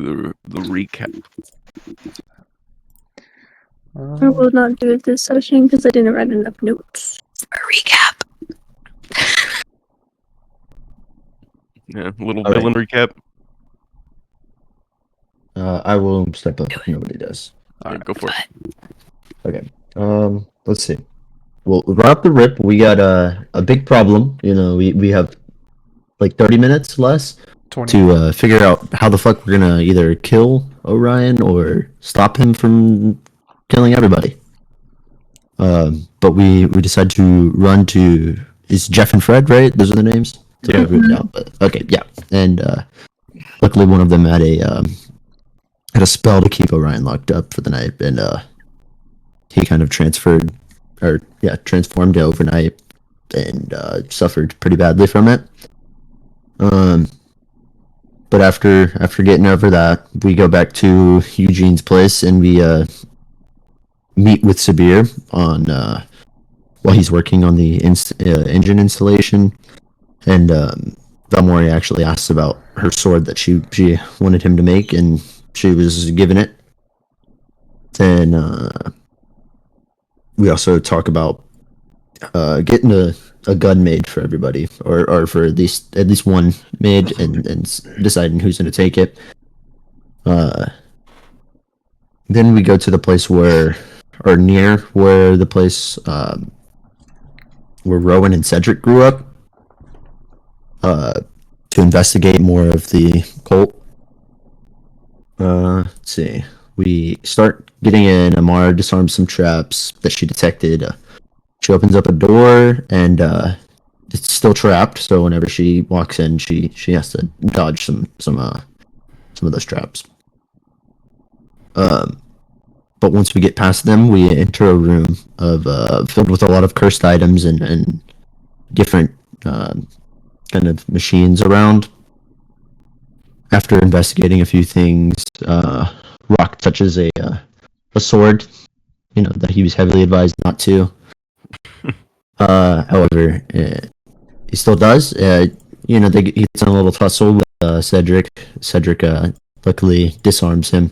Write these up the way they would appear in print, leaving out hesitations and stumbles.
do the recap. I will not do it this session because I didn't write enough notes for a recap. Yeah, little villain recap. I will step up if nobody does. All right, go for it. Okay. Let's see. Well, right off the rip, we got a big problem. You know, we have like 30 minutes less 20. to figure out how the fuck we're gonna either kill Orion or stop him from killing everybody. But we decided to run to Jeff and Fred, right? Those are the names. Yeah. But, okay, yeah. And luckily, one of them had a spell to keep Orion locked up for the night, and he kind of transformed overnight and suffered pretty badly from it. But after getting over that, we go back to Eugene's place and we meet with Sabir on while he's working on the engine installation, and Valmori actually asks about her sword that she wanted him to make, and she was given it. Then we also talk about getting a gun made for everybody, or for at least one made, and deciding who's going to take it. Then we go to the place near where the place where Rowan and Cedric grew up, to investigate more of the cult. Let's see. We start getting in. Amara disarms some traps that she detected. She opens up a door, and it's still trapped. So whenever she walks in, she has to dodge some of those traps. But once we get past them, we enter a room filled with a lot of cursed items and different kind of machines around. After investigating a few things, Rock touches a sword, that he was heavily advised not to. However, he still does. He gets in a little tussle with Cedric. Cedric luckily disarms him,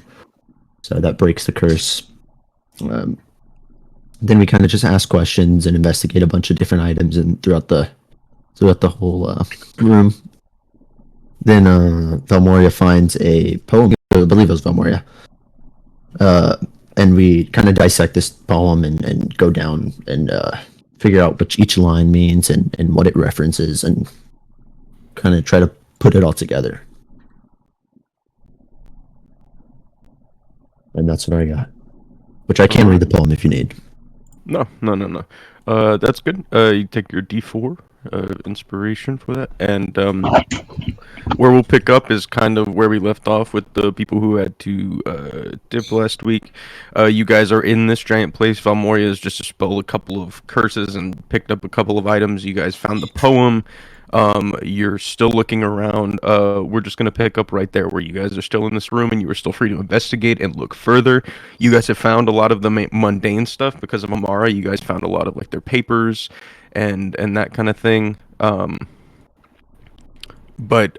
so that breaks the curse. Then we kind of just ask questions and investigate a bunch of different items and throughout the whole room. Then Valmoria finds a poem. I believe it was Valmoria. And we kind of dissect this poem and go down and figure out what each line means and what it references, and kind of try to put it all together. And that's what I got. Which I can read the poem if you need. No. That's good. You take your D4 inspiration for that, and where we'll pick up is kind of where we left off with the people who had to dip last week. You guys are in this giant place. Valmoria has just dispelled a couple of curses and picked up a couple of items. You guys found the poem. You're still looking around. We're just gonna pick up right there where you guys are still in this room, and you are still free to investigate and look further. You guys have found a lot of the mundane stuff because of Amara. You guys found a lot of like their papers and that kind of thing. But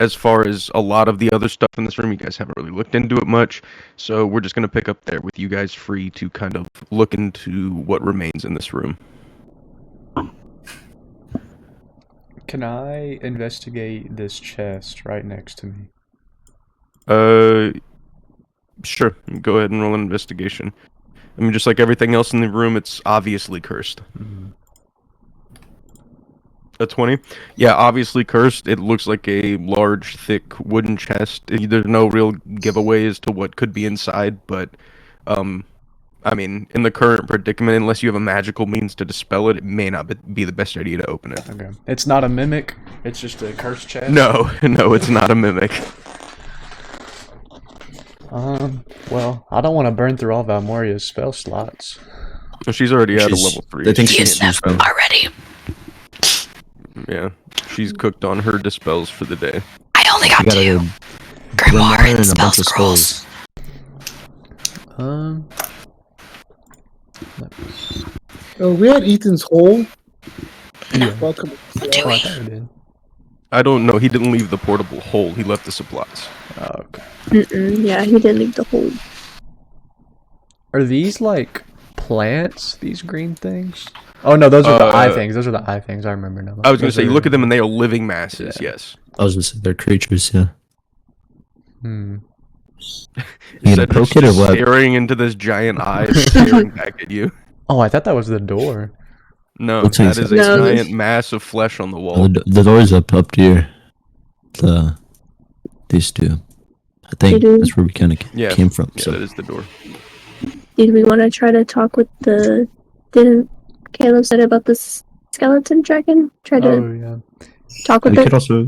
as far as a lot of the other stuff in this room, you guys haven't really looked into it much. So we're just gonna pick up there with you guys free to kind of look into what remains in this room. Can I investigate this chest right next to me? Sure. Go ahead and roll an investigation. I mean, just like everything else in the room, it's obviously cursed. Mm-hmm. A 20? Yeah, obviously cursed. It looks like a large, thick wooden chest. There's no real giveaway as to what could be inside, but I mean, in the current predicament, unless you have a magical means to dispel it, it may not be the best idea to open it. Okay. It's not a mimic. It's just a cursed chest. No, it's not a mimic. Well, I don't want to burn through all Valmoria's spell slots. So she's already at a level 3. I think She used them already. Yeah, she's cooked on her dispels for the day. I only got 2. Grimoire and spell scrolls. Oh, we had Ethan's hole. Yeah. Welcome. Do we? I don't know. He didn't leave the portable hole. He left the supplies. Oh, okay. Yeah, he did leave the hole. Are these like plants? These green things? Oh no, those are the eye things. Those are the eye things. I remember now. I was gonna Those say, you are- look at them and they are living masses. Yeah. Yes. I was gonna say they're creatures, yeah. Hmm. You gonna Cedric's poke it or just what? staring into this giant eye, staring back at you. Oh, I thought that was the door. No, Looks like that is a No, giant mass of flesh on the Oh, wall. the door's up here. These two. I think Did we- that's where we kind of Yeah. came from. Yeah, So that is the door. Did we want to try to talk with the? Didn't Caleb said about this skeleton dragon? Try to Oh yeah. talk we with it. could also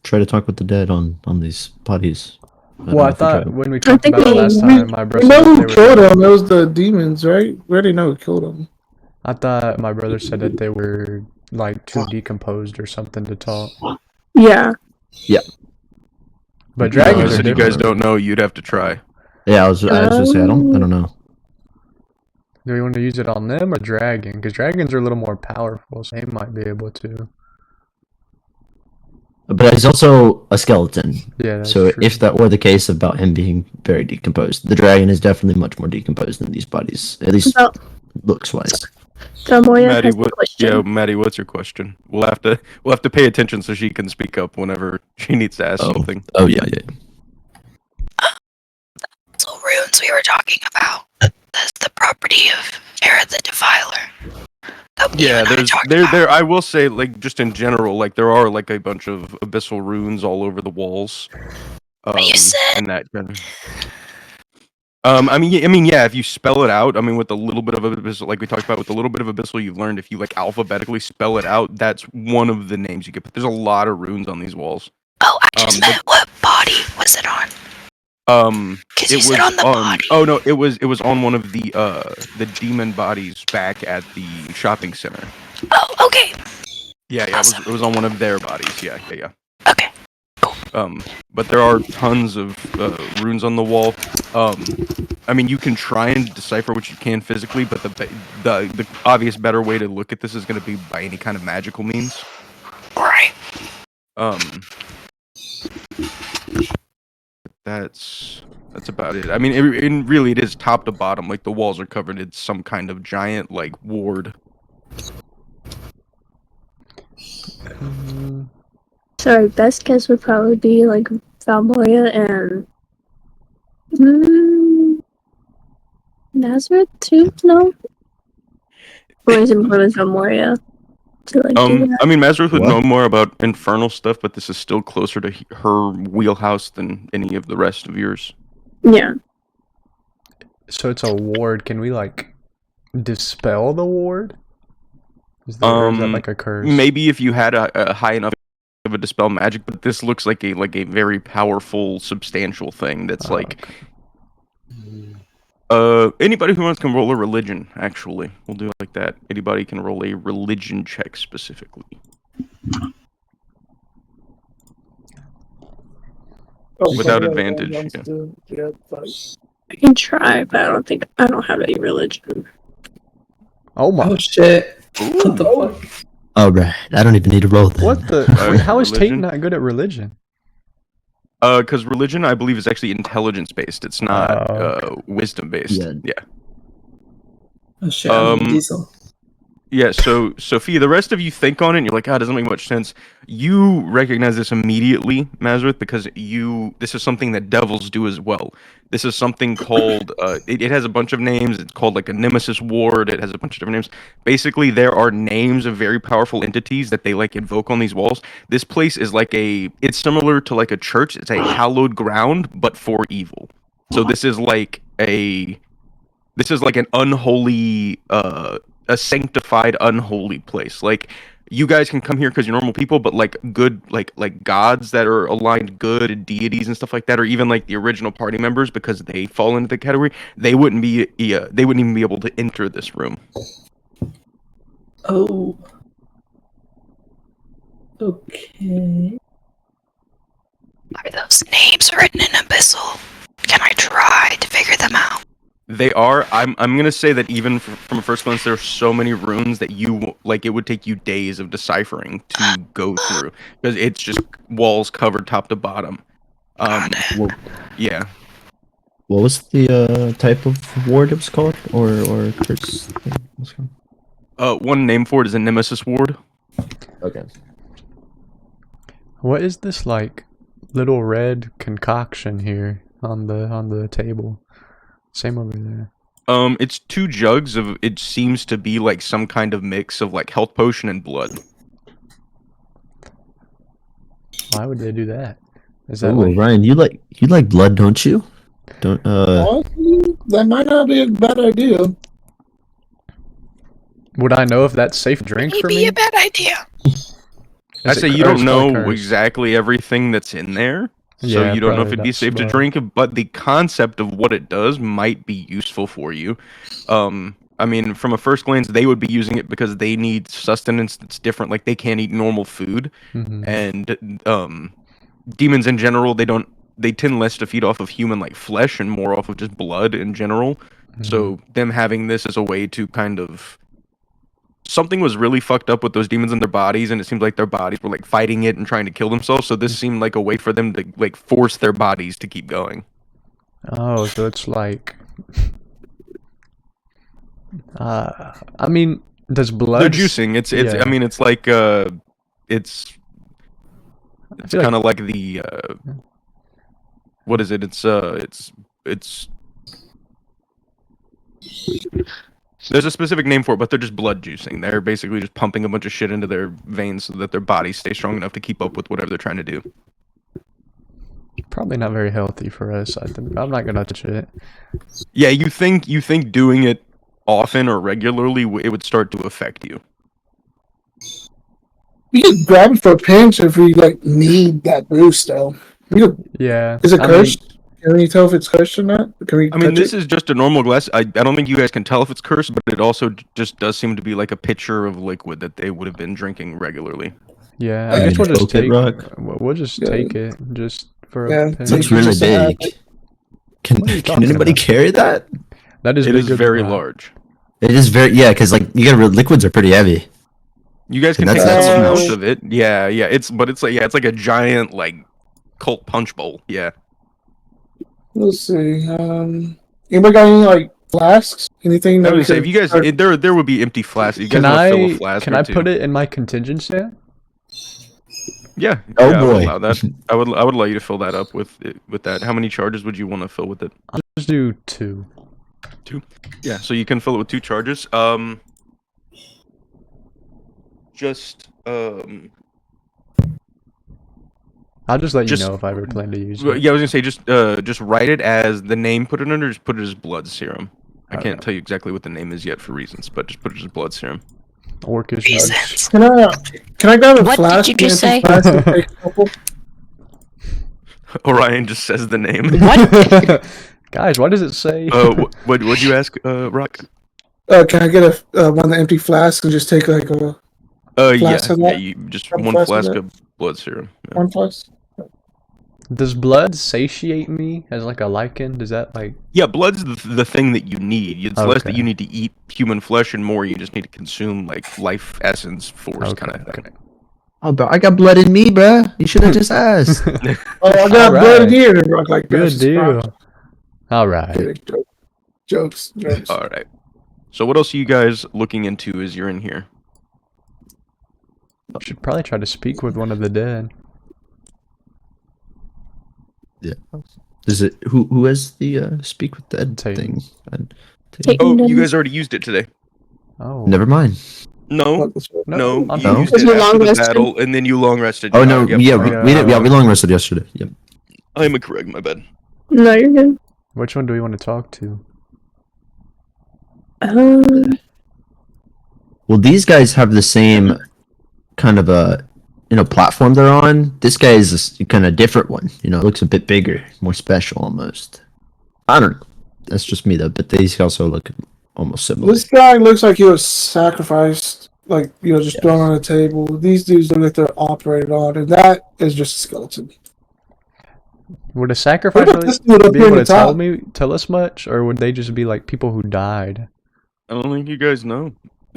try to talk with the dead on these bodies. Well, know I if we tried thought to- when we talked think about it we- last time, my We brother know said who that they killed were. them. It was the demons, right? We already know who killed them. I thought my brother said that they were like too decomposed or something to talk. Yeah. But No, I dragons are said you guys different. don't know. You'd have to try. Yeah, I was just saying. I don't know. Do we want to use it on them or dragon? Because dragons are a little more powerful, so they might be able to. But he's also a skeleton. Yeah, that's So true. if that were the case about him being very decomposed, the dragon is definitely much more decomposed than these bodies, at least Well, looks wise. Moya Maddie, has a what? question. Yeah, Maddie, what's your question? We'll have to pay attention so she can speak up whenever she needs to ask something. Oh yeah. So runes we were talking about. That's the property of Era the Defiler. That you Yeah, and I there's talked there about. there. I will say, like, just in general, like there are like a bunch of abyssal runes all over the walls. You said- and that kind of. I mean, yeah. If you spell it out, I mean, with a little bit of abyssal, like we talked about, with a little bit of abyssal, you've learned if you like alphabetically spell it out, that's one of the names you get. But there's a lot of runes on these walls. Oh, I just meant what body was it on? Because you It said was on the body. Oh no, it was on one of the demon bodies back at the shopping center. Oh, okay. Yeah, Awesome. it was on one of their bodies. Yeah. Okay. But there are tons of runes on the wall. I mean, you can try and decipher what you can physically, but the obvious better way to look at this is going to be by any kind of magical means. Right. That's about it. I mean, really it is top to bottom. Like the walls are covered in some kind of giant like ward. So our best guess would probably be like Valmoya and Nazareth too? No? Or is it more with Valmoya to like do that? I mean, Mazareth would What? know more about infernal stuff, but this is still closer to her wheelhouse than any of the rest of yours. Yeah. So it's a ward. Can we like dispel the ward? Is that like a curse? Maybe if you had a high enough of a dispel magic, but this looks like a very powerful, substantial thing that's like. Anybody who wants can roll a religion. Actually, we'll do it like that. Anybody can roll a religion check specifically. Without advantage, yeah. I can try, but I don't have any religion. Oh my! Oh shit! What the fuck? All right, I don't even need to roll then. What the? Wait, how is Tate religion? not good at religion? Because religion, I believe, is actually intelligence based. It's not Oh, wisdom based. Yeah. Yeah. Oh shit! I'm a diesel. Yeah, so Sophia, the rest of you think on it and you're like, ah, it doesn't make much sense. You recognize this immediately, Mazareth, because this is something that devils do as well. This is something called, it has a bunch of names. It's called like a nemesis ward. It has a bunch of different names. Basically, there are names of very powerful entities that they like invoke on these walls. This place is like it's similar to like a church. It's a hallowed ground, but for evil. So this is like an unholy, a sanctified unholy place. Like you guys can come here because you're normal people, but like good like gods that are aligned good and deities and stuff like that, or even like the original party members, because they fall into the category, they wouldn't even be able to enter this room. Oh. Okay. Are those names written in Abyssal? Can I try to figure them out? They are. I'm gonna say that even from a first glance, there are so many runes that it would take you days of deciphering to go through because it's just walls covered top to bottom. Well, Yeah. what was the type of ward it was called, or curse thing? What's it called? One name for it is a nemesis ward. Okay. What is this like little red concoction here on the table? Same over there. It's 2 jugs of. It seems to be like some kind of mix of like health potion and blood. Why would they do that? Is that Ooh, like Ryan, you like blood, don't you? Don't Honestly, that might not be a bad idea. would I know if that's safe drink for Maybe me? a bad idea. I Is it say you cur- don't it's called know curse. exactly everything that's in there, so Yeah, you don't know if probably it'd be that's safe to why. drink. But the concept of what it does might be useful for you. I mean, from a first glance, they would be using it because they need sustenance that's different. Like they can't eat normal food, Mhm. and demons in general, they tend less to feed off of human like flesh and more off of just blood in general. So them having this as a way to kind of something was really fucked up with those demons in their bodies, and it seemed like their bodies were like fighting it and trying to kill themselves. So this seemed like a way for them to like force their bodies to keep going. Oh, so it's like I mean, does blood They're juicing. It's yeah. I mean it's like it's feel like- kind of like the what is it? It's there's a specific name for it, but they're just blood juicing. They're basically just pumping a bunch of shit into their veins so that their bodies stay strong enough to keep up with whatever they're trying to do. Probably not very healthy for us. I'm not gonna touch it. Yeah, you think doing it often or regularly it would start to affect you. We could grab it for a pinch if we like need that boost though. We could, Yeah. is it I cursed? Can we tell if it's cursed or not? Can we I mean, touch this it? is just a normal glass. I don't think you guys can tell if it's cursed, but it also just does seem to be like a pitcher of liquid that they would have been drinking regularly. Yeah, I Yeah, guess we'll just poke it, take. Rock. We'll just Yeah. take it, just for Yeah, a take pinch. Looks it. really just to have big. Can What are you can talking anybody about? carry that? That is It is bigger very than that. large. It is very because like liquids are pretty heavy. You guys And can take that's- some amount that's- of it. Yeah. It's like a giant like cult punch bowl. Yeah. Let's see. Anybody got any like flasks? Anything I that we would say if could? you guys, there would be empty flasks. You guys Can want to fill a I flask can or I two. put it in my contingency? Yeah. Oh, yeah, I would boy. allow that. I would allow you to fill that up with that. How many charges would you want to fill with it? I'll just do 2. Yeah, so you can fill it with 2 charges. Just I'll just let you Just- know if I ever plan to use well, it. yeah, I was gonna say just write it as the name. Put it under. Just put it as blood serum. I Okay. can't tell you exactly what the name is yet for reasons, but just put it as blood serum. Orcish Reasons. Can I grab a What did flask? you just an empty say? flask and take a couple? Orion just says the name. nudge. Guys, what does it say? What'd you ask, Rock? Can I get one of the empty flasks and just take like a Yeah, flask of yeah. that? You just One one flask of flask that? of blood serum. Yeah. one flask? Does blood satiate me as like a lichen? Does that like Yeah, blood's the thing that you need. It's less that Okay. you need to eat human flesh, and more you just need to consume like life essence force kind of thing. Oh, bro, I got blood in me, bro. You should have just asked. Oh, I got blood Alright. in here. And rock like good that's deal? All right. Kidding. Jokes. All right. So what else are you guys looking into as you're in here? Should probably try to speak with one of the dead. Is it who has the speak with dead Take- thing? Take- Oh, No, you no. guys already used it today. Oh. Never mind. No, no, I'm you done. used Because it you after long the rested. battle, and then you long rested. Oh no, Yep, yeah, sorry. we long rested yesterday. Yep. I'm correct. My bad. No, you're good. Which one do we want to talk to? Well, these guys have the same kind of a platform they're on. This guy is a kind of different one. It looks a bit bigger, more special almost. I don't know. That's just me though. But these also look almost similar. This guy looks like he was sacrificed, like just thrown on a table. These dudes look like they're operated on, and that is just a skeleton. Would a sacrifice What about really this dude up be here able in to the top? tell us much, or would they just be like people who died? I don't think you guys know.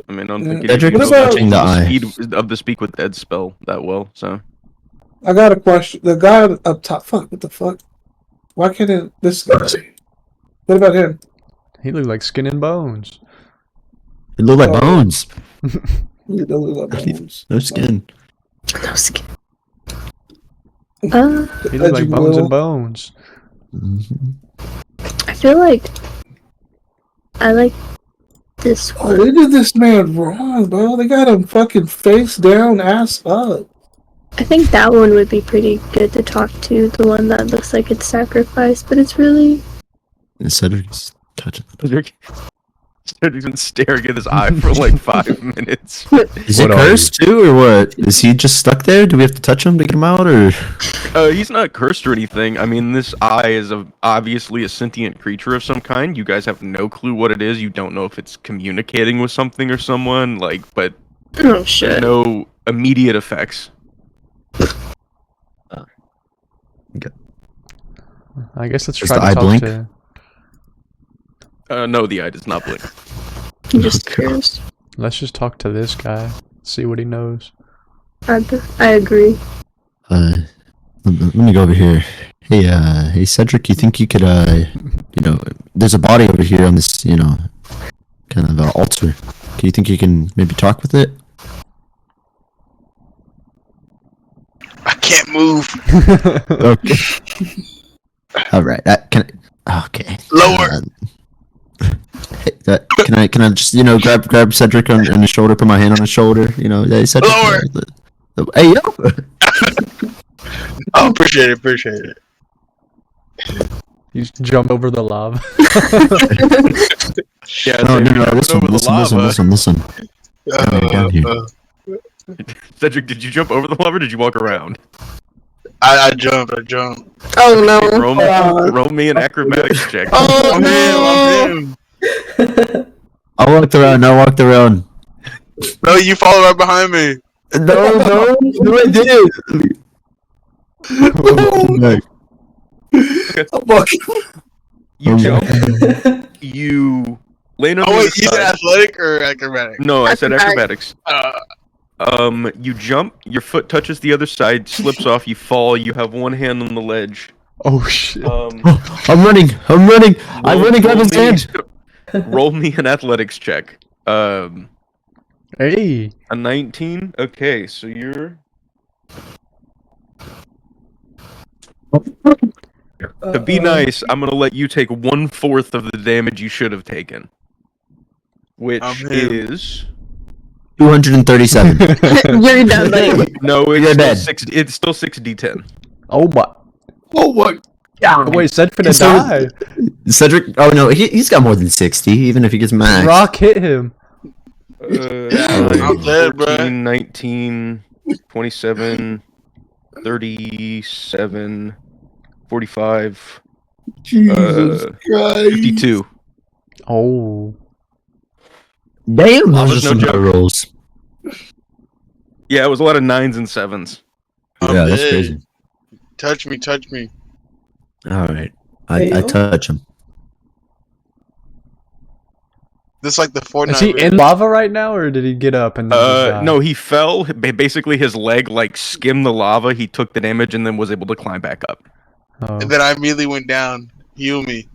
I mean, I don't think Yeah. any of Cedric you What is know about- touching the eye. speed of the Speak with Dead spell that well, so. I got a question. The guy up top. Fuck. What the fuck? Why can't it, this guy? What about him? He looked like skin and bones. It looked like Oh. bones. He don't look like bones. No skin. No skin. He looked like Edgy bones little- and bones. Mhm. I feel like I like this Oh, one. they did this man wrong, bro. They got him fucking face down, ass up. I think that one would be pretty good to talk to. The one that looks like it's sacrificed, but it's really And Cedric's touching. Cedric's been staring at his eye for like 5 minutes. Is it What are cursed too, or what? Is he just stuck there? Do we have to touch him to get him out, or? He's not cursed or anything. I mean, this eye is obviously a sentient creature of some kind. You guys have no clue what it is. You don't know if it's communicating with something or someone, but oh there's shit. no immediate effects. I guess let's Does try the to eye talk blink? to. No, the eye does not blink. I'm just curious. Let's just talk to this guy. See what he knows. I agree. Let me go over here. Hey, Cedric, you think you could, there's a body over here on this, kind of altar. Do you think you can maybe talk with it? I can't move. Okay. All right. Okay. Lower. Can I just grab Cedric on his shoulder, put my hand on his shoulder, hey, Cedric. Lower. Hey yo. Oh, appreciate it. You just jump over the lava. Yeah, No, Xavier, no, jumping over the listen. Down here. Cedric, did you jump over the lava or did you walk around? I jumped. Oh Hey, no. roll me an acrobatics check. I'm him. I walked around. No, you follow right behind me. No, I didn't. I'm walking. You jump, you land on Oh the wait, other you said side. athletic or acrobatic? No, I said acrobatics. Acrobatics. You jump, your foot touches the other side, slips off, you fall, you have one hand on the ledge. Oh shit. I'm running. Grab his hand. Roll me an athletics check. Hey. A 19? Okay, so you're... To be nice, I'm gonna let you take 1/4 of the damage you should have taken. Which I'm in. is... 237. You're done, buddy. No, You're it's still, dead. it's still 6d10. Oh my. Oh my god. Wait, said finna So- die. Cedric. Oh no, he's got more than 60. Even if he gets max. Rock hit him. I'm dead, bro. 14, 19, 27, 37, 45, Jesus Christ. 52. Oh. Damn, That those was are no some joke. high rolls. Yeah, it was a lot of 9s and 7s. I'm Yeah, that's dead. crazy. Touch me. All right, Hey, I yo. touch him. This like the Fortnite. Is he video. in lava right now, or did he get up and then just die? No, he fell. Basically, his leg like skimmed the lava. He took the damage and then was able to climb back up. Oh. And then I immediately went down. Heal me.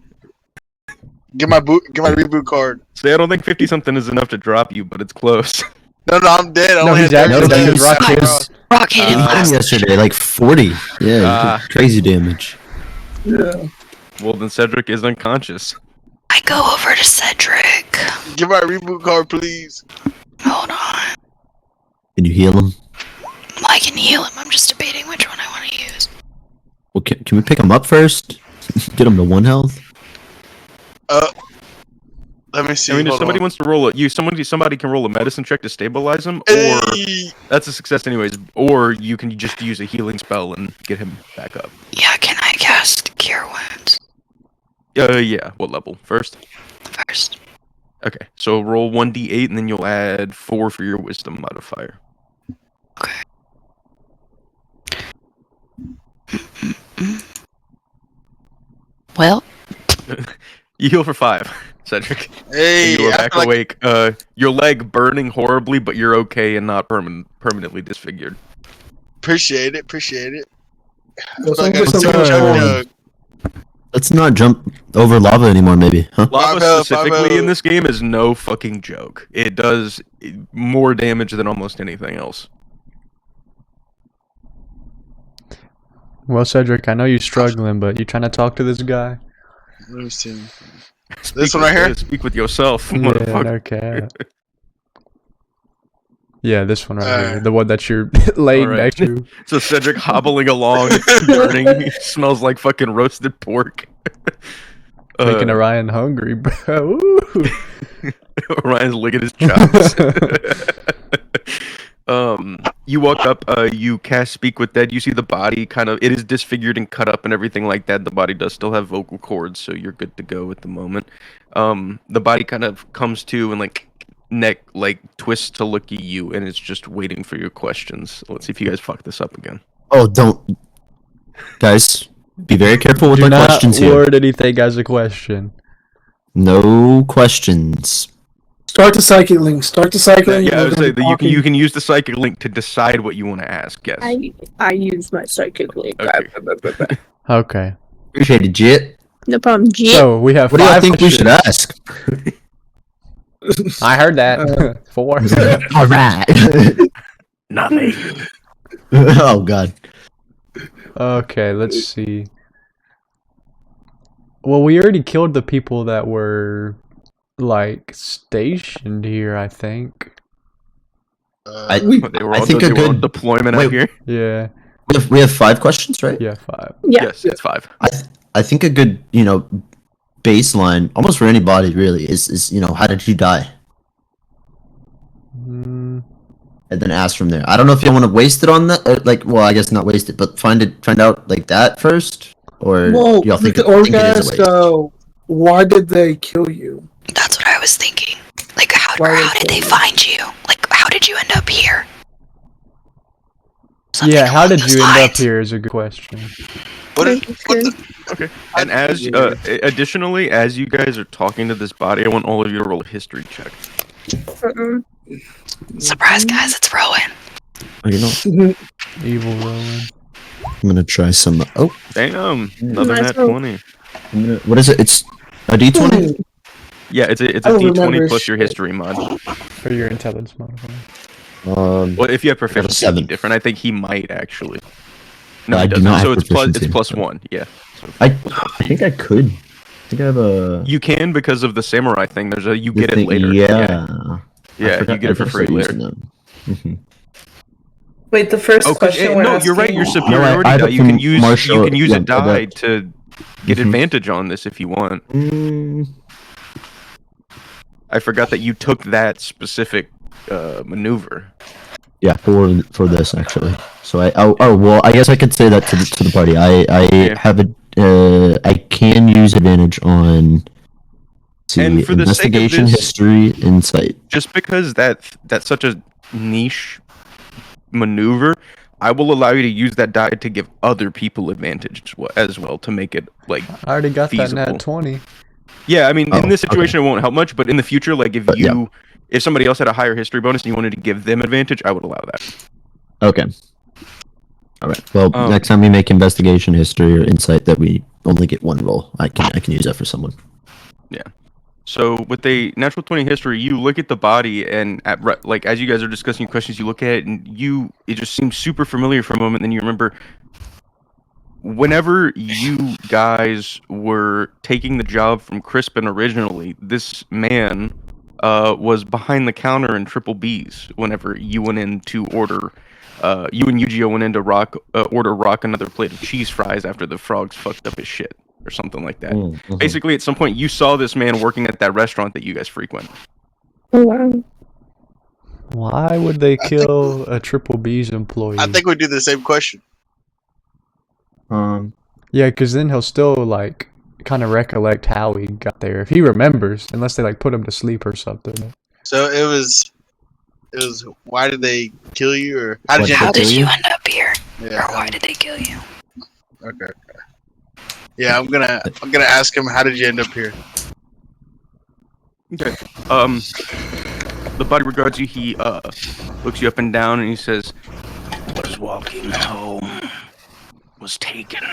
Get my reboot card. See, I don't think 50 something is enough to drop you, but it's close. No, I'm dead. I No, only he's had actually 30 dead. seconds. Rock Oh, hit bro. his- Rock hit him Mine last. yesterday, like 40. Yeah, Ah. crazy damage. Yeah. Well, then Cedric is unconscious. I go over to Cedric. Get my reboot card, please. Hold on. Can you heal him? I can heal him. I'm just debating which one I want to use. Well, can we pick him up first? Get him to 1 health. Let me see. I mean, if hold somebody on. wants to roll it, somebody can roll a medicine check to stabilize him, or Hey! that's a success anyways. Or you can just use a healing spell and get him back up. Yeah, can I cast Cure Wounds Yeah. What level? First. first? Okay. So roll 1d8 and then you'll add 4 for your wisdom modifier. Well, You heal for 5, Cedric. Hey, You are I back feel like awake. Your leg burning horribly, but you're okay and not permanently disfigured. appreciate it. Appreciate it. I Let's feel like get I some can more chug coin. jug. Let's not jump over lava anymore, maybe, huh? Lava 5-0, specifically 5-0. in this game is no fucking joke. It does more damage than almost anything else. Well, Cedric, I know you're struggling, but you trying to talk to this guy? Let me see. Speak one right with- here? Speak with yourself, Yeah, motherfucker. no cap. Yeah, this one right here. Alright. The one that you're laying Alright. next to. So Cedric hobbling along, burning, he smells like fucking roasted pork. Making Orion hungry, bro. Ooh. Ryan's licking his chops. You walk up, you cast Speak with Dead. You see the body it is disfigured and cut up and everything like that. The body does still have vocal cords, so you're good to go at the moment. The body kind of comes to and neck twists to look at you, and it's just waiting for your questions. Let's see if you guys fuck this up again. Oh, don't. Guys, be very careful with Do my not questions here. word anything as a question. No questions. Start the psychic link. Start the psychic link. Yeah, I We're would gonna say be that you talking. can use the psychic link to decide what you want to ask. Yes. I use my psychic link. Okay. Okay. Appreciate it, Jit. No problem. G. So we have What do y'all 5 think we should questions. ask? I heard that. 4. All right. Nothing. Oh God. Okay, let's see. Well, we already killed the people that were stationed here, I think. I They were I all, think they a were on good. deployment wait. out here. Yeah. We have 5 questions, right? Yeah, 5. Yeah. Yes, it's 5. I think a good baseline, almost for anybody really, is how did you die, Mm, and then ask from there. I don't know if you want to waste it on that, well, I guess not waste it, but find out like that first, or Whoa, y'all think, or think it is guys a waste? go, why did they kill you? that's what I was thinking. Like, how Why how they did they kill you? find you? Like, how did you end up here? Something yeah, how along did those you end up lines. here is a good question. What is, That's what good. the, Okay. And as additionally, as you guys are talking to this body, I want all of you to roll a history check. Surprise, guys, it's Rowan. Evil Rowan. I'm gonna try some. Oh, Damn, another Nice nat roll. 20. what is it? It's a D20. Yeah, it's a I don't D20 remember plus your shit. history mod. For your intelligence modifier. Well, Well, if you have proficiency, it'd be 7. different. I think he might actually. No, I he do doesn't. not have So it's proficiency. plus 1. Yeah. I think I could. I think I have a. You can because of the samurai thing. There's a you get it thing- later. Yeah. Yeah, I forgot you get it for I free started later. using them. Wait, the first Oh, 'cause question we're no, you're right. asking- Your No, superiority I die. have You can to use martial- a yeah, die that- to get Mhm. advantage on this if you want. I forgot that you took that specific maneuver. Yeah, for this actually. So well, I guess I could say that to the party. I Yeah. have I can use advantage on. let's see, And for the sake of investigation, this- history, insight. Just because that's such a niche maneuver, I will allow you to use that die to give other people advantage as well to make it I already got feasible. that nat 20. Yeah, I mean, in Oh, this situation, it won't help much, but in the future, like if Yeah. if somebody else had a higher history bonus and you wanted to give them advantage, I would allow that. Okay. All right. Well, Um, next time we make investigation, history, or insight, that we only get one roll. I can use that for someone. So with a natural 20 history, you look at the body and as you guys are discussing questions, you look at it and it just seems super familiar for a moment. Then you remember whenever you guys were taking the job from Crispin originally, this man was behind the counter in Triple B's whenever you went in to order. You and Yu-Gi-Oh went in to order Rock another plate of cheese fries after the frogs fucked up his shit or something like that. Mhm. Basically, at some point, you saw this man working at that restaurant that you guys frequent. Oh wow. Why would they kill a Triple B's employee? I think we do the same question. Yeah, because then he'll still kind of recollect how he got there if he remembers, unless they put him to sleep or something. So it was. Why did they kill you, or how did you? How End up did kill you you? end up here? Yeah. Or why did they kill you? Okay. Yeah, I'm gonna ask him, how did you end up here? Okay. The body regards you. He looks you up and down, and he says, "Was walking home. Was taken."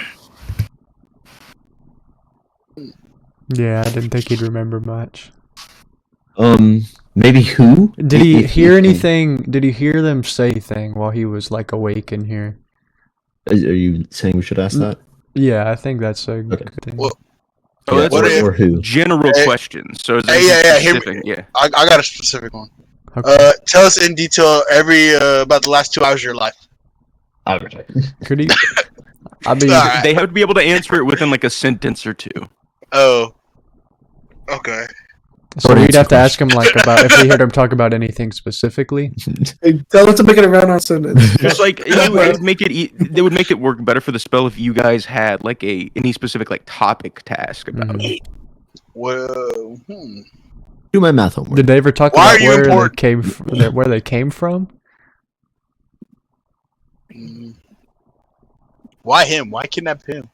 Yeah, I didn't think he'd remember much. Maybe who? Did he If hear you can- anything? Did he hear them say anything while he was like awake in here? Are you saying we should ask that? Yeah, I think that's a good Okay. thing. Well, Oh, Yeah, that's what a if- or who? general Hey- question. So is there Hey, yeah, anything hear me. specific? Yeah. I got a specific one. Okay. Tell us in detail about the last 2 hours of your life. Could he? I mean, Alright. They have to be able to answer it within like a sentence or two. Oh. Okay. so Short we'd answer have to ask him like about if we heard him talk about anything specifically. Hey, tell us to make it a round-on sentence. It's like it would make it. They would make it work better for the spell if you guys had like any specific like topic task about Mhm. it. Well, Do my math homework. Did they ever talk Why about are you where they important? came where they came from? Why him? Why kidnap him?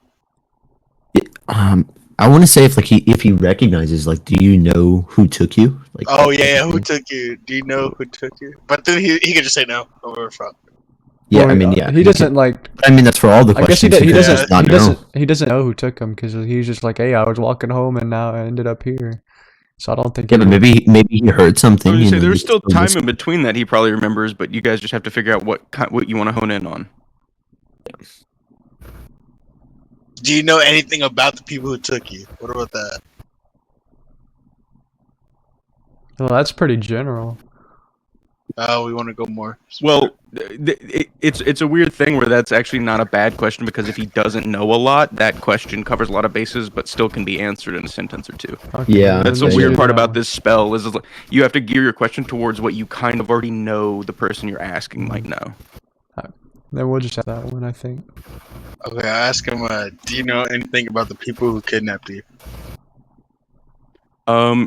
I want to say if he recognizes, like, do you know who took you? Like, Oh yeah, who took you? Do you know who took you? But then he could just say no. Or fuck. Yeah, Well, I mean, yeah. He doesn't like. I mean, that's for all the I guess questions. he could doesn't. just not He know. doesn't. He doesn't know who took him because he's just like, hey, I was walking home and now I ended up here. So I don't think. Yeah, but maybe he heard something. I was you gonna say know, there's he still time listened. in between that he probably remembers, but you guys just have to figure out what you want to hone in on. Do you know anything about the people who took you? What about that? Well, that's pretty general. Oh, we want to go more. Well, it's a weird thing where that's actually not a bad question because if he doesn't know a lot, that question covers a lot of bases, but still can be answered in a sentence or two. Okay, Yeah, That's the then weird do part that about one. this spell is you have to gear your question towards what you kind of already know the person you're asking might know. Then we'll just have that one, I think. Okay, I ask him. Do you know anything about the people who kidnapped you?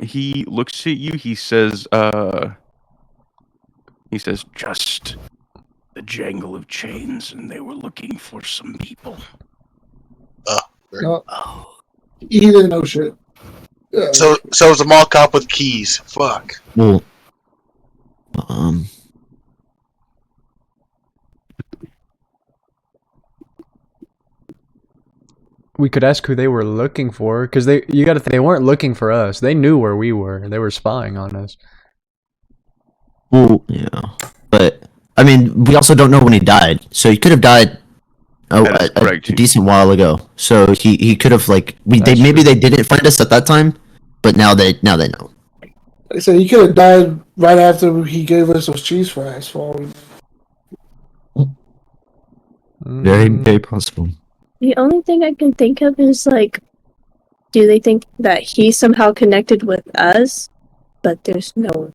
He looks at you. He says, just the jangle of chains, and they were looking for some people. No, he didn't know shit. Yeah. So it's a mall cop with keys. Fuck. Well, We could ask who they were looking for, because you got to think they weren't looking for us. They knew where we were. They were spying on us. well, yeah, but I mean, we also don't know when he died. So he could have died That is a correct. decent while ago. So he could have like That's maybe true. they didn't find us at that time, but now they know. Like I said, he could have died right after he gave us those cheese fries. For all we know. Very Mm, very possible. The only thing I can think of is like, do they think that he's somehow connected with us? But there's no.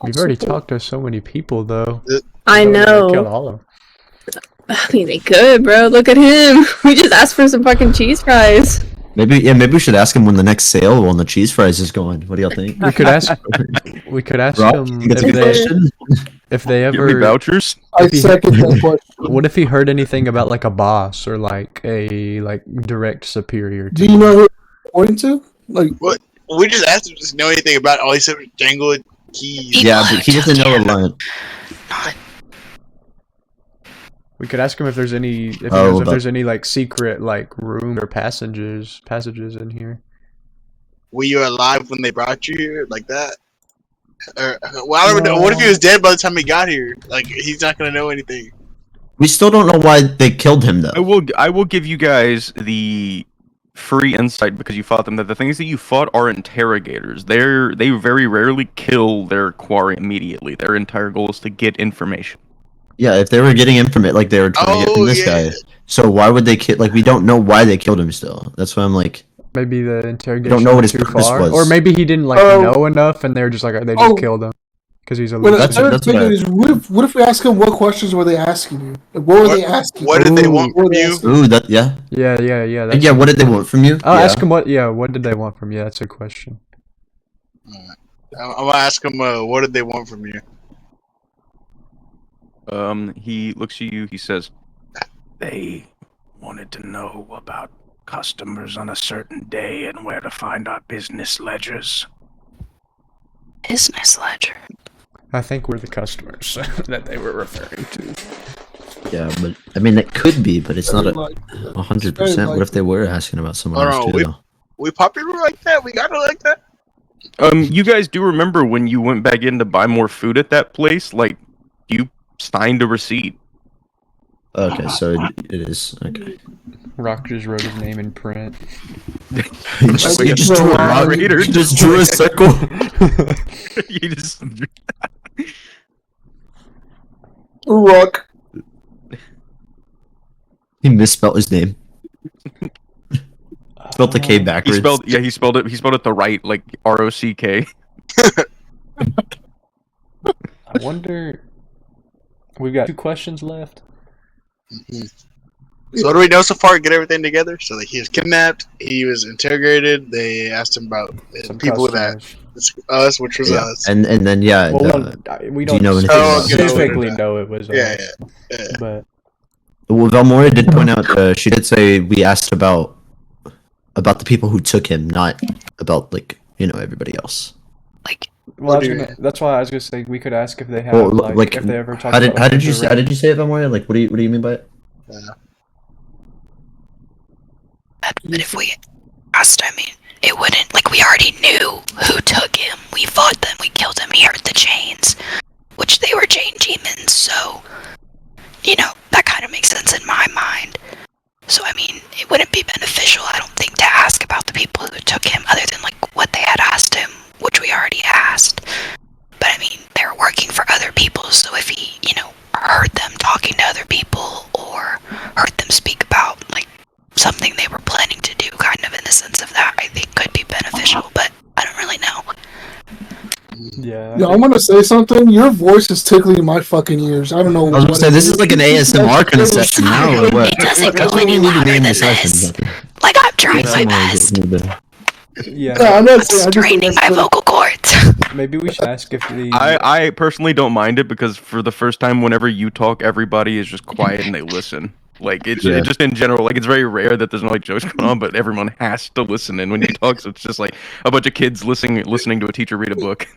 We've already talked to so many people, though. I They killed know. all of them. I mean, they could, bro. Look at him. We just asked for some fucking cheese fries. Maybe we should ask him when the next sale on the cheese fries is going. What do y'all think? We could ask. We could ask Rob, them you think that's a if good question? they Give me ever. vouchers. I If he- second that question. What if he heard anything about like a boss or like a direct superior? Do you know who you're pointing to? Like, We just asked him to know anything about all he said was jangle and keys. Yeah, but he doesn't know a lot. We could ask him if there's any if he Oh, knows if but- there's any like secret like room or passages in here. Were you alive when they brought you here, like that? Well, I don't know. What if he was dead by the time he got here? Like, he's not gonna know anything. We still don't know why they killed him though. I will give you guys the free insight because you fought them that the things that you fought are interrogators. They very rarely kill their quarry immediately. Their entire goal is to get information. Yeah, if they were getting information, like they were trying to get from this guy. So why would they kill? Like we don't know why they killed him still. That's why I'm like, Maybe the interrogation know what went his too purpose far, was. or maybe he didn't like Oh. know enough, and they're just like they just Oh. killed him because he's a well, loser. the third that's thing what I- is, what if we ask him what questions were they asking you? Like, what were they asking? What did they Ooh, want what from were they you? asking? ooh, that yeah, Yeah. That's yeah. What did they want from you? I'll yeah. ask him what. Yeah, what did they want from you? That's a question. I'm gonna ask him, what did they want from you? He looks at you. He says, "They wanted to know about customers on a certain day and where to find our business ledgers. Business ledger. I think we're the customers that they were referring to. Yeah, but I mean, it could be, but it's not a Like, 100%. What if they were asking about someone Oh, else no, too? Though? We popular like that? We got it like that? You guys do remember when you went back in to buy more food at that place? Like, you signed a receipt. Okay, so it is okay. Rock just wrote his name in print. You just drew a rock. You just drew a circle. You just Rook. He misspelled his name. Spelled the K backwards. he spelled it the right, like ROCK. I wonder. We've got 2 questions left. So what do we know so far? Get everything together. So that he was kidnapped. He was interrogated. They asked him about Some people customers. that us, which was Yeah, us. and then yeah. Well, we do you don't know anything Oh, about okay. specifically know it was Yeah, us, yeah. but Well, Valmora did point out. She did say we asked about the people who took him, not about everybody else. Like, well, What do you- that's why I was gonna say we could ask if they have Well, like if they ever talked how did about you say it, Valmora? Like, what do you mean by it? but if we asked, I mean, it wouldn't, like, we already knew who took him. We fought them, we killed him, he hurt the chains, which they were chain demons, so, you know, that kind of makes sense in my mind. So, I mean, it wouldn't be beneficial, I don't think, to ask about the people who took him, other than, like, what they had asked him, which we already asked. But, I mean, they were working for other people, so if he, you know, heard them talking to other people, or heard them speak about, like, something they were planning to do, kind of in the sense of that, I think could be beneficial, but I don't really know. Yeah. Yo, I'm gonna say something. Your voice is tickling my fucking ears. I don't know. I was gonna say this is like an ASMR kind of That's session now, or what? It doesn't go That's what any we need to louder name than the session, this. but- Like, I'm trying my ASMR best. Yeah. Yeah, I'm not I'm saying. I just straining my vocal cords. Maybe we should ask if the I personally don't mind it because for the first time, whenever you talk, everybody is just quiet and they listen. Like it's Yeah. just in general, like it's very rare that there's no like jokes going on, but everyone has to listen. And when you talk, so it's just like a bunch of kids listening to a teacher read a book.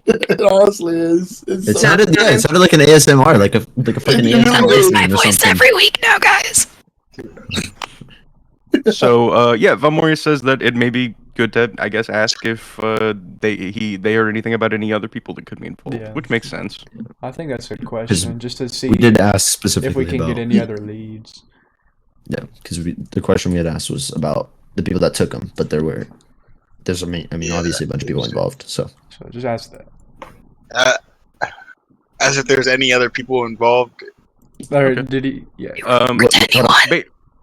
It honestly is. It sounded like an ASMR, like a fucking Yeah, ASMR raise My listening or voice something. every week now, guys. So yeah, Valmoria says that it may be good to, I guess, ask if they heard anything about any other people that could be involved, Yeah. which makes sense. I think that's a good question, just to see We did ask if specifically we can about get any other leads. yeah, because the question we had asked was about the people that took him, but there's obviously a bunch of people involved. So So just ask that. As if there's any other people involved. Or Okay. did he? Yeah.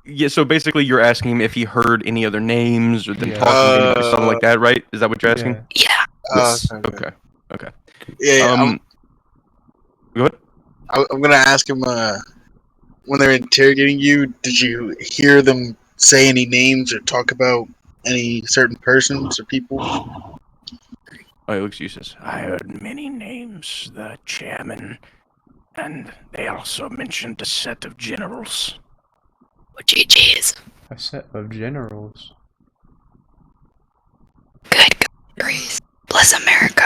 Yeah, so basically you're asking him if he heard any other names or them Yeah. talking to anybody, something like that, right? Is that what you're asking? Yeah. Yeah. Yes. Okay. Yeah, Go ahead. I'm gonna ask him. When they're interrogating you, did you hear them say any names or talk about any certain persons or people? Oh, he looks useless. I heard many names, the chairman, and they also mentioned a set of generals. Oh, GG's. A set of generals. Good grief. Bless America.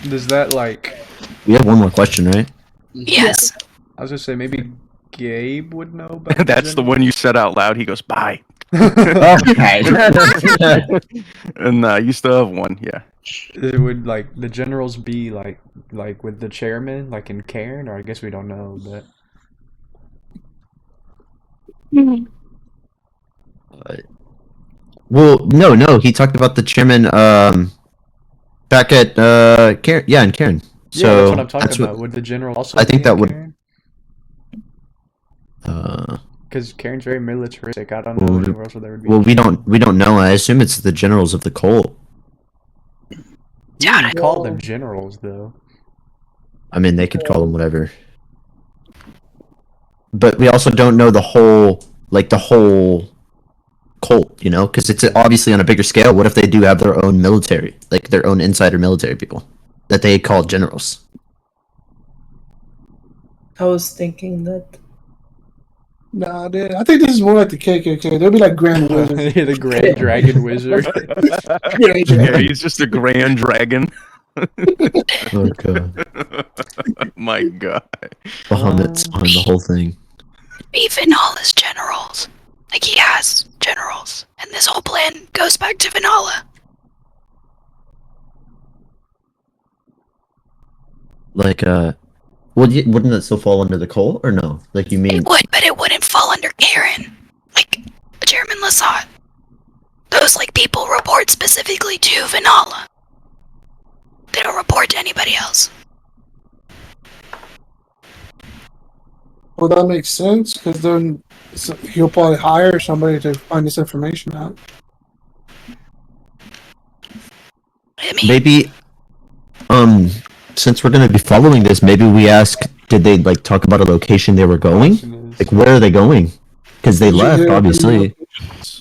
Does that like? we have one more question, right? Yes. I was gonna say maybe Gabe would know about. That's the one you said out loud. He goes, bye. Okay. And you still have one, yeah. It would like the generals be like with the chairman, like in Cairn, or I guess we don't know, but Well, no. He talked about the chairman back at Karen. Yeah, in Karen. yeah, So that's what I'm talking about. Would the general also? I think be in that would- Cairn? Uh, Because Karen's very militaristic. I don't know Well, anywhere else where there would be. well, we don't know. I assume it's the generals of the cult. You Doubt can it. call them generals, though. I mean, they could call them whatever. But we also don't know the whole cult, you know, because it's obviously on a bigger scale. What if they do have their own military, like their own insider military people that they call generals? I was thinking that. Nah, dude, I think this is more like the KKK. They'll be like Grand Wizard. Yeah, the Grand Dragon Wizard. Yeah, he's just a grand dragon. Oh god. My god. Bahamut's behind the whole thing. Even all his generals. Like, he has generals. And this whole plan goes back to Vanilla. Like, wouldn't that still fall under the Cole, or no? Like, you mean... It would, but it wouldn't fall under Karen. Like, Chairman Lasat. Those, like, people report specifically to Vanilla. They don't report to anybody else. Well, that makes sense, because then he'll probably hire somebody to find this information out. I mean, Maybe, since we're gonna be following this, maybe we ask, did they, like, talk about a location they were going? Like, where are they going? Because they left, obviously.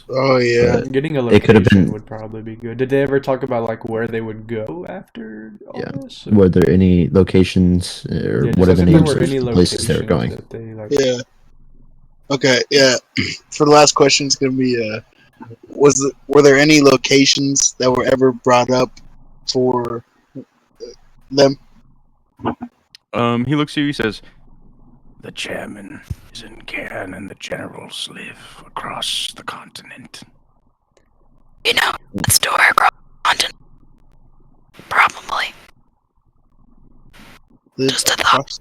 Oh yeah. Getting a It could have location been- would probably be good. Did they ever talk about like where they would go after all Yeah. this? Were there any locations, or Yeah, what are just the if there names were of any the places they were locations going? that they, like, Yeah. Okay. Yeah. For the last question, it's gonna be were there any locations that were ever brought up for them? He looks at you, he says, The chairman is in Cairn and the generals live across the continent. you know, let's do our continent. Probably. Just a thought.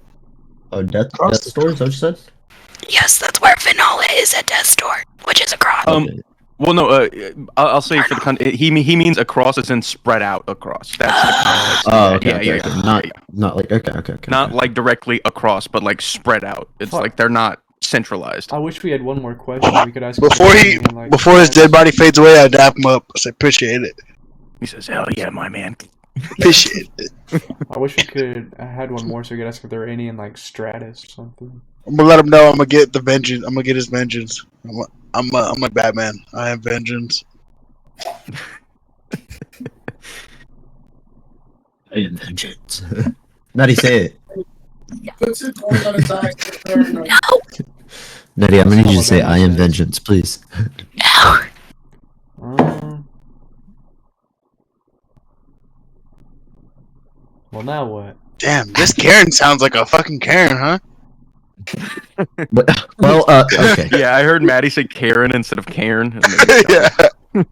Oh, Death Cross- Store, is that what you said? Yes, that's where Vanilla is at Death's Door, which is across. Okay. well, no, I'll say for the he means across as in spread out across. That's the context. Oh, okay, Yeah, okay, yeah, okay. yeah. Not like, okay. Not like directly across, but like spread out. It's Fuck. like they're not centralized. I wish we had one more question we could ask. Before his dead body fades away, I dap him up. I say, appreciate it. He says, hell yeah, my man. Appreciate it. I wish we could. I had one more so we could ask if there were any in like Stratus or something. I'm gonna let him know. I'm gonna get the vengeance. I'm gonna get his vengeance. I'm a Batman. I am vengeance. I am vengeance. Nutty, say it. Puts it on his back. Nutty, I'm gonna need you to say, I am vengeance, please. No. Well, now what? Damn, this Karen sounds like a fucking Karen, huh? Well, okay. Yeah, I heard Maddie say Karen instead of Karen. And then- Yeah. I'm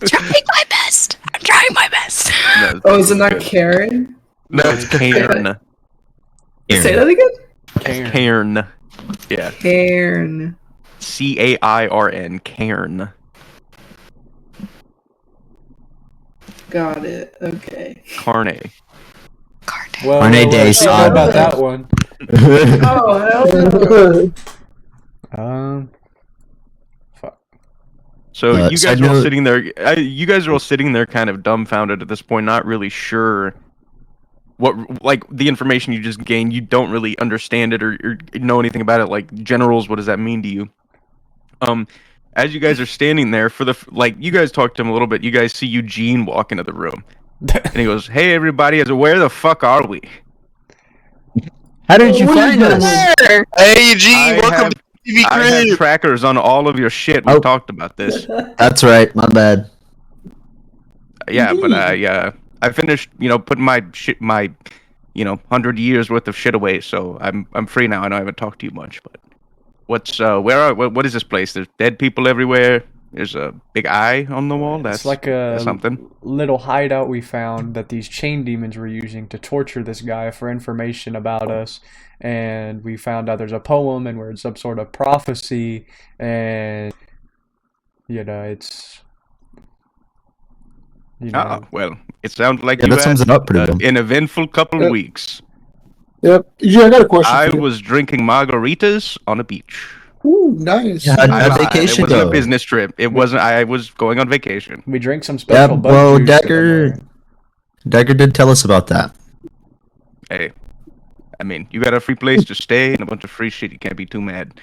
trying my best. I'm trying my best. No, Oh, is it not Karen? no, it's Cairn. Say that again? Cairn. Yeah. Karen. Cairn. Cairn. Got it. Okay. Carne. Well, Carne de let's see more Sada. about that one. Oh, hell no. Fuck. So you guys side are all note- sitting there. You guys are all sitting there, kind of dumbfounded at this point, not really sure what, like, the information you just gained. You don't really understand it or know anything about it. Like, generals, what does that mean to you? As you guys are standing there, you guys talk to him a little bit. You guys see Eugene walk into the room, and he goes, "Hey, everybody! Where the fuck are we?" How did you find us? Hey, Eugene, I welcome have- to TV I have Crib. trackers on all of your shit. We Oh. talked about this. That's right, my bad. Yeah, but I finished, putting my shit, 100 years worth of shit away. So I'm free now. I know I haven't talked to you much, but what is this place? There's dead people everywhere. There's a big eye on the wall. That's It's like a that's something. little hideout we found that these chain demons were using to torture this guy for information about us. And we found out there's a poem and we're in some sort of prophecy. And, it's... Ah, well, it sounds like Yeah, you that sums had it up pretty well. an eventful couple of weeks. Yep. Yeah, I got a question. I for you. was drinking margaritas on a beach. Ooh, nice. Yeah, I How'd lied. vacation It wasn't go? a business trip. It wasn't. I was going on vacation. We drank some Yeah, special bug well, juice. Dagger did tell us about that. Hey, I mean, you got a free place to stay and a bunch of free shit. You can't be too mad.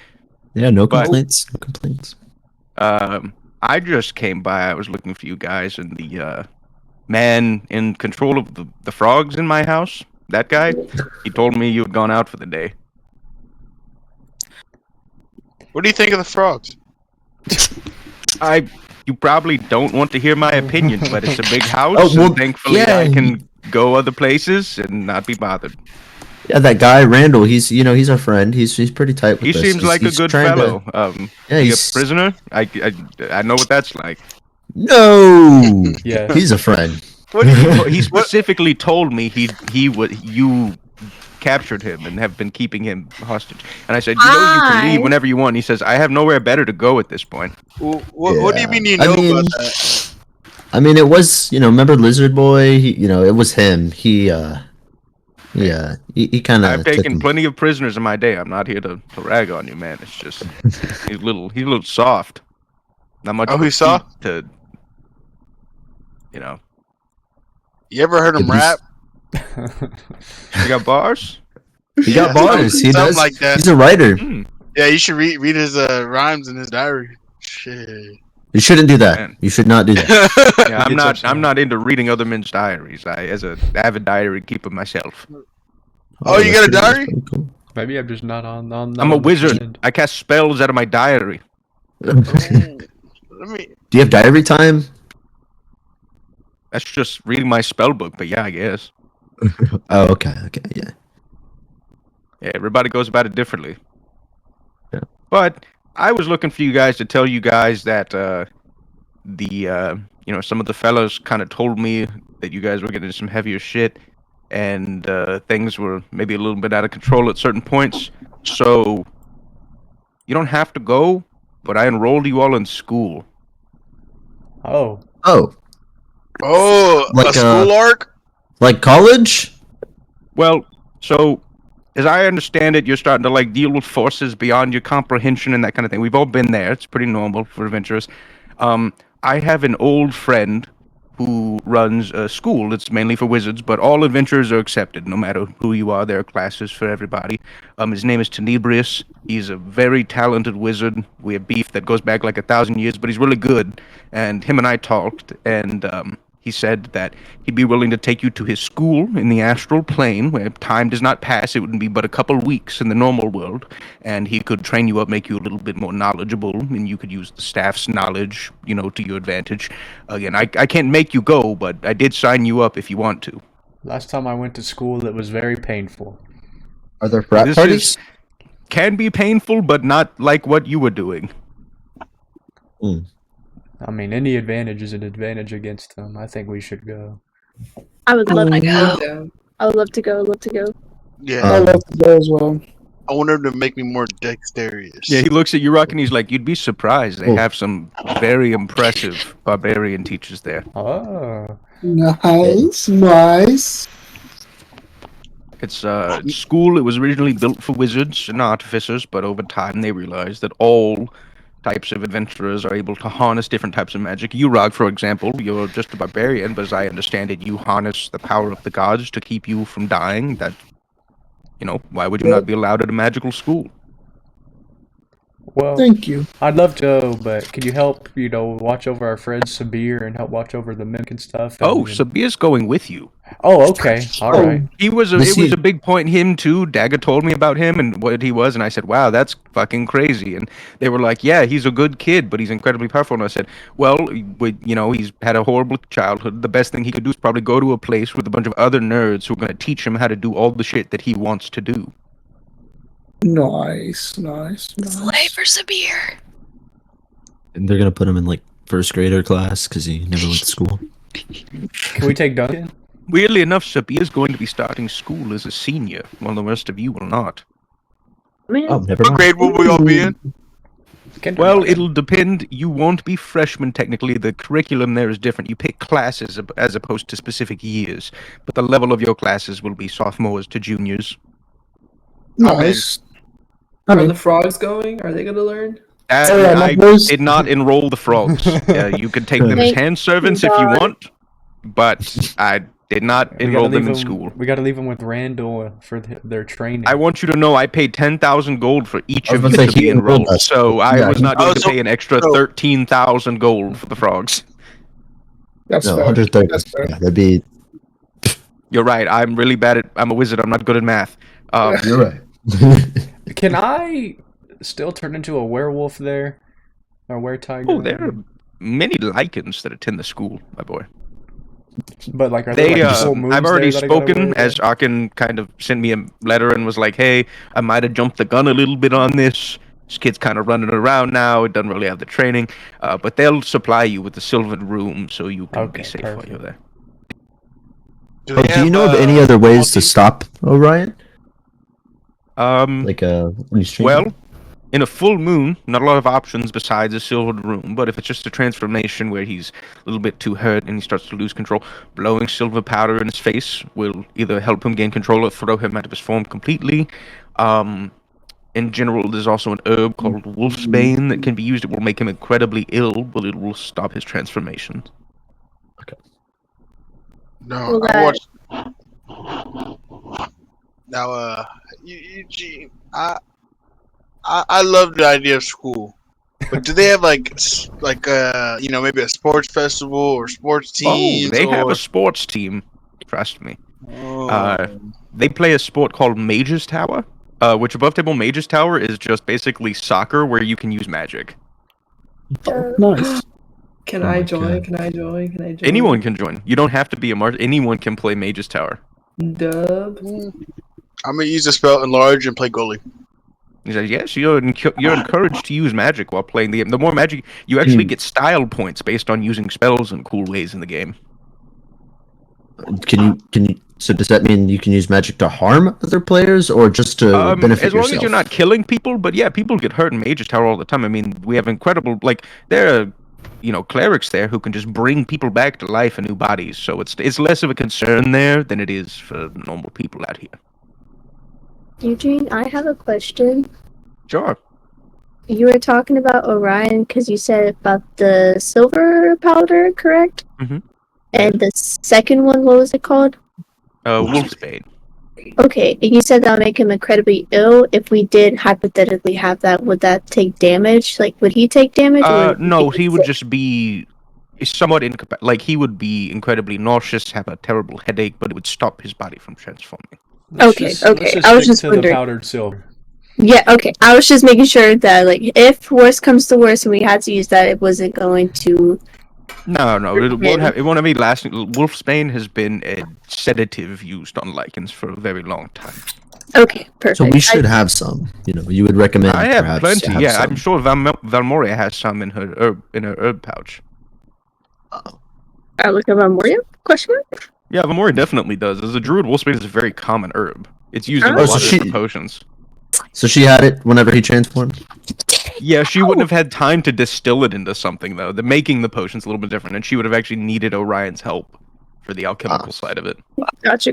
Yeah, no But- complaints. No complaints. I just came by. I was looking for you guys, and the man in control of the frogs in my house, that guy, he told me you had gone out for the day. What do you think of the frogs? You probably don't want to hear my opinion, but it's a big house, Oh, well, and thankfully yeah, I can go other places and not be bothered. Yeah, that guy Randall. He's our friend. He's pretty tight with He us. seems like a He's good trying to- fellow. Yeah, He a he's prisoner? I know what that's like. no. Yeah. He's a friend. He specifically told me you captured him and have been keeping him hostage. And I said, you can leave whenever you want. He says, I have nowhere better to go at this point. What do you mean you know about that? I mean, it was remember Lizard Boy? It was him. He kind of. I've taken plenty of prisoners in my day. I'm not here to rag on you, man. It's just he's a little soft. Not much. Oh, he's soft? To You ever heard him rap? You got bars? He got bars. He does. Like that. He's a writer. Yeah, you should read his rhymes in his diary. Shit. You shouldn't do that. Man. You should not do that. Yeah, I'm not into reading other men's diaries. As an avid diary keeper myself. Oh, you got a diary? Cool. Maybe I'm just not on. I'm a wizard. I cast spells out of my diary. Do you have diary time? That's just reading my spell book, but yeah, I guess. Oh, okay, yeah. Yeah, everybody goes about it differently. Yeah. But I was looking for you guys to tell you guys that some of the fellas kind of told me that you guys were getting some heavier shit, and things were maybe a little bit out of control at certain points. So you don't have to go, but I enrolled you all in school. Oh. Oh, Like a school arc? Like college? Well, so as I understand it, you're starting to deal with forces beyond your comprehension and that kind of thing. We've all been there. It's pretty normal for adventurers. I have an old friend who runs a school. It's mainly for wizards, but all adventurers are accepted, no matter who you are. There are classes for everybody. His name is Tenebrius. He's a very talented wizard. We have beef that goes back 1,000 years, but he's really good. And him and I talked, and he said that he'd be willing to take you to his school in the astral plane, where time does not pass. It would be but a couple of weeks in the normal world, and he could train you up, make you a little bit more knowledgeable, and you could use the staff's knowledge, to your advantage. Again, I can't make you go, but I did sign you up if you want to. Last time I went to school, it was very painful. Are there frat parties? Can be painful, but not like what you were doing. I mean, any advantage is an advantage against them. I think we should go. I would love to go. go. I would love to go. Love to go. Yeah. I love to go as well. I want him to make me more dexterous. Yeah, he looks at you, Rock, and he's like, you'd be surprised. They have some very impressive barbarian teachers there. Oh. Nice. It's school. It was originally built for wizards and artificers, but over time they realized that all types of adventurers are able to harness different types of magic. You, Rog, for example, you're just a barbarian, but as I understand it, you harness the power of the gods to keep you from dying. That, why would you not be allowed at a magical school? Well, Thank you. I'd love to go, but could you help, watch over our friend Sabir and help watch over the mimic and stuff? Oh, Sabir's going with you. Oh, okay. All right. It was a big point. Him too. Dagger told me about him and what he was, and I said, "Wow, that's fucking crazy." And they were like, "Yeah, he's a good kid, but he's incredibly powerful." And I said, "Well, he's had a horrible childhood. The best thing he could do is probably go to a place with a bunch of other nerds who are going to teach him how to do all the shit that he wants to do." Nice. Slay for Sabir. And they're gonna put him in first grader class because he never went to school. Can we take Duncan? Weirdly enough, Sabir is going to be starting school as a senior, while the rest of you will not. Oh, never What mind. grade will we all be in? Well, it'll depend. You won't be freshmen, technically. The curriculum there is different. You pick classes as opposed to specific years, but the level of your classes will be sophomores to juniors. Nice. Are the frogs going? Are they going to learn? I did not enroll the frogs. You could take them as hand servants if you want, but I did not enroll them in school. We got to leave them with Randall for their training. I want you to know I paid 10,000 gold for each of was them gonna to say be he enrolled enrolled, us. so I was not going to so- pay an extra 13,000 gold for the frogs. That's No, fair. 130. That's fair. Yeah, that'd be. You're right. I'm really bad at. I'm a wizard. I'm not good at math. You're right. Can I still turned into a werewolf there? Or were-tiger? Oh, there are many lichens that attend the school, my boy. But like, are there like full moons I've already there that I gotta spoken, worry as about? Akin kind of sent me a letter and was like, hey, I might have jumped the gun a little bit on this. This kid's kind of running around now. It doesn't really have the training. But they'll supply you with the Sylvan room so you can be safe while you're there. Do you know of any other ways to stop Orion? Like when he's training? Well, in a full moon, not a lot of options besides a silvered room, but if it's just a transformation where he's a little bit too hurt and he starts to lose control, blowing silver powder in his face will either help him gain control or throw him out of his form completely. In general, there's also an herb called Wolfsbane that can be used. It will make him incredibly ill, but it will stop his transformation. Okay. No, I watched. Now, Eugene, I love the idea of school, but do they have maybe a sports festival or sports teams? Oh, they have a sports team. Trust me. Oh. They play a sport called Mage's Tower, which above table Mage's Tower is just basically soccer where you can use magic. Nice. Can I join? Can I join? Can I join? Anyone can join. You don't have to be a Mars. Anyone can play Mage's Tower. Dub. I'm gonna use the spell enlarge and play goalie. He says, yes, you're encouraged to use magic while playing the game. The more magic, you actually get style points based on using spells in cool ways in the game. Can you? So does that mean you can use magic to harm other players or just to benefit as long yourself? as you're not killing people, but yeah, people get hurt in Mage's Tower all the time. I mean, we have incredible, there are, clerics there who can just bring people back to life in new bodies. So it's less of a concern there than it is for normal people out here. Eugene, I have a question. Sure. You were talking about Orion because you said about the silver powder, correct? Mm-hmm. And the second one, what was it called? Wolfsbane. Okay, and you said that would make him incredibly ill. If we did hypothetically have that, would that take damage? Like, would he take damage? No, he would just be somewhat he would be incredibly nauseous, have a terrible headache, but it would stop his body from transforming. Let's just I was stick just to wondering. the powdered silver. Yeah, okay. I was just making sure that, if worse comes to worse and we had to use that, it wasn't going to... No, it won't have any lasting... Wolfsbane has been a sedative used on lichens for a very long time. Okay, perfect. So we should have some. You would recommend I have perhaps plenty, have yeah. some. I'm sure Valmoria has some in her herb pouch. I look at Valmoria? Question mark? Yeah, Valmoria definitely does. As a druid, Wolfsbane is a very common herb. It's used in a lot of different potions. So she had it whenever he transformed? Yeah, she wouldn't have had time to distill it into something, though. The making the potion's a little bit different, and she would have actually needed Orion's help for the alchemical side of it. Gotcha.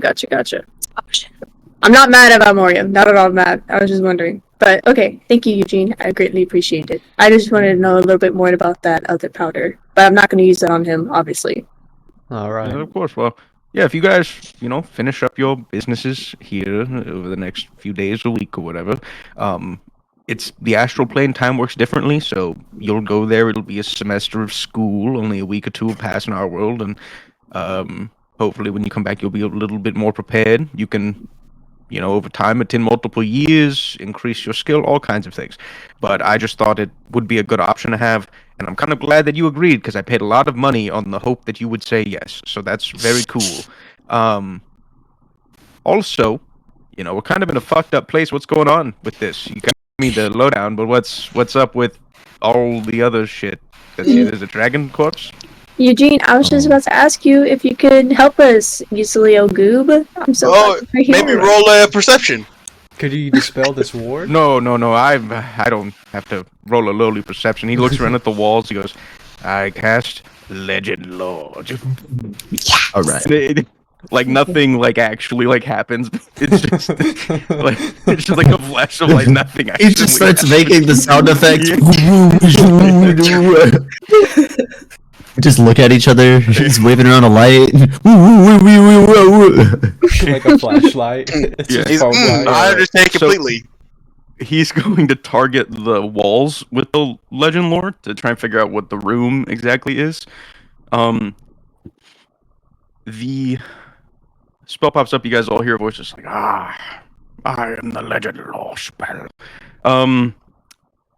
I'm not mad at Valmoria. Not at all mad. I was just wondering. But, okay. Thank you, Eugene. I greatly appreciate it. I just wanted to know a little bit more about that other powder. But I'm not going to use that on him, obviously. All right. Of course. Well, yeah, if you guys, finish up your businesses here over the next few days, a week, or whatever, it's the astral plane. Time works differently, so you'll go there. It'll be a semester of school. Only a week or two will pass in our world, and hopefully when you come back, you'll be a little bit more prepared. You can, over time, attend multiple years, increase your skill, all kinds of things. But I just thought it would be a good option to have, and I'm kind of glad that you agreed, because I paid a lot of money on the hope that you would say yes. So that's very cool. Also, we're kind of in a fucked up place. What's going on with this? You got me the lowdown, but what's up with all the other shit? There's a dragon corpse? Eugene, I was just about to ask you if you could help us, Usilio Goob. I'm so glad you're here. Maybe roll a perception. Could you dispel this ward? No. I don't have to roll a lowly perception. He looks around at the walls. He goes, I cast Legend Lord. Yes. All right. Nothing actually happens. It's just like a flash of light. Nothing actually. He just starts making the sound effects. Just look at each other. He's waving around a light. Like a flashlight. I understand completely. He's going to target the walls with the Legend Lore to try and figure out what the room exactly is. The spell pops up. You guys all hear voices like, I am the Legend Lore spell.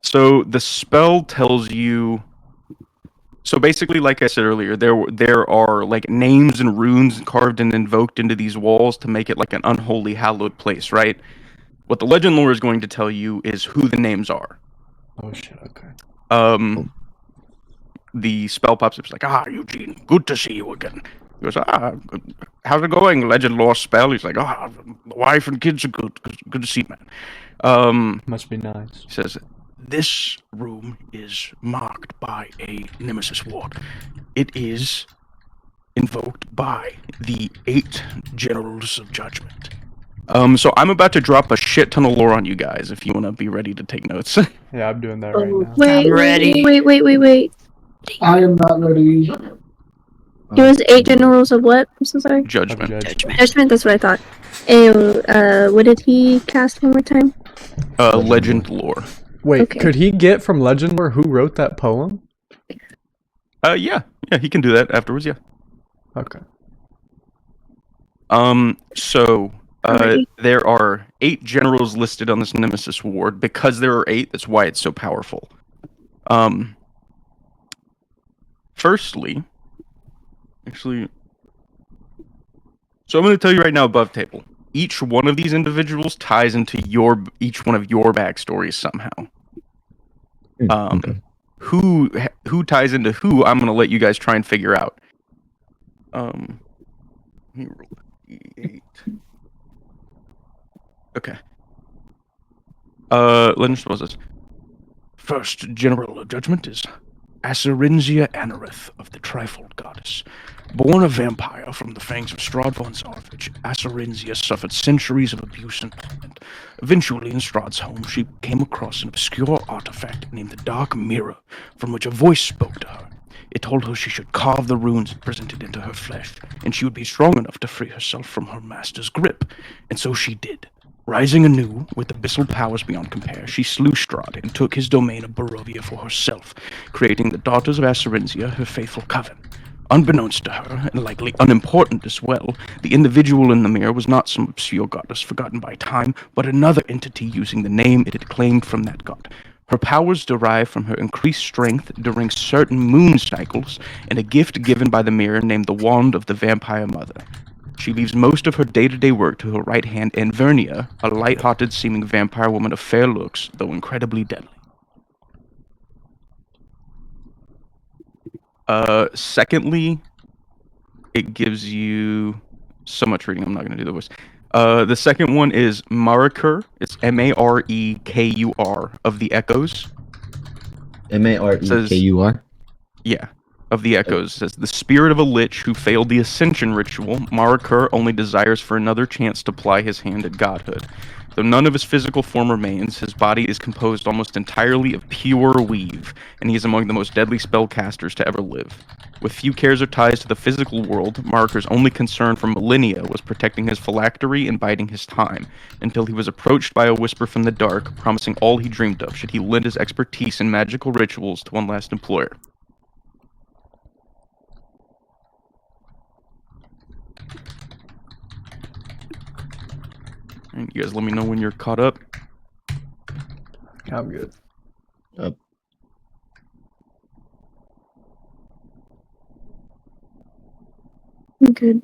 So the spell tells you. So basically, like I said earlier, there are like names and runes carved and invoked into these walls to make it like an unholy, hallowed place, right? What the legend lore is going to tell you is who the names are. Oh shit. Okay. The spell pops up. It's like, Eugene, good to see you again. He goes, how's it going, legend lore spell? He's like, the wife and kids are good. Good to see you, man. Must be nice. He says, This room is marked by a nemesis ward. It is invoked by the 8 generals of judgment. So I'm about to drop a shit ton of lore on you guys if you want to be ready to take notes. Yeah, I'm doing that right now. Wait, I'm ready. wait. I am not ready. It was 8 generals of what? I'm so sorry. Judgment. Judgment, that's what I thought. And, what did he cast one more time? Legend lore. Wait, Okay. could he get from legend lore who wrote that poem? Yeah, he can do that afterwards, yeah. Okay. So, Alrighty. there are 8 generals listed on this Nemesis ward. Because there are 8, that's why it's so powerful. Firstly, actually, so I'm going to tell you right now above table. Each one of these individuals ties into each one of your backstories somehow. Okay. Who ties into who, I'm going to let you guys try and figure out. Let me roll D8. Okay. Let's suppose this. First general of judgment is Assyrinzia Anareth of the Trifold Goddess. Born a vampire from the fangs of Strahd von Zarvich, Assyrinzia suffered centuries of abuse and torment. Eventually, in Strahd's home, she came across an obscure artifact named the Dark Mirror, from which a voice spoke to her. It told her she should carve the runes it presented into her flesh, and she would be strong enough to free herself from her master's grip. And so she did. Rising anew, with abyssal powers beyond compare, she slew Strahd and took his domain of Barovia for herself, creating the Daughters of Assyrinzia, her faithful coven. Unbeknownst to her, and likely unimportant as well, the individual in the mirror was not some obscure goddess forgotten by time, but another entity using the name it had claimed from that god. Her powers derive from her increased strength during certain moon cycles, and a gift given by the mirror named the Wand of the Vampire Mother. She leaves most of her day-to-day work to her right hand, Anvernia, a light-hearted seeming vampire woman of fair looks, though incredibly deadly. Secondly, it gives you so much reading, I'm not going to do the voice. The second one is Marekur. It's Marekur of the Echoes. Marekur? Yeah, of the Echoes. Says, the spirit of a lich who failed the Ascension ritual, Marekur only desires for another chance to ply his hand at godhood. Though none of his physical form remains, his body is composed almost entirely of pure weave, and he is among the most deadly spellcasters to ever live. With few cares or ties to the physical world, Marekur's only concern for millennia was protecting his phylactery and biding his time, until he was approached by a whisper from the dark, promising all he dreamed of should he lend his expertise in magical rituals to one last employer. And you guys let me know when you're caught up. I'm good. Up. I'm good.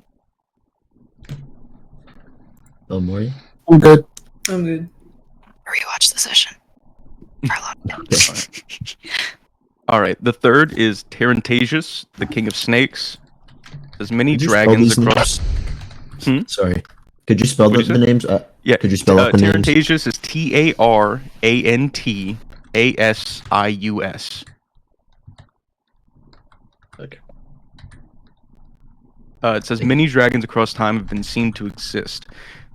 Mori? I'm good. I'm good. Rewatch the session. For a lot of Alright, the third is Tarantasius, the king of snakes. There's many Could you spell dragons these across. names? Sorry. Could you spell What'd you the say? names? Yeah, Could you spell out the names? Tarantasius is Tarantasius. Okay. It says many dragons across time have been seen to exist.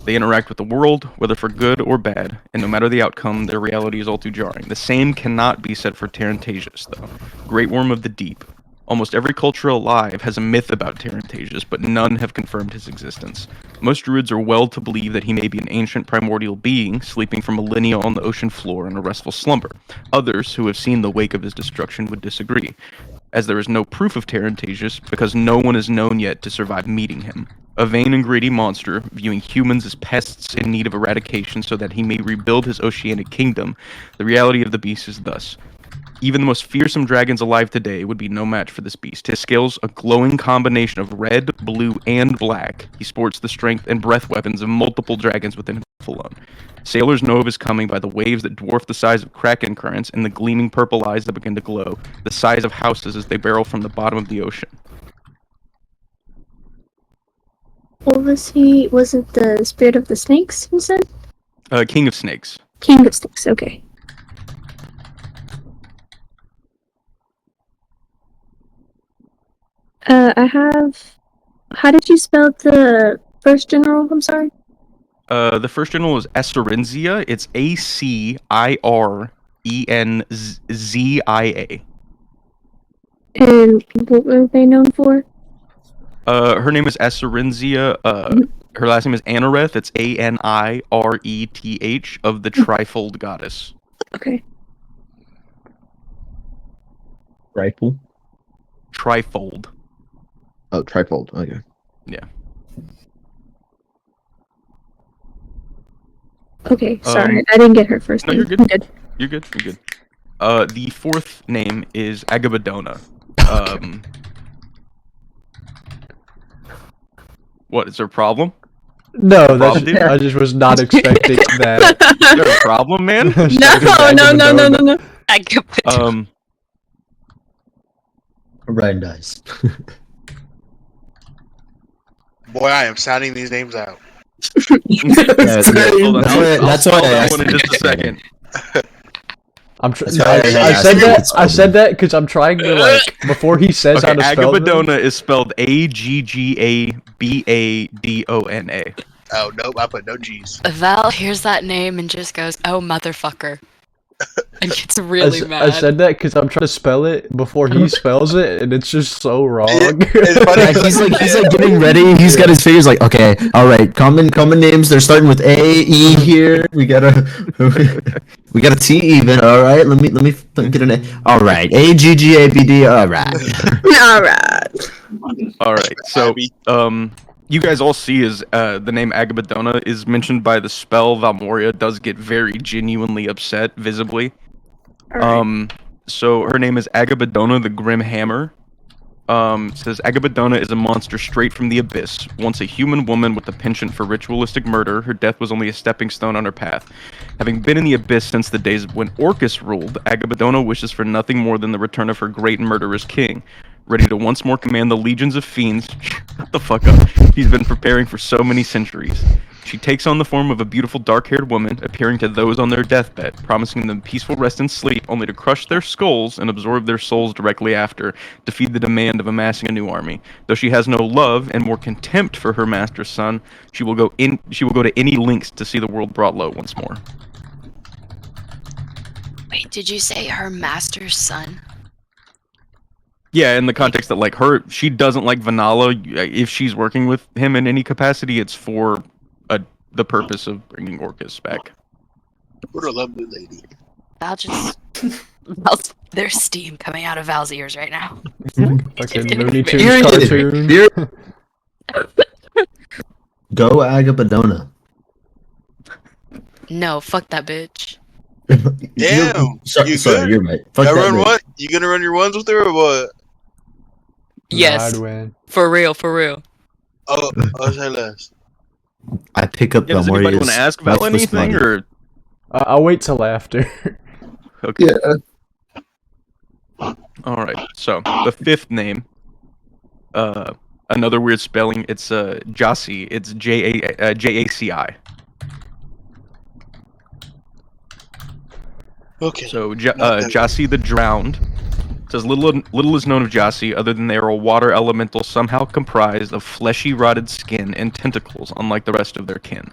They interact with the world, whether for good or bad, and no matter the outcome, their reality is all too jarring. The same cannot be said for Tarantasius, though. Great Worm of the Deep. Almost every culture alive has a myth about Tarantasius, but none have confirmed his existence. Most druids are well to believe that he may be an ancient primordial being, sleeping for millennia on the ocean floor in a restful slumber. Others, who have seen the wake of his destruction, would disagree, as there is no proof of Tarantasius because no one is known yet to survive meeting him. a vain and greedy monster, viewing humans as pests in need of eradication so that he may rebuild his oceanic kingdom. The reality of the beast is thus. Even the most fearsome dragons alive today would be no match for this beast. His scales a glowing combination of red, blue, and black. He sports the strength and breath weapons of multiple dragons within himself alone. Sailors know of his coming by the waves that dwarf the size of kraken currents and the gleaming purple eyes that begin to glow, the size of houses as they barrel from the bottom of the ocean. What was he? Was it the spirit of the snakes, you said? King of Snakes. King of Snakes, okay. I have... How did you spell the first general? I'm sorry? The first general is Acirenzia. It's Acirenzia. And what were they known for? Her name is Acirenzia. Her last name is Anareth. It's Anireth of the Trifold Goddess. Okay. Rifle? Trifold. Oh, trifold. Okay. Yeah. Okay, sorry. I didn't get her first No, name. you're good. I'm good. You're good. You're good. The fourth name is Agabadona. What, is there a problem? No, Problem, dude? I just was not expecting that. Is there a problem, man? No. Ryan dies. Boy, I am sounding these names out. Hold on, That's why I asked in just a second. I I said that because I'm trying to, like, before he says how to spell them. Agabadona is spelled Aggabadona. Oh, nope, I put no G's. Val hears that name and just goes, "Oh, motherfucker," and gets really mad. I said that because I'm trying to spell it before he spells it, and it's just so wrong. It's funny. He's like getting ready. He's got his fingers like, okay, all right, common names. They're starting with A, E here. We got a T even. All right, let me get an A. All right, Aggabd. All right. All right. So, you guys all see is the name Agabadona is mentioned by the spell. Valmoria does get very genuinely upset, visibly. Right. So her name is Agabadona the Grim Hammer. Says Agabadona is a monster straight from the abyss. Once a human woman with a penchant for ritualistic murder, her death was only a stepping stone on her path. Having been in the abyss since the days when Orcus ruled, Agabadona wishes for nothing more than the return of her great and murderous king. Ready to once more command the legions of fiends, shut the fuck up, she's been preparing for so many centuries. She takes on the form of a beautiful dark-haired woman, appearing to those on their deathbed, promising them peaceful rest and sleep, only to crush their skulls and absorb their souls directly after, to feed the demand of amassing a new army. Though she has no love and more contempt for her master's son, she will go to any lengths to see the world brought low once more. Wait, did you say her master's son? Yeah, in the context that, like, she doesn't like Vanala. If she's working with him in any capacity, it's for the purpose of bringing Orcus back. What a lovely lady. There's steam coming out of Val's ears right now. Fucking Looney Tunes cartoon. Go Agabadona. No, fuck that bitch. Damn. Sorry, you're right. Fuck I that run bitch. what? You gonna run your ones with her or what? Yes. I'd win. For real. Oh, say less. I pick up Does anybody want to Valmoria's ask Val lifeless anything, body. or I'll wait till after. okay? Yeah. All right. So the fifth name, another weird spelling. It's Jaci. It's Jaci. Okay. So Jaci the Drowned. It says little is known of Jaci other than they are a water elemental somehow comprised of fleshy rotted skin and tentacles, unlike the rest of their kin.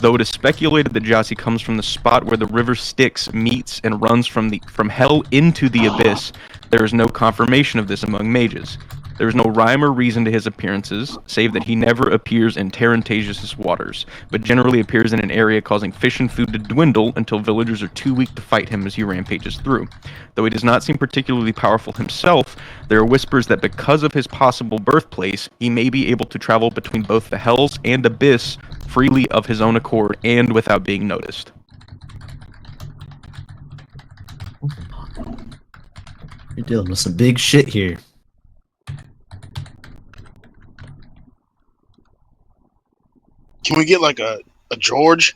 Though it is speculated that Jaci comes from the spot where the river Styx meets and runs from hell into the abyss, there is no confirmation of this among mages. There is no rhyme or reason to his appearances, save that he never appears in Tarantasius' waters, but generally appears in an area causing fish and food to dwindle until villagers are too weak to fight him as he rampages through. Though he does not seem particularly powerful himself, there are whispers that because of his possible birthplace, he may be able to travel between both the Hells and Abyss freely of his own accord and without being noticed. You're dealing with some big shit here. Can we get like a George?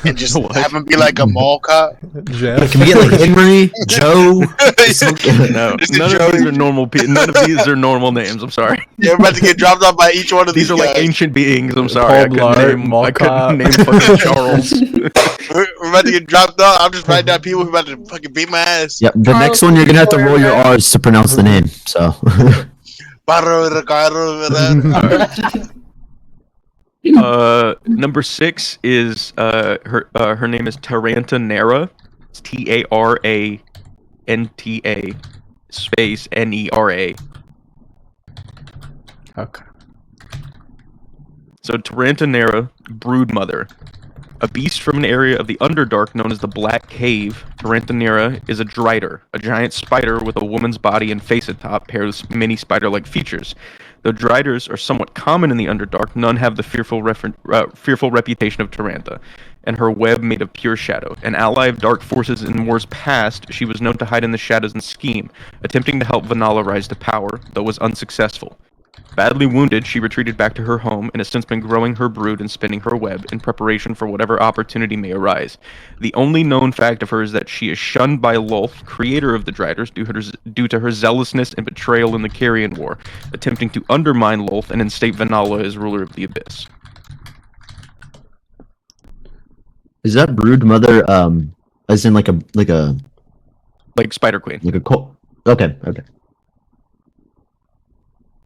And just What? have him be like a mall cop? Jeff. Can we get like Henry, Joe? No, Just a none Joe. of these are normal people. None of these are normal names. I'm sorry. You're about to get dropped off by each one of These these are like guys. ancient beings. I'm sorry. I Paul couldn't Blart, name. I couldn't Mall name Cop. fucking Charles. We're about to get dropped off. I'm just writing down people who about to fucking beat my ass. Yep. The next one you're gonna have to roll your R's to pronounce the name. So. Number 6 is her name is Taranta Nera. It's Taranta space Nera. Okay. So Taranta Nera, Broodmother. A beast from an area of the Underdark known as the Black Cave, Taranta Nera is a drider, a giant spider with a woman's body and face atop, paired with many spider-like features. Though driders are somewhat common in the Underdark, none have the fearful reputation of Taranta, and her web made of pure shadow. An ally of dark forces in wars past, she was known to hide in the shadows and scheme, attempting to help Vanala rise to power, though was unsuccessful. Badly wounded, she retreated back to her home and has since been growing her brood and spinning her web in preparation for whatever opportunity may arise. The only known fact of her is that she is shunned by Lulth, creator of the Driders, due to her zealousness and betrayal in the Carrion War, attempting to undermine Lulth and instate Vanala as ruler of the Abyss. Is that brood mother? As in like Spider Queen. like a cult? Okay.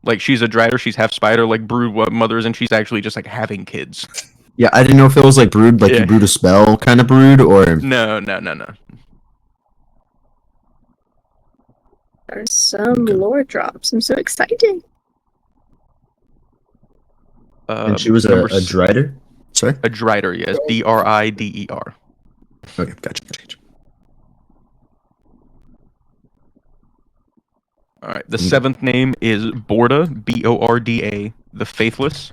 Like, she's a Drider, she's half spider, like brood mothers, and she's actually just like having kids. Yeah, I didn't know if it was like brood, like Yeah. you brood a spell kind of brood, or No. There's some lore drops. I'm so excited. and she was a drider. Sorry. A Drider, yes. Drider. Okay, gotcha. Alright, the 7th name is Borda, Borda, the Faithless.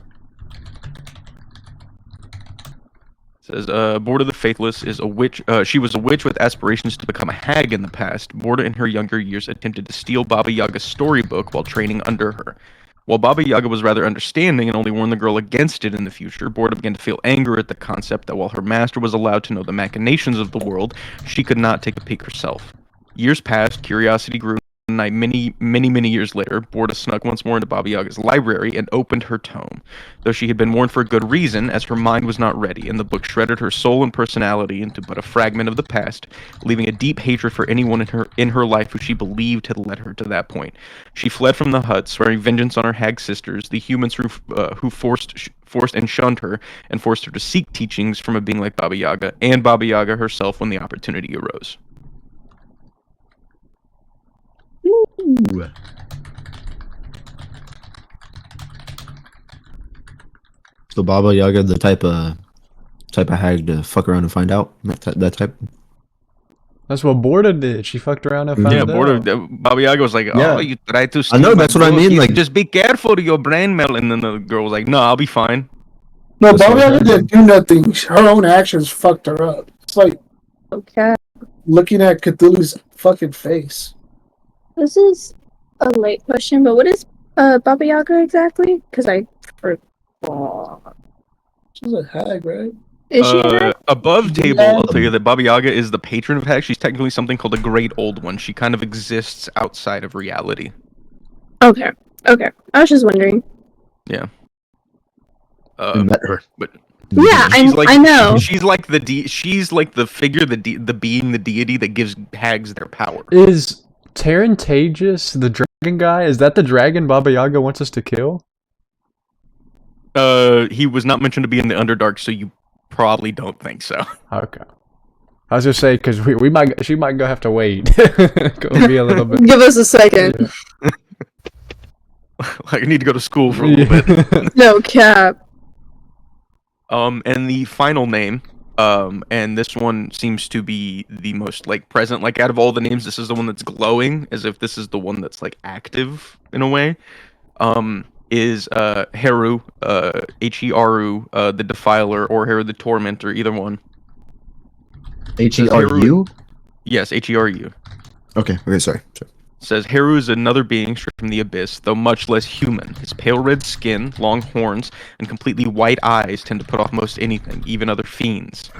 It says, Borda the Faithless is a witch. She was a witch with aspirations to become a hag in the past. Borda in her younger years attempted to steal Baba Yaga's storybook while training under her. While Baba Yaga was rather understanding and only warned the girl against it in the future, Borda began to feel anger at the concept that while her master was allowed to know the machinations of the world, she could not take a peek herself. Years passed, curiosity grew. Night, many years later, Borda snuck once more into Baba Yaga's library and opened her tome. Though she had been warned for a good reason, as her mind was not ready, and the book shredded her soul and personality into but a fragment of the past, leaving a deep hatred for anyone in her life who she believed had led her to that point. She fled from the hut, swearing vengeance on her hag sisters, the humans who forced and shunned her, and forced her to seek teachings from a being like Baba Yaga, and Baba Yaga herself when the opportunity arose. Ooh. So Baba Yaga, the type of hag to fuck around and find out. That type. That's what Borda did. She fucked around and found Yeah, out. Baba Yaga was like, Yeah. "Oh, you try to steal I know, my that's what I book, mean, you like- just be careful, your brain melt." And then the girl was like, "No, I'll be fine." No, That's Bobby what Yaga didn't do nothing. Her own actions fucked her up. It's like Okay. looking at Cthulhu's fucking face. This is a late question, but what is Baba Yaga exactly? Because I forgot. She's a hag, right? Is she? a hag? Above table, Yeah. I'll tell you that Baba Yaga is the patron of hags. She's technically something called a Great Old One. She kind of exists outside of reality. Okay. I was just wondering. I met her. But Yeah, she's like, I know. She's like she's like the figure, the being, the deity that gives hags their power. Is Tarantasius the dragon guy? Is that the dragon Baba Yaga wants us to kill? He was not mentioned to be in the Underdark, so you probably don't think so. Okay. I was just saying because she might go have to wait. It'll be a little bit. Give us a second. Like I need to go to school for a little bit. No cap. And the final name, and this one seems to be the most like present. Like out of all the names, this is the one that's glowing, as if this is the one that's like active in a way. Is Heru, Heru, the Defiler, or Heru the Tormentor, either one. Heru? Yes, Heru. Okay, sorry. Says Heru is another being straight from the abyss, though much less human. His pale red skin, long horns, and completely white eyes tend to put off most anything, even other fiends.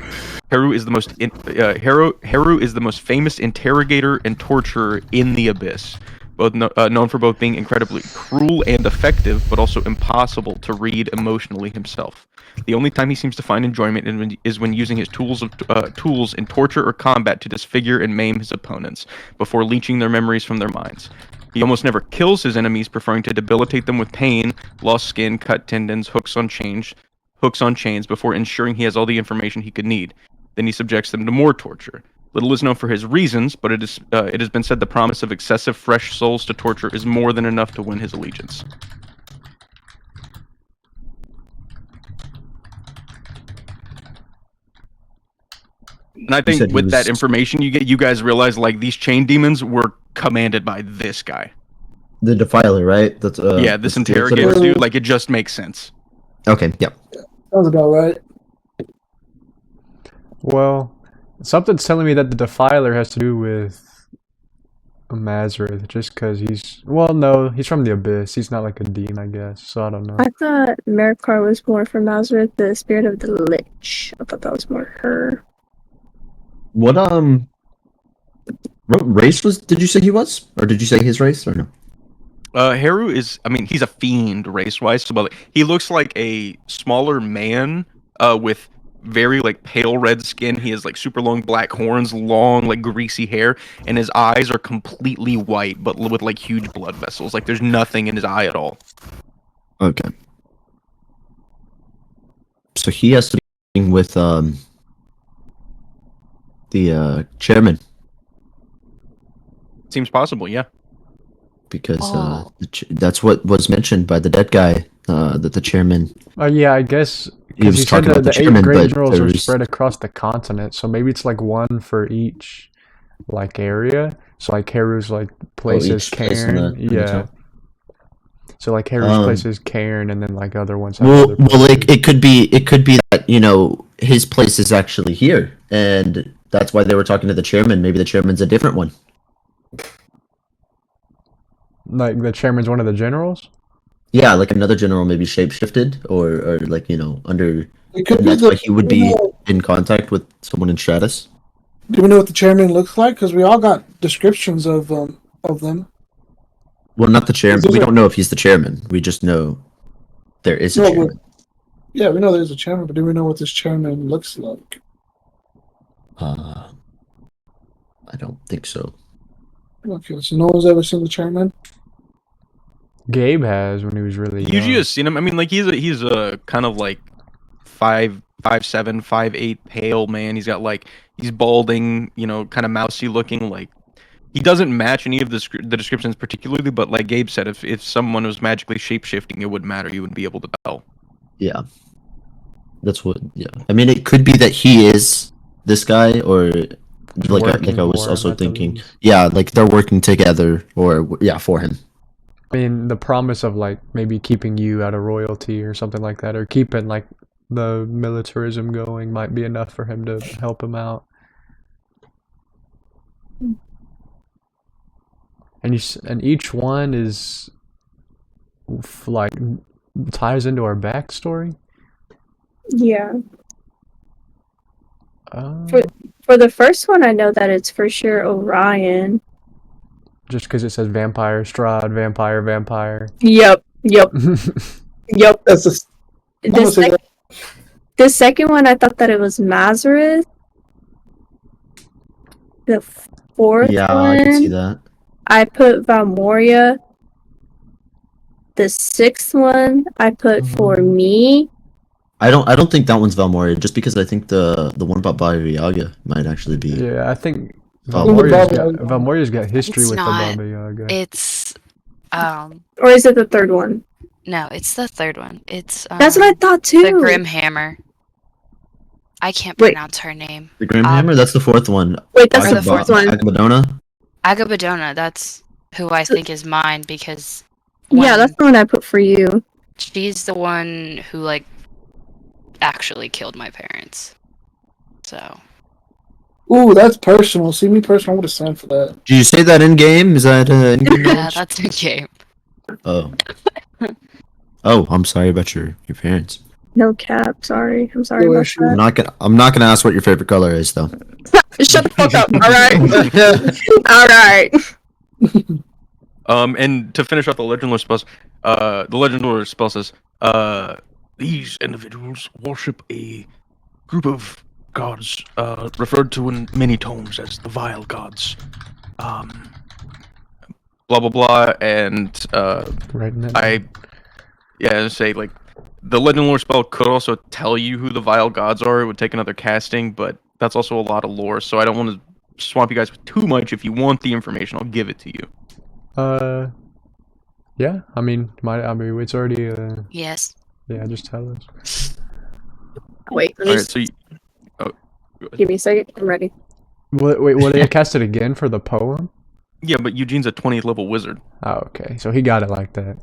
Heru is the most famous interrogator and torturer in the abyss, known for both being incredibly cruel and effective, but also impossible to read emotionally himself. The only time he seems to find enjoyment is when using his tools in torture or combat to disfigure and maim his opponents, before leeching their memories from their minds. He almost never kills his enemies, preferring to debilitate them with pain, lost skin, cut tendons, hooks on chains, before ensuring he has all the information he could need. Then he subjects them to more torture. Little is known for his reasons, but it has been said the promise of excessive fresh souls to torture is more than enough to win his allegiance. And I think with that information you guys realize like these chain demons were commanded by this guy. The Defiler, right? That's yeah, this interrogator dude, like it just makes sense. Okay, yep. Sounds about right. Well, something's telling me that the Defiler has to do with Mazareth, just because he's... Well, no, he's from the Abyss. He's not like a demon, I guess, so I don't know. I thought Marikar was more from Mazareth, the spirit of the Lich. I thought that was more her. What race did you say he was? Or did you say his race, or no? Heru is, I mean, he's a fiend race-wise, so he looks like a smaller man with very like pale red skin. He has like super long black horns, long like greasy hair, and his eyes are completely white but with like huge blood vessels. Like there's nothing in his eye at all. Okay. So he has to be with the chairman. Seems possible, yeah. Because that's what was mentioned by the dead guy, that the chairman... yeah, I guess... He was talking about the chairman, 8 great but generals are spread across the continent, so maybe it's like one for each like area. So like Heru's like places Cairn, yeah. So like Heru's places Cairn, and then like other ones. Well, like it could be that his place is actually here, and that's why they were talking to the chairman. Maybe the chairman's a different one. Like the chairman's one of the generals. Yeah, like another general maybe shapeshifted, or like under. It could and be that's why he would be in contact with someone in Stratus. Do we know what the chairman looks like? Because we all got descriptions of them. Well, not the chairman. We don't know if he's the chairman. We just know there is a chairman. Yeah, we know there's a chairman, but do we know what this chairman looks like? I don't think so. Okay, so no one's ever seen the chairman? Gabe has when he was really young. You just seen him. I mean, like he's a kind of like 5'7", 5'8" pale man. He's got like he's balding, kind of mousy looking. Like he doesn't match any of the descriptions particularly, but like Gabe said, if someone was magically shapeshifting, it wouldn't matter. You wouldn't be able to tell. Yeah, that's what. Yeah, I mean, it could be that he is this guy, or like I was also thinking. Yeah, like they're working together, or for him. I mean, the promise of like maybe keeping you out of royalty or something like that, or keeping like the militarism going, might be enough for him to help him out. And each one is like ties into our backstory. Yeah. For the first one, I know that it's for sure Orion. Just because it says vampire, Strahd, vampire. Yep. Yep. That's the second one, I thought that it was Mazareth. The fourth one, I can see that. I put Valmoria. The sixth one, I put for me. I don't think that one's Valmoria, just because I think the one about Baba Yaga might actually be. Yeah, I think Valmoria's got history with the Baba Yaga. Or is it the third one? No, it's the third one. It's That's what I thought too. the Grim Hammer. I can't Wait. pronounce her name. The Grim Hammer? That's the fourth one. Wait, that's the fourth one. Agabadona? Agabadona, that's who I think is mine because Yeah, that's the one I put for you. she's the one who like actually killed my parents. So Ooh, that's personal. See, me personal, I would have signed for that. Did you say that in game? Is that in-game yeah, knowledge? that's a game. Oh. Oh, I'm sorry about your parents. No cap. Sorry. I'm sorry No about issue. that. I'm not gonna ask what your favorite color is though. Shut the fuck up. All right. All right. And to finish off the legend lore spells, the legend lore spell says, these individuals worship a group of gods, referred to in many tomes as the vile gods. Blah blah blah, and say like the legend lore spell could also tell you who the vile gods are. It would take another casting, but that's also a lot of lore, so I don't want to swamp you guys with too much. If you want the information, I'll give it to you. Yeah. I mean, it's already. Yes. Yeah, just tell us. Wait. Let me Alright, so give me a second. I'm ready. Wait, will they cast it again for the poem? yeah, but Eugene's a 20th level wizard. Oh, okay. So he got it like that.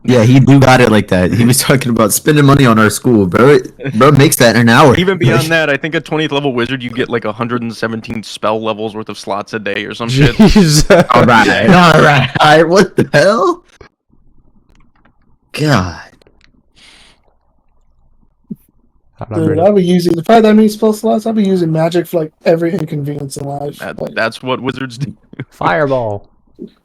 Yeah, he got it like that. He was talking about spending money on our school, bro. Bro makes that in an hour. Even beyond that, I think a 20th level wizard, you get like 117 spell levels worth of slots a day or some shit. All right. What the hell? God. Dude, I'll be using, if I had that many spell slots, I'll be using magic for like every inconvenience in life. That's what wizards do. Fireball.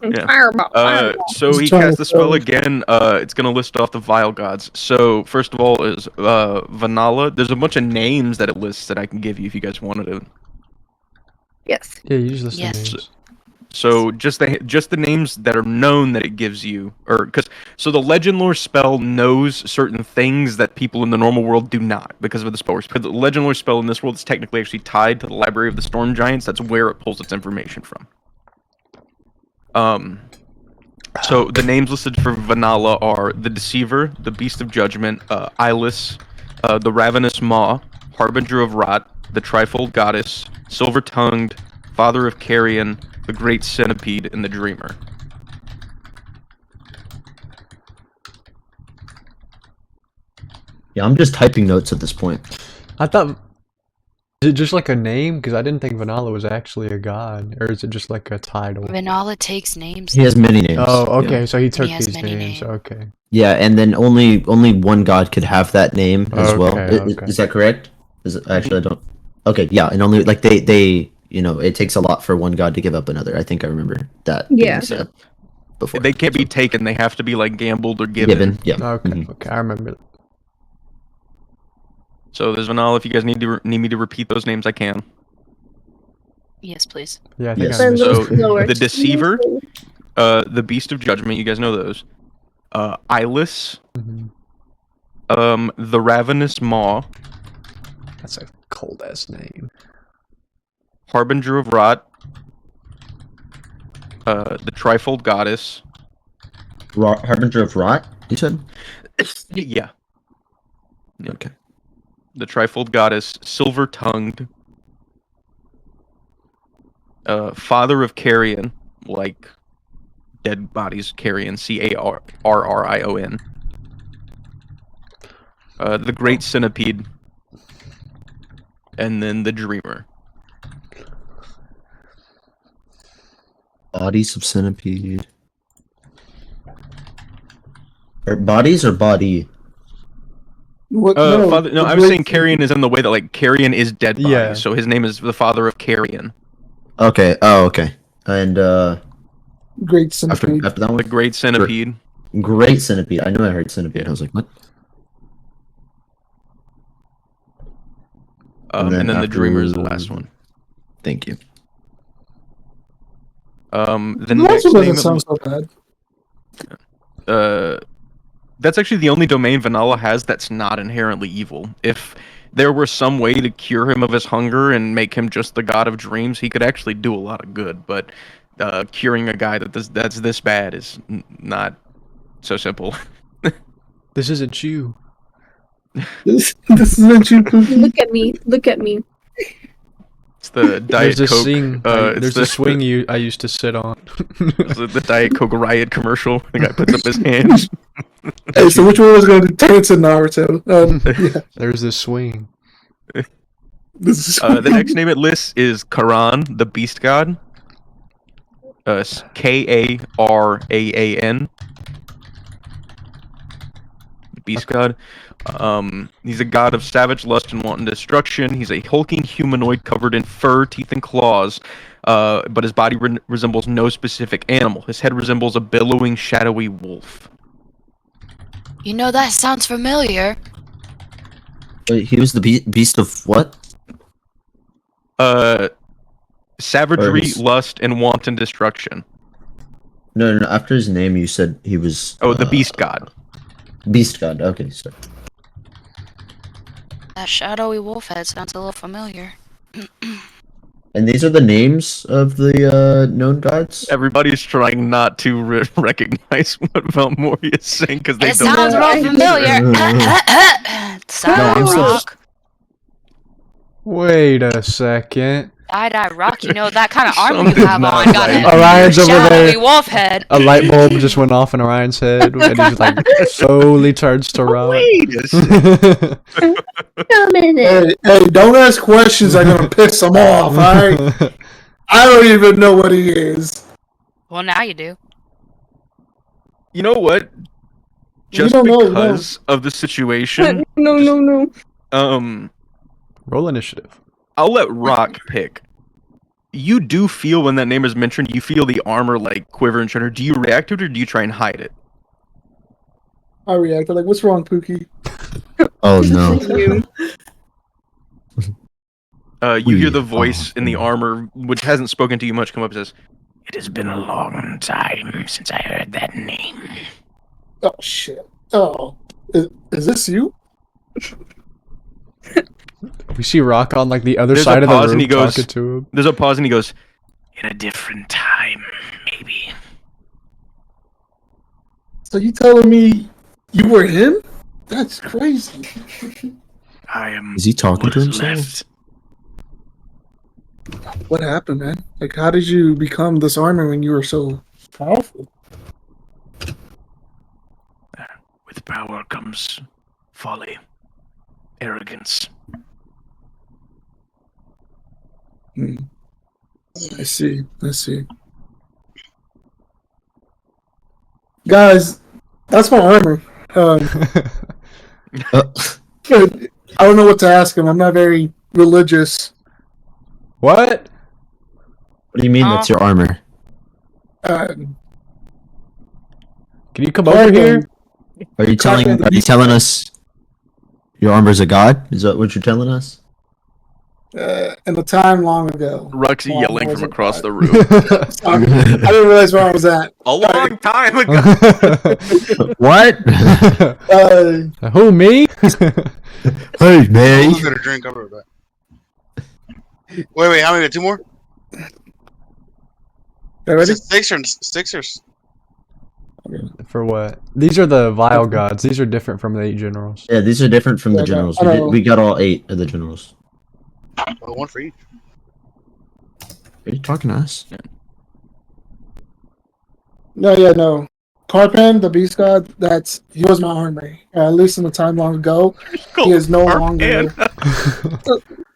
Yeah. Fireball. So he casts the spell again. It's gonna list off the vile gods. So first of all is Vanala. There's a bunch of names that it lists that I can give you if you guys wanted to. Yes. Yeah, you just list the Yes. names. So just the names that are known that it gives you, so the legend lore spell knows certain things that people in the normal world do not because of the spell. Because the legend lore spell in this world is technically actually tied to the Library of the Storm Giants. That's where it pulls its information from. So the names listed for Vanala are the Deceiver, the Beast of Judgment, Eyeless, the Ravenous Maw, Harbinger of Rot, the Trifold Goddess, Silver-Tongued, Father of Carrion, the Great Centipede, and the Dreamer. Yeah, I'm just typing notes at this point. I thought, is it just like a name? Because I didn't think Vanilla was actually a god, or is it just like a title? Vanilla takes names. He has many names. Oh, okay. Yeah. So he took has these many names. names. Okay. Yeah, and then only one god could have that name as well. Okay. Is that correct? Actually, I don't. Okay, yeah, and only like they it takes a lot for one god to give up another. I think I remember that. Yeah. being said before. They can't be taken. They have to be like gambled or given. Yeah. Okay. Mhm. Okay. I remember. So there's Vanala. If you guys need me to repeat those names, I can. Yes, please. Yeah, I think Yes. I missed So it. Lower. the Deceiver, the Beast of Judgment. You guys know those. Eyeless, Mhm. the Ravenous Maw, That's a cold ass name. Harbinger of Rot, the Trifold Goddess. Harbinger of Rot. You said. Yeah. Okay. The Trifold Goddess, Silver-Tongued, Father of Carrion, like dead bodies carrion, Carrrion. The Great Centipede, and then the Dreamer. Bodies of centipede. Or bodies or body? What, Father, no, I was saying Carrion is in the way that like Carrion is dead bodies, Yeah. so his name is the Father of Carrion. Okay. Oh, okay. And Great Centipede. after that one, The Great Centipede. Great Centipede. I knew I heard centipede. I was like, what? And then the after- Dreamer is the last one. Thank you. The That next also name, doesn't sound so bad. that's actually the only domain Vanilla has that's not inherently evil. If there were some way to cure him of his hunger and make him just the god of dreams, he could actually do a lot of good. But curing a guy that's this bad is not so simple. This isn't you. This isn't you, Pookie. Look at me. Look at me. It's the Diet There's a Coke. swing. There's a swing I used to sit on. The Diet Coke riot commercial. The guy puts up his hands. Hey, so which one was going to turn into Naruto? Yeah. There's this swing. The next name it lists is Karan, the Beast God. Karaan. The Beast God. He's a god of savage lust and wanton destruction. He's a hulking humanoid covered in fur, teeth, and claws. But his body resembles no specific animal. His head resembles a billowing, shadowy wolf. You know, that sounds familiar. Wait, he was the beast of what? Savagery, lust, and wanton destruction. No. After his name, you said he was. Oh, the Beast God. Beast God. Okay, sorry. That shadowy wolf head sounds a little familiar. And these are the names of the known gods. Everybody's trying not to recognize what Valmoria is saying because they It don't. sounds real familiar. Sounds rock. Wait a second. Die rock. You know that kind of armor Something's you have not on. Got right. a Orion's over shadowy there. wolf head. A light bulb just went off in Orion's head, and he's like slowly turns to rock. Wait a second. A minute. Hey, don't ask questions that are going to piss him off, alright? I don't even know what he is. Well, now you do. You know what? You Just don't know, because of the situation, No. Roll initiative. I'll let Rock pick. You do feel when that name is mentioned, you feel the armor like quiver and shudder. Do you react to it or do you try and hide it? I reacted like, what's wrong, Pookie? Oh no. You hear the voice in the armor, which hasn't spoken to you much, come up and says, It has been a long time since I heard that name. Oh, shit. Oh. Is this you? We see Rock on like the other There's side a of the pause room and he goes, talking to him. There's a pause and he goes, In a different time, maybe. So you telling me you were him? That's crazy. I am. Is he talking what to is himself? left. What happened, man? Like, how did you become this armor when you were so powerful? With power comes folly, arrogance. I see. Guys, that's my armor. I don't know what to ask him. I'm not very religious. What? What do you mean that's your armor? Can you come over here? Are you telling us your armor's a god? Is that what you're telling us? In a time long ago. Rock's Well, yelling was from it across God? the room. Sorry. I didn't realize where I was at. A long time ago. What? Who, me? Hey, I'm man. gonna drink. I'll be right back. Wait, how many? Two more? You ready? Sixers. For what? These are the vile gods. These are different from the 8 generals. Yeah, these are different from the Yeah, generals. I know. We got all 8 of the generals. Well, one for each. Are you talking to us? No. Carpan, the beast god, he was my armor. At least in a time long ago. He is no longer.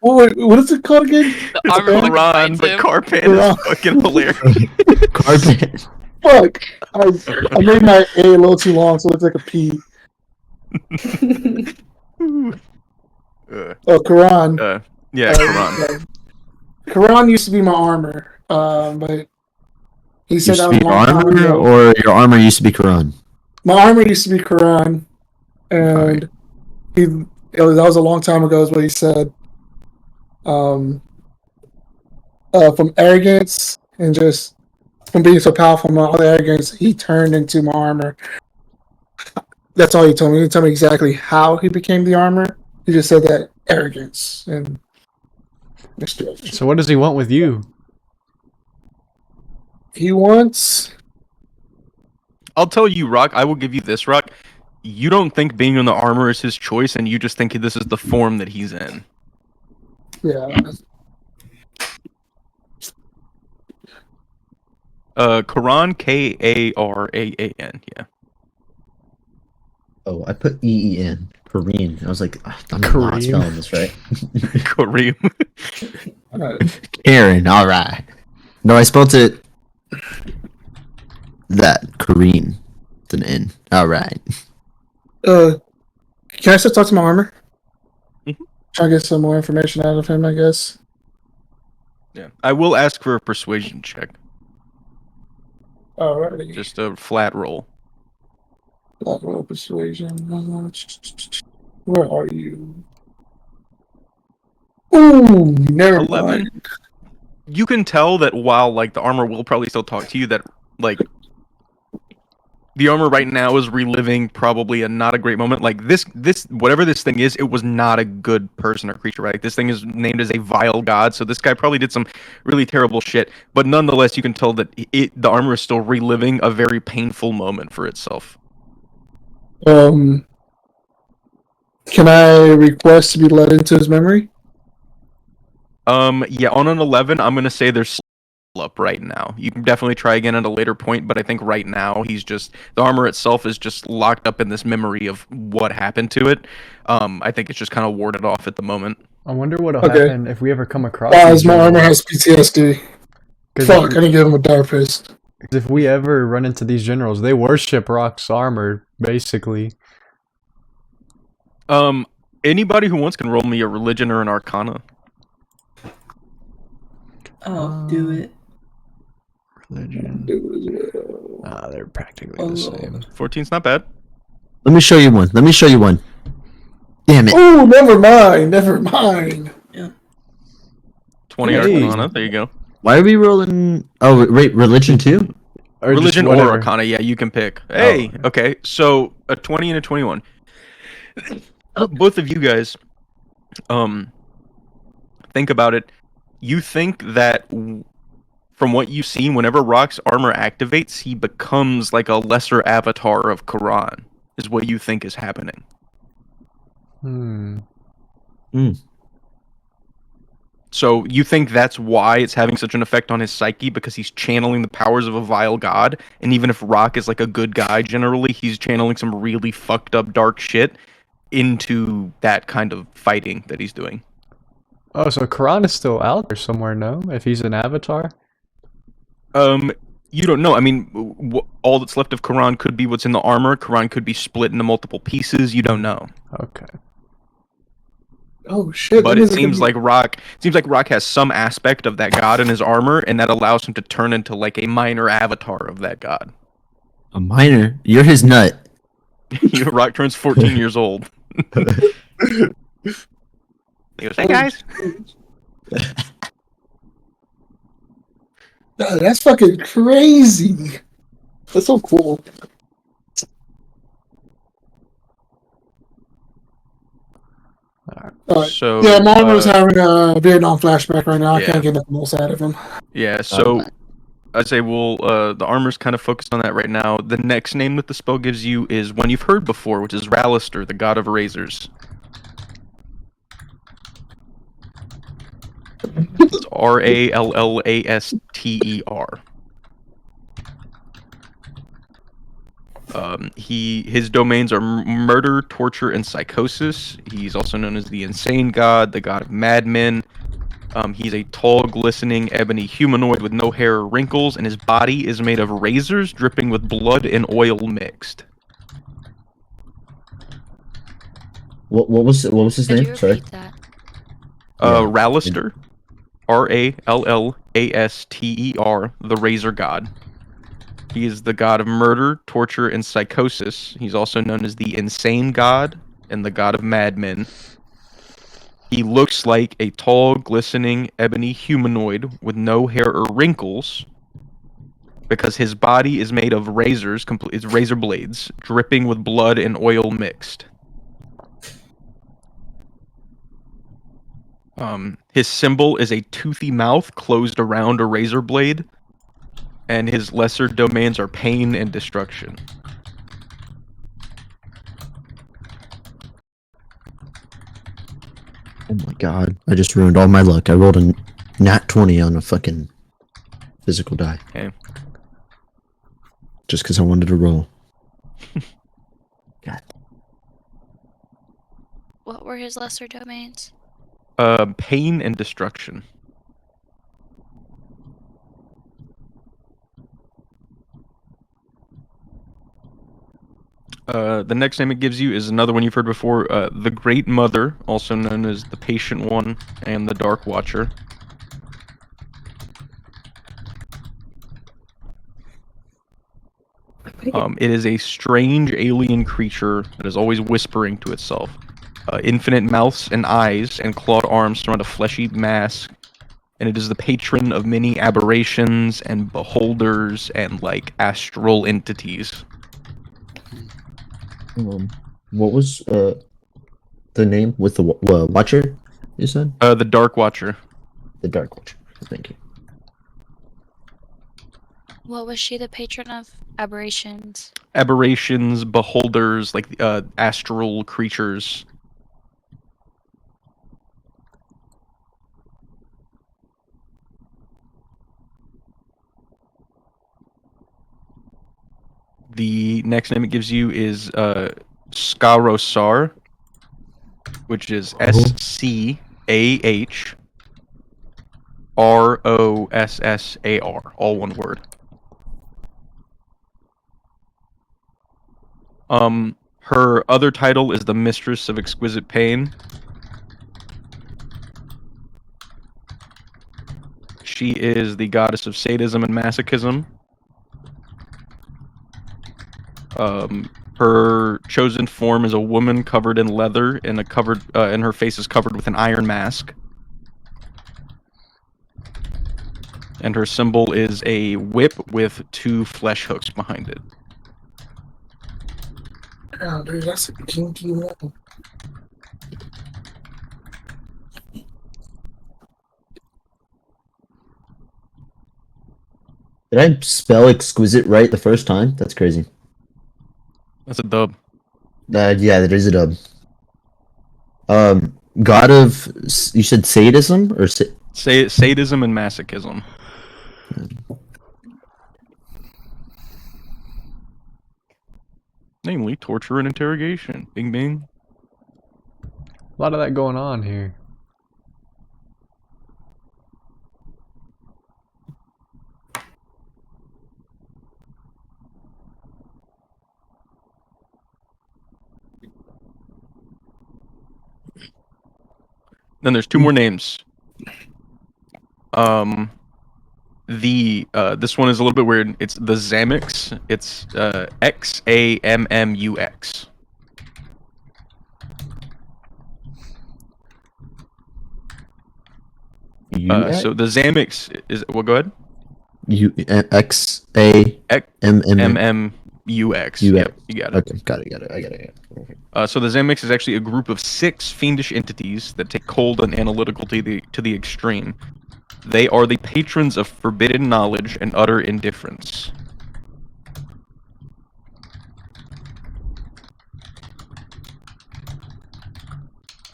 Wait, what is it called again? The armor Ron, but Carpan is fucking hilarious. Carpet. Fuck. I made my A a little too long, so it looks like a P. Oh, Quran. Yeah, Karan. Quran used to be my armor, but he said Used that to was be a your long time armor, ago. or your armor used to be Quran? My armor used to be Quran, and that was a long time ago, is what he said. From arrogance and just from being so powerful, my other arrogance, he turned into my armor. That's all he told me. He didn't tell me exactly how he became the armor. He just said that arrogance and So what does he want with you? he wants. I'll tell you, Rock. I will give you this, Rock. You don't think being in the armor is his choice, and you just think this is the form that he's in. Yeah. Karan, Karaan. Yeah. Oh, I put EEN. Korean. I was like, I'm not Kareem. spelling this right. Kareem. Karen, all right. No, I spelled it that Kareem. It's an N. All right. Can I still talk to my armor? Mhm. Try to get some more information out of him, I guess. Yeah. I will ask for a persuasion check. Alrighty. Just a flat roll. Black roll persuasion. Where are you? Ooh, never 11. mind. You can tell that while like the armor will probably still talk to you, that like the armor right now is reliving probably not a great moment. Like this whatever this thing is, it was not a good person or creature, right? This thing is named as a vile god, so this guy probably did some really terrible shit. But nonetheless, you can tell that the armor is still reliving a very painful moment for itself. Can I request to be let into his memory? Yeah, on an 11, I'm gonna say there's up right now. You can definitely try again at a later point, but I think right now he's just the armor itself is just locked up in this memory of what happened to it. I think it's just kind of warded off at the moment. I wonder what'll Okay. happen if we ever come across. Guys, these my armor generals. has PTSD. Fuck, I didn't give him a dire fist. If we ever run into these generals, they worship Rock's armor, basically. Anybody who wants can roll me a religion or an arcana. Oh, do it. Religion. They're practically the same. 14's not bad. Let me show you one. Damn it. Oh, never mind. 20 Hey. arcana, there you go. Why are we rolling? Oh, wait, religion too? Or just Religion or whatever. arcana, yeah, you can pick. Hey, Oh. okay, so a 20 and a 21. Both of you guys, think about it. You think that from what you've seen, whenever Rock's armor activates, he becomes like a lesser avatar of Karan, is what you think is happening. So you think that's why it's having such an effect on his psyche, because he's channeling the powers of a vile god, and even if Rock is like a good guy generally, he's channeling some really fucked up dark shit into that kind of fighting that he's doing. Oh, so Karan is still out there somewhere, no? If he's an avatar? You don't know. I mean, all that's left of Karan could be what's in the armor. Karan could be split into multiple pieces. You don't know. Okay. Oh shit! But it seems like Rock has some aspect of that god in his armor, and that allows him to turn into like a minor avatar of that god. A minor? You're his nut. Rock turns 14 years old. He goes, "Hey guys." That's fucking crazy. That's so cool. So yeah, my armor's having a Vietnam flashback right now. I yeah. can't get nothing else out of him. Yeah, so I'd say the armor's kind of focused on that right now. The next name that the spell gives you is one you've heard before, which is Ralister, the god of razors. It's Rallaster. His domains are murder, torture, and psychosis. He's also known as the insane god, the god of madmen. He's a tall, glistening, ebony humanoid with no hair or wrinkles, and his body is made of razors dripping with blood and oil mixed. What was his name? Sorry. Ralister. Rallaster, the razor god. He is the god of murder, torture, and psychosis. He's also known as the insane god and the god of madmen. He looks like a tall, glistening, ebony humanoid with no hair or wrinkles, because his body is made of razors, it's razor blades, dripping with blood and oil mixed. His symbol is a toothy mouth closed around a razor blade. And his lesser domains are pain and destruction. Oh my god. I just ruined all my luck. I rolled a nat 20 on a fucking physical die. Okay. Just because I wanted to roll. God. What were his lesser domains? Pain and destruction. The next name it gives you is another one you've heard before, the Great Mother, also known as the Patient One and the Dark Watcher. It is a strange alien creature that is always whispering to itself. Infinite mouths and eyes and clawed arms surround a fleshy mask, and it is the patron of many aberrations and beholders and, like, astral entities. What was the name with the Watcher, you said? The Dark Watcher. The Dark Watcher. Thank you. What was she the patron of? Aberrations. Aberrations, beholders, like astral creatures. The next name it gives you is Scarosar, which is SCAHROSSAR, all one word. Her other title is the Mistress of Exquisite Pain. She is the goddess of sadism and masochism. Her chosen form is a woman covered in leather and and her face is covered with an iron mask. And her symbol is a whip with 2 flesh hooks behind it. Oh, dude, that's a kinky one. Did I spell exquisite right the first time? That's crazy. That's a dub. Yeah, that is a dub. God of, you said sadism or Sadism and masochism. Namely, torture and interrogation. Bing bing. A lot of that going on here. Then there's 2 more names. This one is a little bit weird. It's the Xamux. It's XAMMUX. So the Xamux is, well, go ahead. XAMMUX. Yep, you got it. Okay, got it. I got it. So the Xamux is actually a group of 6 fiendish entities that take cold and analytical to the extreme. They are the patrons of forbidden knowledge and utter indifference.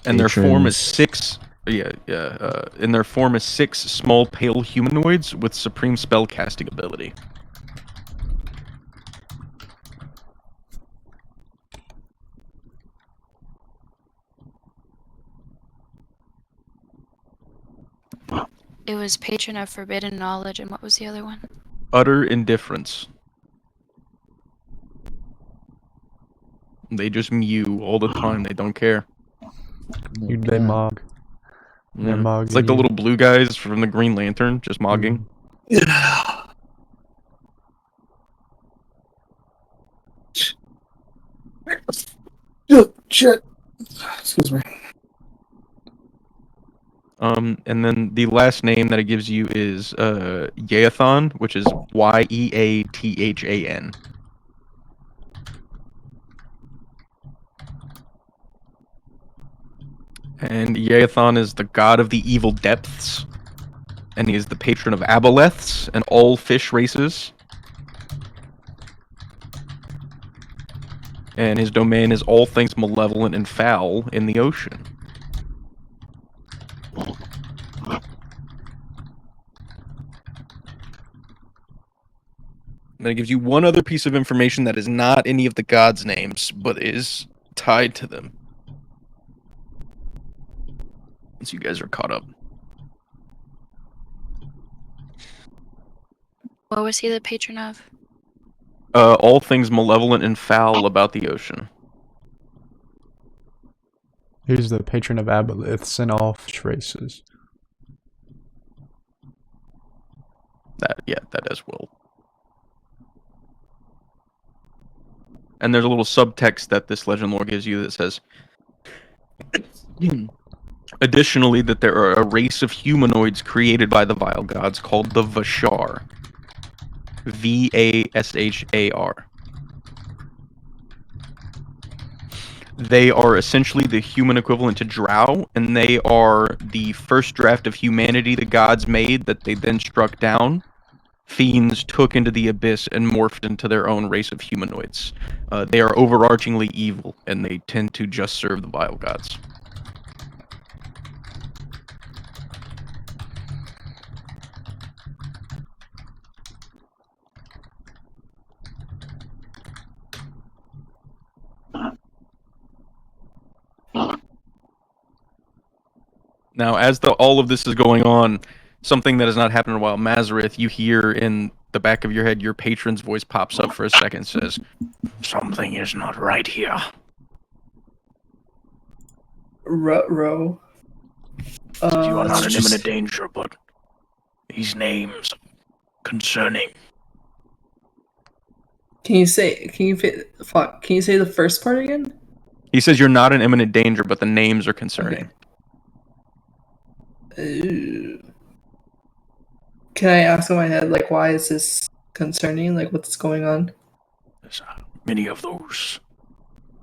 And their form is 6. And their form is 6 small, pale humanoids with supreme spellcasting ability. It was patron of forbidden knowledge, and what was the other one? Utter indifference. They just mew all the time. They don't care. They mog. They're mogging. It's like the little blue guys from the Green Lantern, just mogging. Yeah. Shit. Excuse me. And then the last name that it gives you is Yeathan, which is Yeathan. And Yeathan is the god of the evil depths. and he is the patron of aboleths and all fish races. And his domain is all things malevolent and foul in the ocean. And it gives you one other piece of information that is not any of the gods' names, but is tied to them. Once you guys are caught up. What was he the patron of? All things malevolent and foul about the ocean. He's the patron of aboleths and all fish races. That as well. And there's a little subtext that this legend lore gives you that says, additionally, that there are a race of humanoids created by the vile gods called the Vashar. Vashar. They are essentially the human equivalent to drow, and they are the first draft of humanity the gods made that they then struck down. Fiends took into the abyss and morphed into their own race of humanoids. They are overarchingly evil, and they tend to just serve the vile gods. Now, as all of this is going on, something that has not happened in a while, Mazareth, you hear in the back of your head, your patron's voice pops up for a second and says, "Something is not right here." Ruh-roh. You are not in imminent danger, but these names concerning. Can you say the first part again? He says you're not in imminent danger, but the names are concerning. Okay. Can I ask in my head, like, why is this concerning? Like, what's going on? Many of those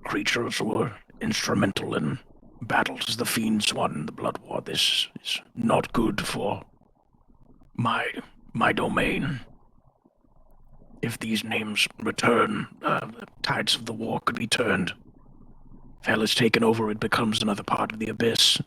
creatures were instrumental in battles as the Fiends won in the Blood War. This is not good for my domain. If these names return, the tides of the war could be turned. If hell is taken over, it becomes another part of the abyss.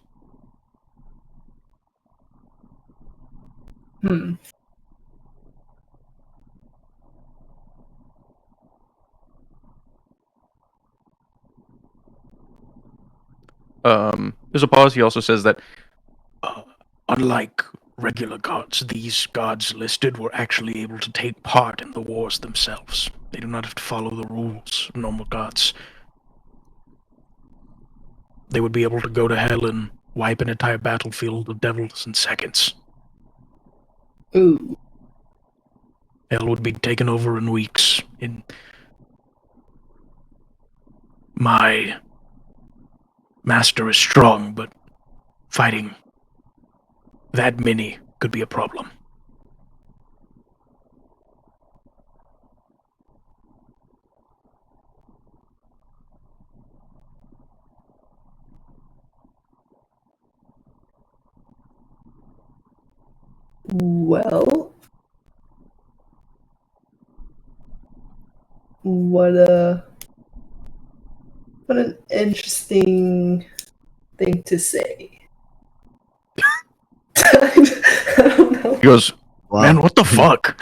There's a pause. He also says that unlike regular gods, these gods listed were actually able to take part in the wars themselves. They do not have to follow the rules of normal gods. They would be able to go to hell and wipe an entire battlefield of devils in seconds. Ooh. Hell would be taken over in weeks. My master is strong, but fighting that many could be a problem. Well, what an interesting thing to say. I don't know. He goes, man, what the fuck?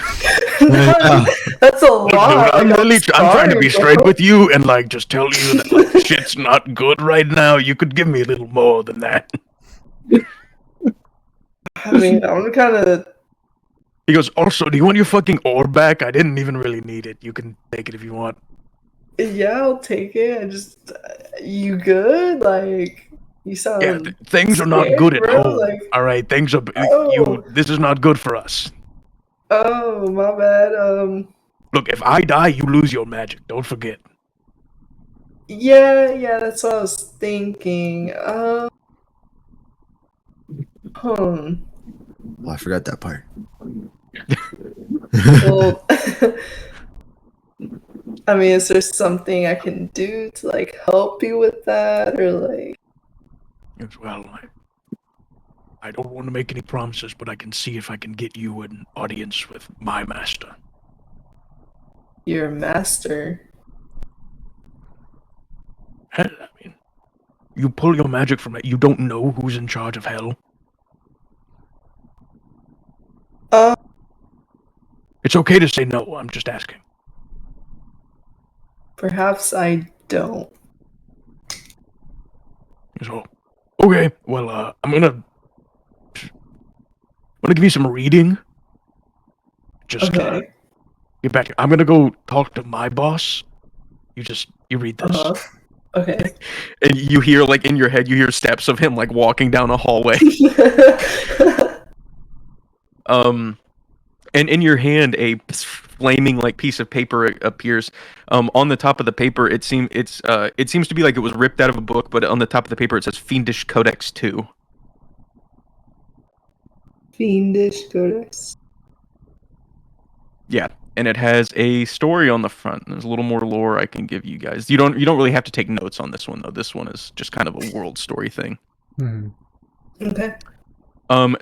That's a lot. I'm trying to be straight with you and just tell you that shit's not good right now. You could give me a little more than that. I mean, I'm kind of. He goes, also, do you want your fucking ore back? I didn't even really need it. You can take it if you want. Yeah, I'll take it. You good? Like, you sound. Yeah, things are not good at home. All right, things are. This is not good for us. Oh, my bad. Look, if I die, you lose your magic. Don't forget. Yeah, that's what I was thinking. Oh, I forgot that part. Well, I mean, is there something I can do to help you with that, or Well, I don't want to make any promises, but I can see if I can get you an audience with my master. Your master? Hell, I mean, you pull your magic from it. You don't know who's in charge of hell. It's okay to say no. I'm just asking. Perhaps I don't. So, okay. Well, I'm gonna give you some reading. Just Okay. get back here. I'm gonna go talk to my boss. You read this. Okay. And you hear, like, in your head, you hear steps of him, like, walking down a hallway. And in your hand, a flaming, like, piece of paper appears. On the top of the paper, it seems to be like it was ripped out of a book, but on the top of the paper it says Fiendish Codex 2. Fiendish Codex. Yeah, and it has a story on the front. There's a little more lore I can give you guys. You don't really have to take notes on this one though. This one is just kind of a world story thing. Okay.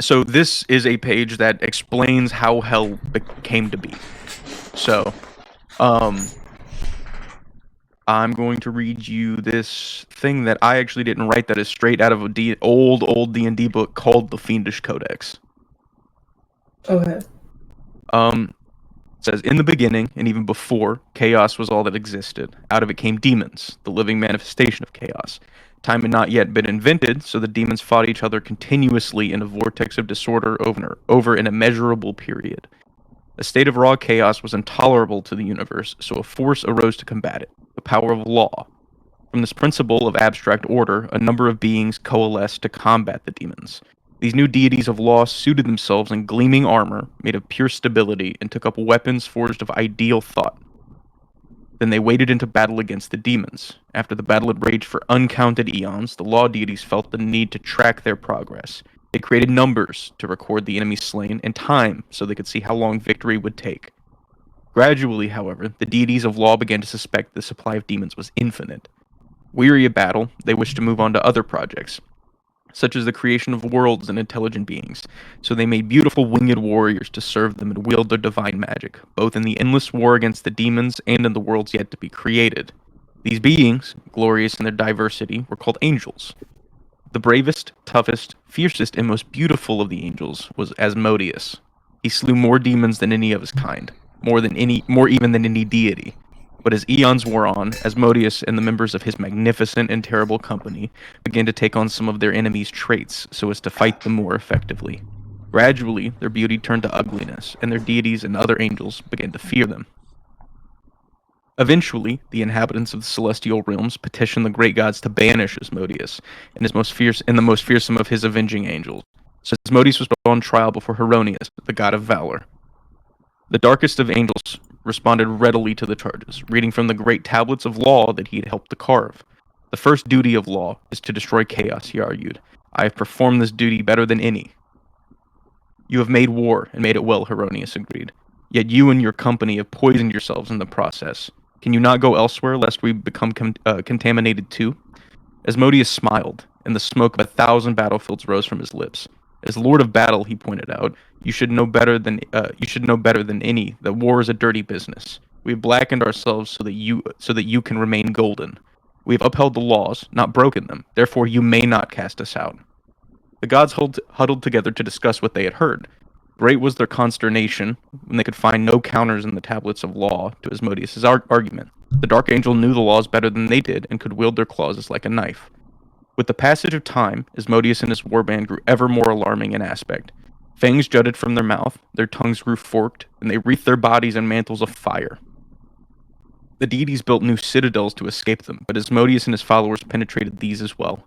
So this is a page that explains how hell came to be. So, I'm going to read you this thing that I actually didn't write that is straight out of a old D&D book called the Fiendish Codex. Okay. It says, in the beginning, and even before, chaos was all that existed. Out of it came demons, the living manifestation of chaos. Time had not yet been invented, so the demons fought each other continuously in a vortex of disorder over an immeasurable period. A state of raw chaos was intolerable to the universe, so a force arose to combat it, the power of law. From this principle of abstract order, a number of beings coalesced to combat the demons. These new deities of law suited themselves in gleaming armor, made of pure stability, and took up weapons forged of ideal thought. Then they waded into battle against the demons. After the battle had raged for uncounted eons, the law deities felt the need to track their progress. They created numbers to record the enemies slain, and time so they could see how long victory would take. Gradually, however, the deities of law began to suspect the supply of demons was infinite. Weary of battle, they wished to move on to other projects, such as the creation of worlds and intelligent beings, so they made beautiful winged warriors to serve them and wield their divine magic, both in the endless war against the demons and in the worlds yet to be created. These beings, glorious in their diversity, were called angels. The bravest, toughest, fiercest, and most beautiful of the angels was Asmodeus. He slew more demons than any of his kind, more even than any deity. But as eons wore on, Asmodeus and the members of his magnificent and terrible company began to take on some of their enemies' traits so as to fight them more effectively. Gradually, their beauty turned to ugliness, and their deities and other angels began to fear them. Eventually, the inhabitants of the celestial realms petitioned the great gods to banish Asmodeus and the most fearsome of his avenging angels. So Asmodeus was put on trial before Hieronius, the god of valor. The darkest of angels responded readily to the charges, reading from the great tablets of law that he had helped to carve. The first duty of law is to destroy chaos, he argued. I have performed this duty better than any. You have made war, and made it well, Hieronius agreed. Yet you and your company have poisoned yourselves in the process. Can you not go elsewhere, lest we become contaminated too? Asmodeus smiled, and the smoke of 1,000 battlefields rose from his lips. As Lord of Battle, he pointed out, you should know better than any that war is a dirty business. We have blackened ourselves so that you can remain golden. We have upheld the laws, not broken them. Therefore, you may not cast us out. The gods huddled together to discuss what they had heard. Great was their consternation when they could find no counters in the tablets of law to Asmodeus' argument. The Dark Angel knew the laws better than they did and could wield their claws like a knife. With the passage of time, Asmodeus and his warband grew ever more alarming in aspect. Fangs jutted from their mouth, their tongues grew forked, and they wreathed their bodies in mantles of fire. The deities built new citadels to escape them, but Asmodeus and his followers penetrated these as well.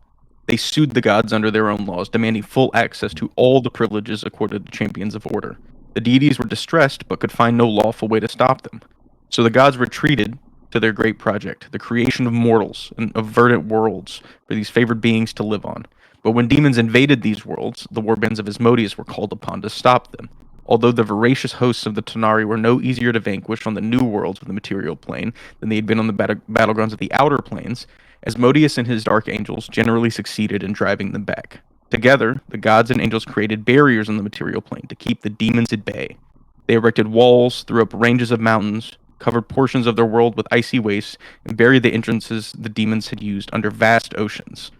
They sued the gods under their own laws, demanding full access to all the privileges accorded to champions of order. The deities were distressed, but could find no lawful way to stop them. So the gods retreated to their great project, the creation of mortals and of verdant worlds for these favored beings to live on. But when demons invaded these worlds, the warbands of Asmodeus were called upon to stop them. Although the voracious hosts of the Tanari were no easier to vanquish on the new worlds of the material plane than they had been on the battlegrounds of the outer planes, Asmodeus and his dark angels generally succeeded in driving them back. Together, the gods and angels created barriers on the material plane to keep the demons at bay. They erected walls, threw up ranges of mountains, covered portions of their world with icy wastes, and buried the entrances the demons had used under vast oceans.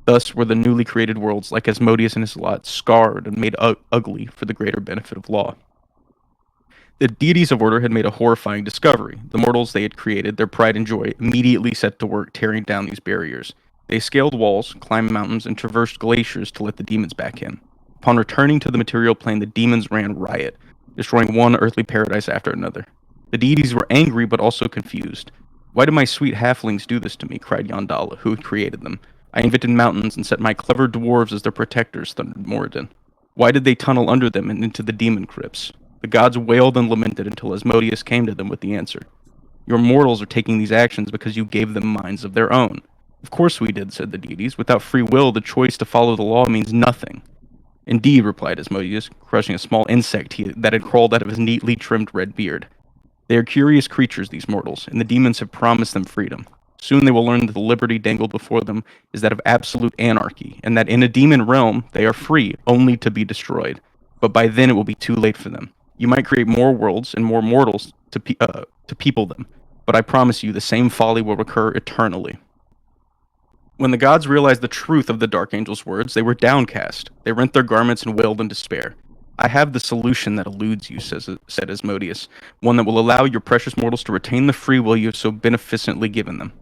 Thus were the newly created worlds, like Asmodeus and his lot, scarred and made ugly for the greater benefit of law. The deities of order had made a horrifying discovery. The mortals they had created, their pride and joy, immediately set to work tearing down these barriers. They scaled walls, climbed mountains, and traversed glaciers to let the demons back in. Upon returning to the material plane, the demons ran riot, destroying one earthly paradise after another. The deities were angry but also confused. "Why do my sweet halflings do this to me?" cried Yondala, who had created them. "I invented mountains and set my clever dwarves as their protectors," thundered Moradin. "Why did they tunnel under them and into the demon crypts?" The gods wailed and lamented until Asmodeus came to them with the answer. "Your mortals are taking these actions because you gave them minds of their own." "Of course we did," said the deities. "Without free will, the choice to follow the law means nothing." "Indeed," replied Asmodeus, crushing a small insect that had crawled out of his neatly trimmed red beard. "They are curious creatures, these mortals, and the demons have promised them freedom. Soon they will learn that the liberty dangled before them is that of absolute anarchy, and that in a demon realm they are free only to be destroyed. But by then it will be too late for them. You might create more worlds and more mortals to people them, but I promise you the same folly will recur eternally." When the gods realized the truth of the Dark Angel's words, they were downcast. They rent their garments and wailed in despair. "I have the solution that eludes you," said Asmodeus, "one that will allow your precious mortals to retain the free will you have so beneficently given them.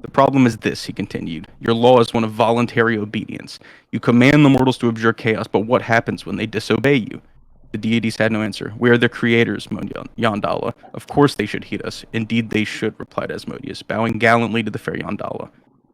The problem is this," he continued. "Your law is one of voluntary obedience. You command the mortals to abjure chaos, but what happens when they disobey you?" The deities had no answer. "We are their creators," moaned Yondala. "Of course they should heed us." "Indeed they should," replied Asmodeus, bowing gallantly to the fair Yondala.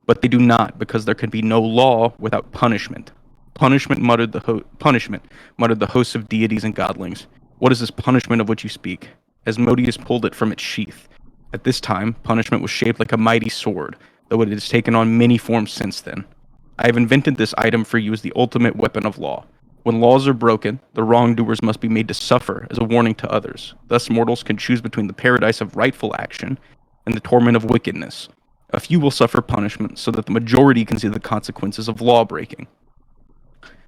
"But they do not, because there can be no law without punishment." "Punishment," muttered the hosts of deities and godlings. "What is this punishment of which you speak?" Asmodeus pulled it from its sheath. At this time, punishment was shaped like a mighty sword, though it has taken on many forms since then. "I have invented this item for you as the ultimate weapon of law. When laws are broken, the wrongdoers must be made to suffer as a warning to others. Thus mortals can choose between the paradise of rightful action and the torment of wickedness. A few will suffer punishment so that the majority can see the consequences of law breaking."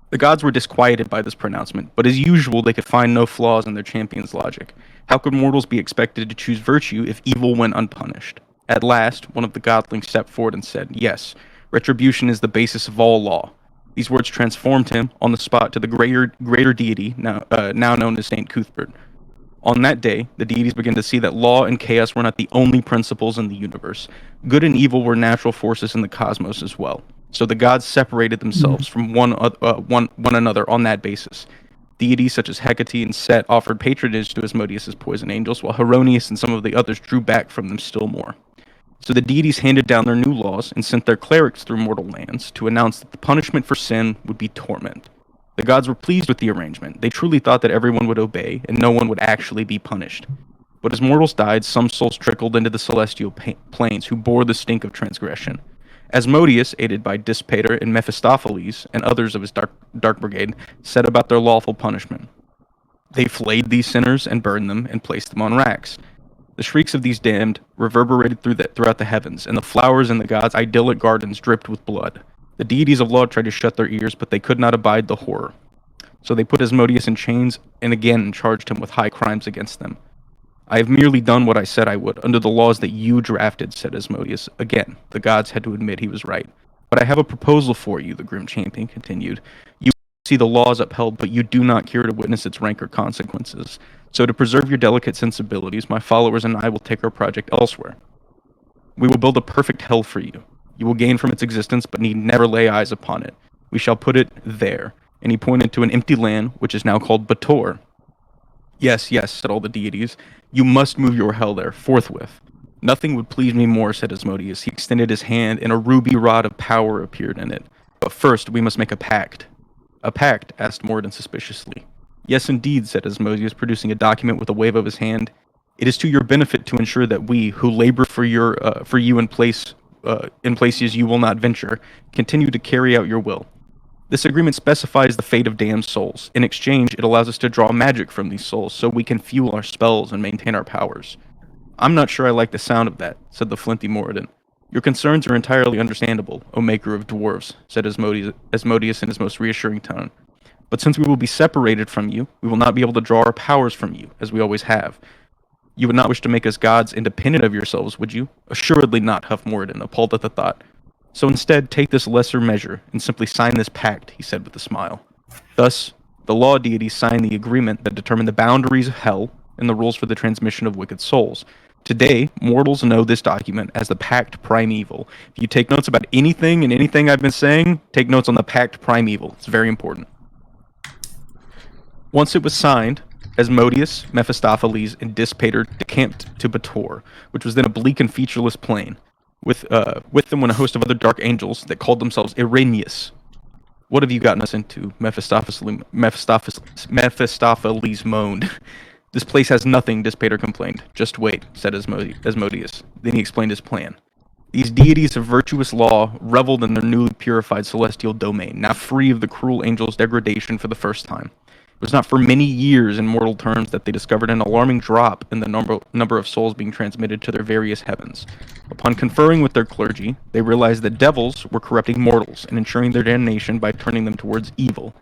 The gods were disquieted by this pronouncement, but as usual they could find no flaws in their champion's logic. How could mortals be expected to choose virtue if evil went unpunished? At last, one of the godlings stepped forward and said, "Yes, retribution is the basis of all law." These words transformed him on the spot to the greater deity, now known as Saint Cuthbert. On that day, the deities began to see that law and chaos were not the only principles in the universe. Good and evil were natural forces in the cosmos as well. So the gods separated themselves from one another on that basis. Deities such as Hecate and Set offered patronage to Asmodeus' poison angels, while Hieronymus and some of the others drew back from them still more. So the deities handed down their new laws and sent their clerics through mortal lands to announce that the punishment for sin would be torment. The gods were pleased with the arrangement. They truly thought that everyone would obey and no one would actually be punished. But as mortals died, some souls trickled into the celestial planes who bore the stink of transgression. Asmodeus, aided by Dispater and Mephistopheles and others of his dark brigade, set about their lawful punishment. They flayed these sinners and burned them and placed them on racks. The shrieks of these damned reverberated throughout the heavens, and the flowers in the gods' idyllic gardens dripped with blood. The deities of law tried to shut their ears, but they could not abide the horror. So they put Asmodeus in chains and again charged him with high crimes against them. "I have merely done what I said I would, under the laws that you drafted," said Asmodeus. Again, the gods had to admit he was right. "But I have a proposal for you," the grim champion continued. "You see the laws upheld, but you do not care to witness its rank or consequences. So to preserve your delicate sensibilities, my followers and I will take our project elsewhere. We will build a perfect hell for you. You will gain from its existence, but need never lay eyes upon it. We shall put it there." And he pointed to an empty land, which is now called Bator. "Yes, yes," said all the deities. "You must move your hell there, forthwith." "Nothing would please me more," said Asmodeus. He extended his hand, and a ruby rod of power appeared in it. "But first, we must make a pact." "A pact?" asked Morden suspiciously. "Yes, indeed," said Asmodeus, producing a document with a wave of his hand. "It is to your benefit to ensure that we, who labor for you in places you will not venture, continue to carry out your will. This agreement specifies the fate of damned souls. In exchange, it allows us to draw magic from these souls so we can fuel our spells and maintain our powers." "I'm not sure I like the sound of that," said the flinty Moradin. Your concerns are entirely understandable, O maker of dwarves, said Asmodeus in his most reassuring tone. But since we will be separated from you, we will not be able to draw our powers from you, as we always have. You would not wish to make us gods independent of yourselves, would you? Assuredly not, huffed Moradin, appalled at the thought. So instead, take this lesser measure, and simply sign this pact, he said with a smile. Thus, the law deities signed the agreement that determined the boundaries of hell and the rules for the transmission of wicked souls. Today, mortals know this document as the Pact Primeval. If you take notes about anything and anything I've been saying, take notes on the Pact Primeval. It's very important. Once it was signed, Asmodeus, Mephistopheles, and Dispater decamped to Bator, which was then a bleak and featureless plain. With them went a host of other dark angels that called themselves Irenaeus. What have you gotten us into? Mephistopheles moaned. This place has nothing, Dispater complained. Just wait, said Asmodeus. Then he explained his plan. These deities of virtuous law reveled in their newly purified celestial domain, now free of the cruel angels' degradation for the first time. It was not for many years in mortal terms that they discovered an alarming drop in the number of souls being transmitted to their various heavens. Upon conferring with their clergy, they realized that devils were corrupting mortals and ensuring their damnation by turning them towards evil.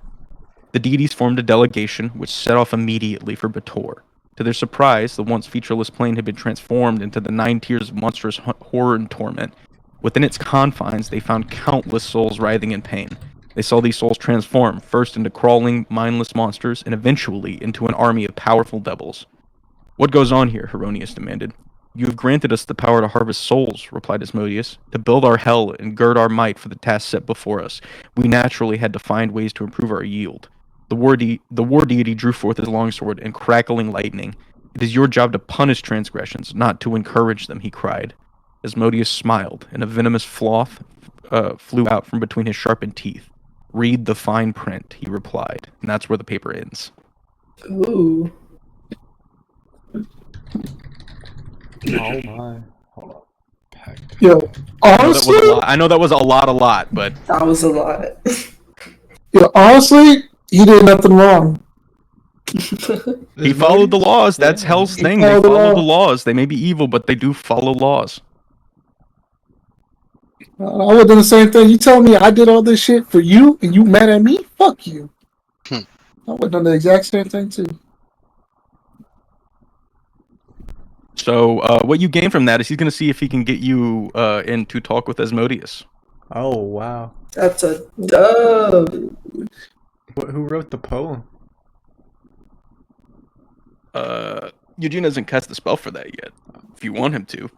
The deities formed a delegation which set off immediately for Bator. To their surprise, the once featureless plain had been transformed into the 9 tiers of monstrous horror and torment. Within its confines, they found countless souls writhing in pain. They saw these souls transform, first into crawling, mindless monsters, and eventually into an army of powerful devils. What goes on here? Irenaeus demanded. You have granted us the power to harvest souls, replied Asmodeus. To build our hell and gird our might for the task set before us, we naturally had to find ways to improve our yield. The war deity drew forth his longsword and crackling lightning. It is your job to punish transgressions, not to encourage them, he cried. Asmodeus smiled, and a venomous froth flew out from between his sharpened teeth. Read the fine print, he replied, and that's where the paper ends. Ooh. Oh my. Hold on. Pact. Yo, honestly, I know that was a lot, but That was a lot. honestly, he did nothing wrong. he followed the laws. That's Hell's thing. They follow the laws. They may be evil, but they do follow laws. I would have done the same thing. You tell me I did all this shit for you, and you mad at me? Fuck you. I would have done the exact same thing too. So, what you gain from that is he's going to see if he can get you in to talk with Asmodeus. Oh, wow. That's a dub. Who wrote the poem? Eugene hasn't cast the spell for that yet. If you want him to.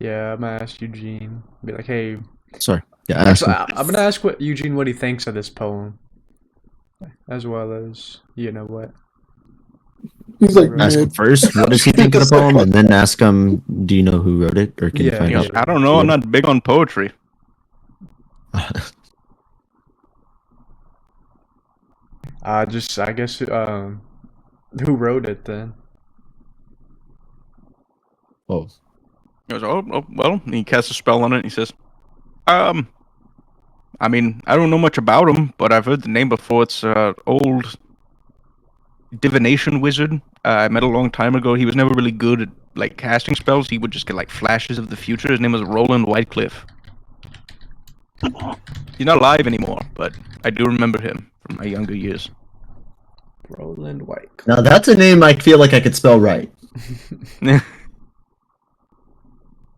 Yeah, I'm gonna ask Eugene. Be like, hey. Sorry. Yeah, Actually, I'm gonna ask Eugene what he thinks of this poem, as well as you know what. He's like, ask him first, what does he think of the poem, and then ask him, do you know who wrote it, or can you find out? I don't know. I'm not big on poetry. I guess, who wrote it then? Oh. He goes, oh, well, and he casts a spell on it, and he says, I mean, I don't know much about him, but I've heard the name before. It's an old divination wizard. I met a long time ago. He was never really good at, like, casting spells. He would just get, like, flashes of the future. His name was Roland Whitecliffe. He's not alive anymore, but I do remember him from my younger years. Roland Whitecliffe. Now that's a name I feel like I could spell right.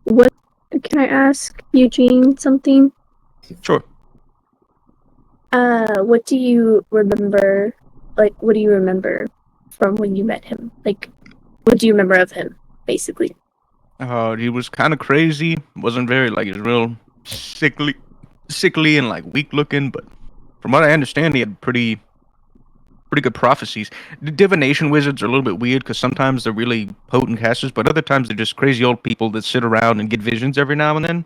What can I ask Eugene something? Sure. What do you remember? Like, what do you remember from when you met him? Like, what do you remember of him, basically? He was kind of crazy. Wasn't very, like, he was real sickly and, like, weak looking, but from what I understand, he had pretty good prophecies. The divination wizards are a little bit weird because sometimes they're really potent casters, but other times they're just crazy old people that sit around and get visions every now and then.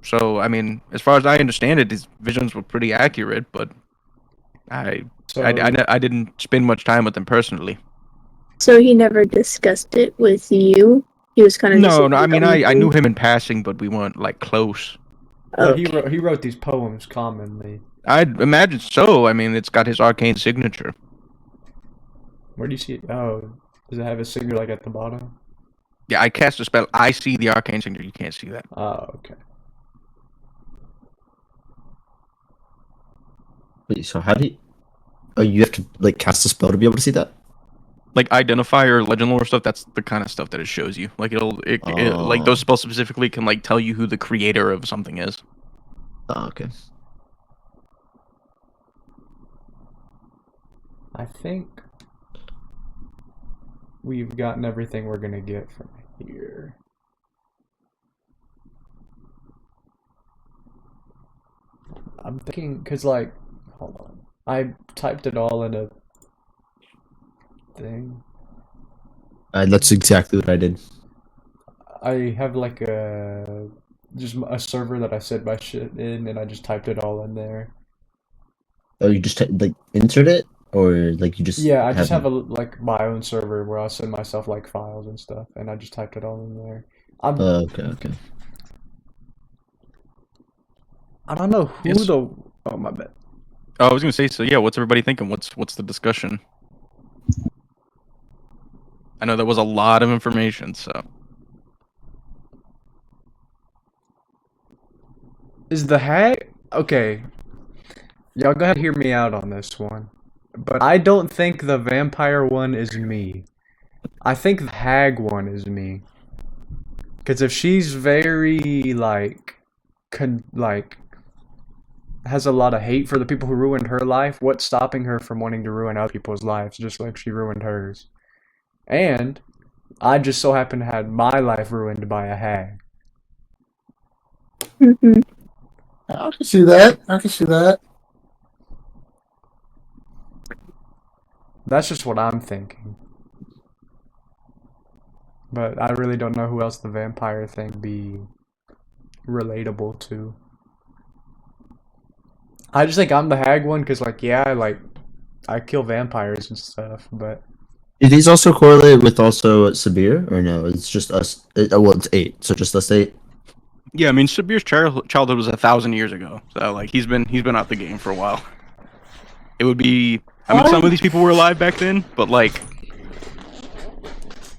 So, I mean, as far as I understand it, his visions were pretty accurate, but I didn't spend much time with him personally. So he never discussed it with you? He was kind of No, I mean, I knew him in passing, but we weren't, like, close. Well, he wrote these poems commonly. I'd imagine so. I mean, it's got his arcane signature. Where do you see it? Oh, does it have his signature, like, at the bottom? Yeah, I cast a spell. I see the arcane signature. You can't see that. Oh, okay. Wait, so how do you? Oh, you have to like cast a spell to be able to see that. Like identifier, legend lore stuff. That's the kind of stuff that it shows you. Like like those spells specifically can like tell you who the creator of something is. Oh, okay. I think we've gotten everything we're gonna get from here. I'm thinking, cause like, hold on, I typed it all in a thing. That's exactly what I did. I have like just a server that I set my shit in, and I just typed it all in there. Oh, you just like entered it, or like you just Yeah, I just have like my own server where I'll send myself like files and stuff, and I just typed it all in there. Okay. I don't know who Yes. Oh, my bad. Oh, I was gonna say. So yeah, what's everybody thinking? What's the discussion? I know that was a lot of information. So Is the hag okay? Y'all go ahead and hear me out on this one. But I don't think the vampire one is me. I think the hag one is me. Because if she's very, like, has a lot of hate for the people who ruined her life, what's stopping her from wanting to ruin other people's lives just like she ruined hers? And I just so happen to have my life ruined by a hag. Mhm. I can see that. That's just what I'm thinking. But I really don't know who else the vampire thing be relatable to. I just think I'm the hag one because, like, yeah, like, I kill vampires and stuff, but... Do these also correlate with also Sabir, or no? It's just us. Well, it's 8, so just us 8. yeah, I mean, Sabir's childhood was 1,000 years ago. So like he's been out the game for a while. It would be. I mean, some of these people were alive back then, but like,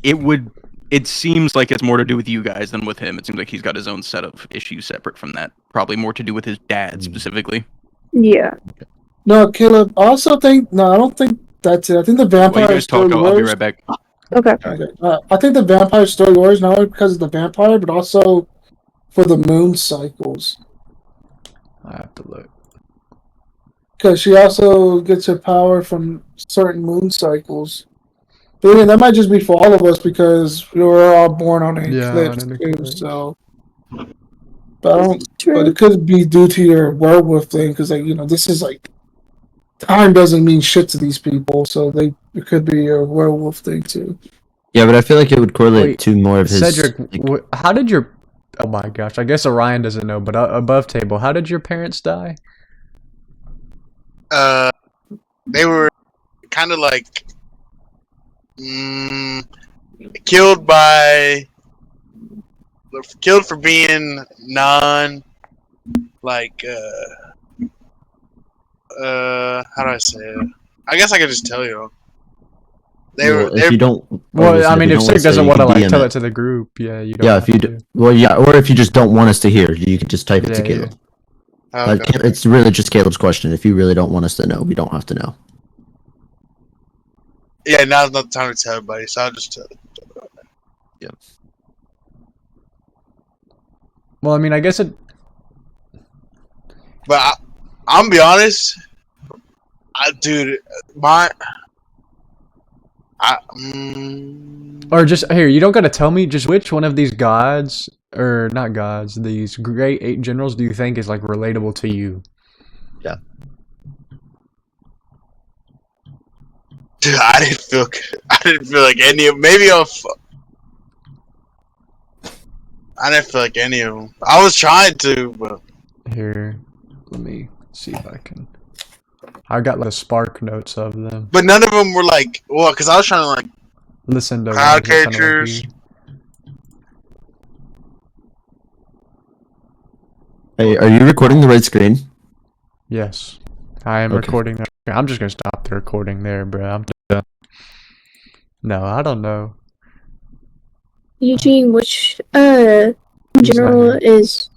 it seems like it's more to do with you guys than with him. It seems like he's got his own set of issues separate from that. Probably more to do with his dad specifically. Yeah. No, Caleb. I also think I don't think that's it. I think the While vampire you guys talk, story I'll be works. right back. Okay. I think the vampire story works not only because of the vampire, but also for the moon cycles. I have to look. Because she also gets her power from certain moon cycles. But again, that might just be for all of us because we were all born on an eclipse too. So, but I don't. But it could be due to your werewolf thing because, like, this is like time doesn't mean shit to these people. So it could be a werewolf thing too. Yeah, but I feel like it would correlate to more of his. Cedric, how did your... Oh my gosh, I guess Orion doesn't know, but above table, how did your parents die? They were kind of like killed for being like how do I say it? I guess I could just tell you. If you don't. Well, I mean, if Cedric Sig doesn't want to like tell it to the group, yeah, you don't. Yeah, if you do. Well, yeah, or if you just don't want us to hear, you could just type it to Caleb. Okay. It's really just Caleb's question. If you really don't want us to know, we don't have to know. Yeah, now's not the time to tell everybody, so I'll just tell you. Yeah. Well, I mean, I guess it. But I'm gonna be honest, dude, Or just here, you don't gotta tell me. Just which one of these gods, or not gods, these great 8 generals, do you think is like relatable to you? Yeah. Dude, I didn't feel like any of. Maybe I didn't feel like any of them. I was trying to, but here, let me see if I can. I got like spark notes of them. But none of them were like, well, because I was trying to like listen to crowd characters. Hey, are you recording the right screen? Yes, I am recording. I'm just gonna stop the recording there, bro. I'm done. No, I don't know. Eugene, which He's not general here. is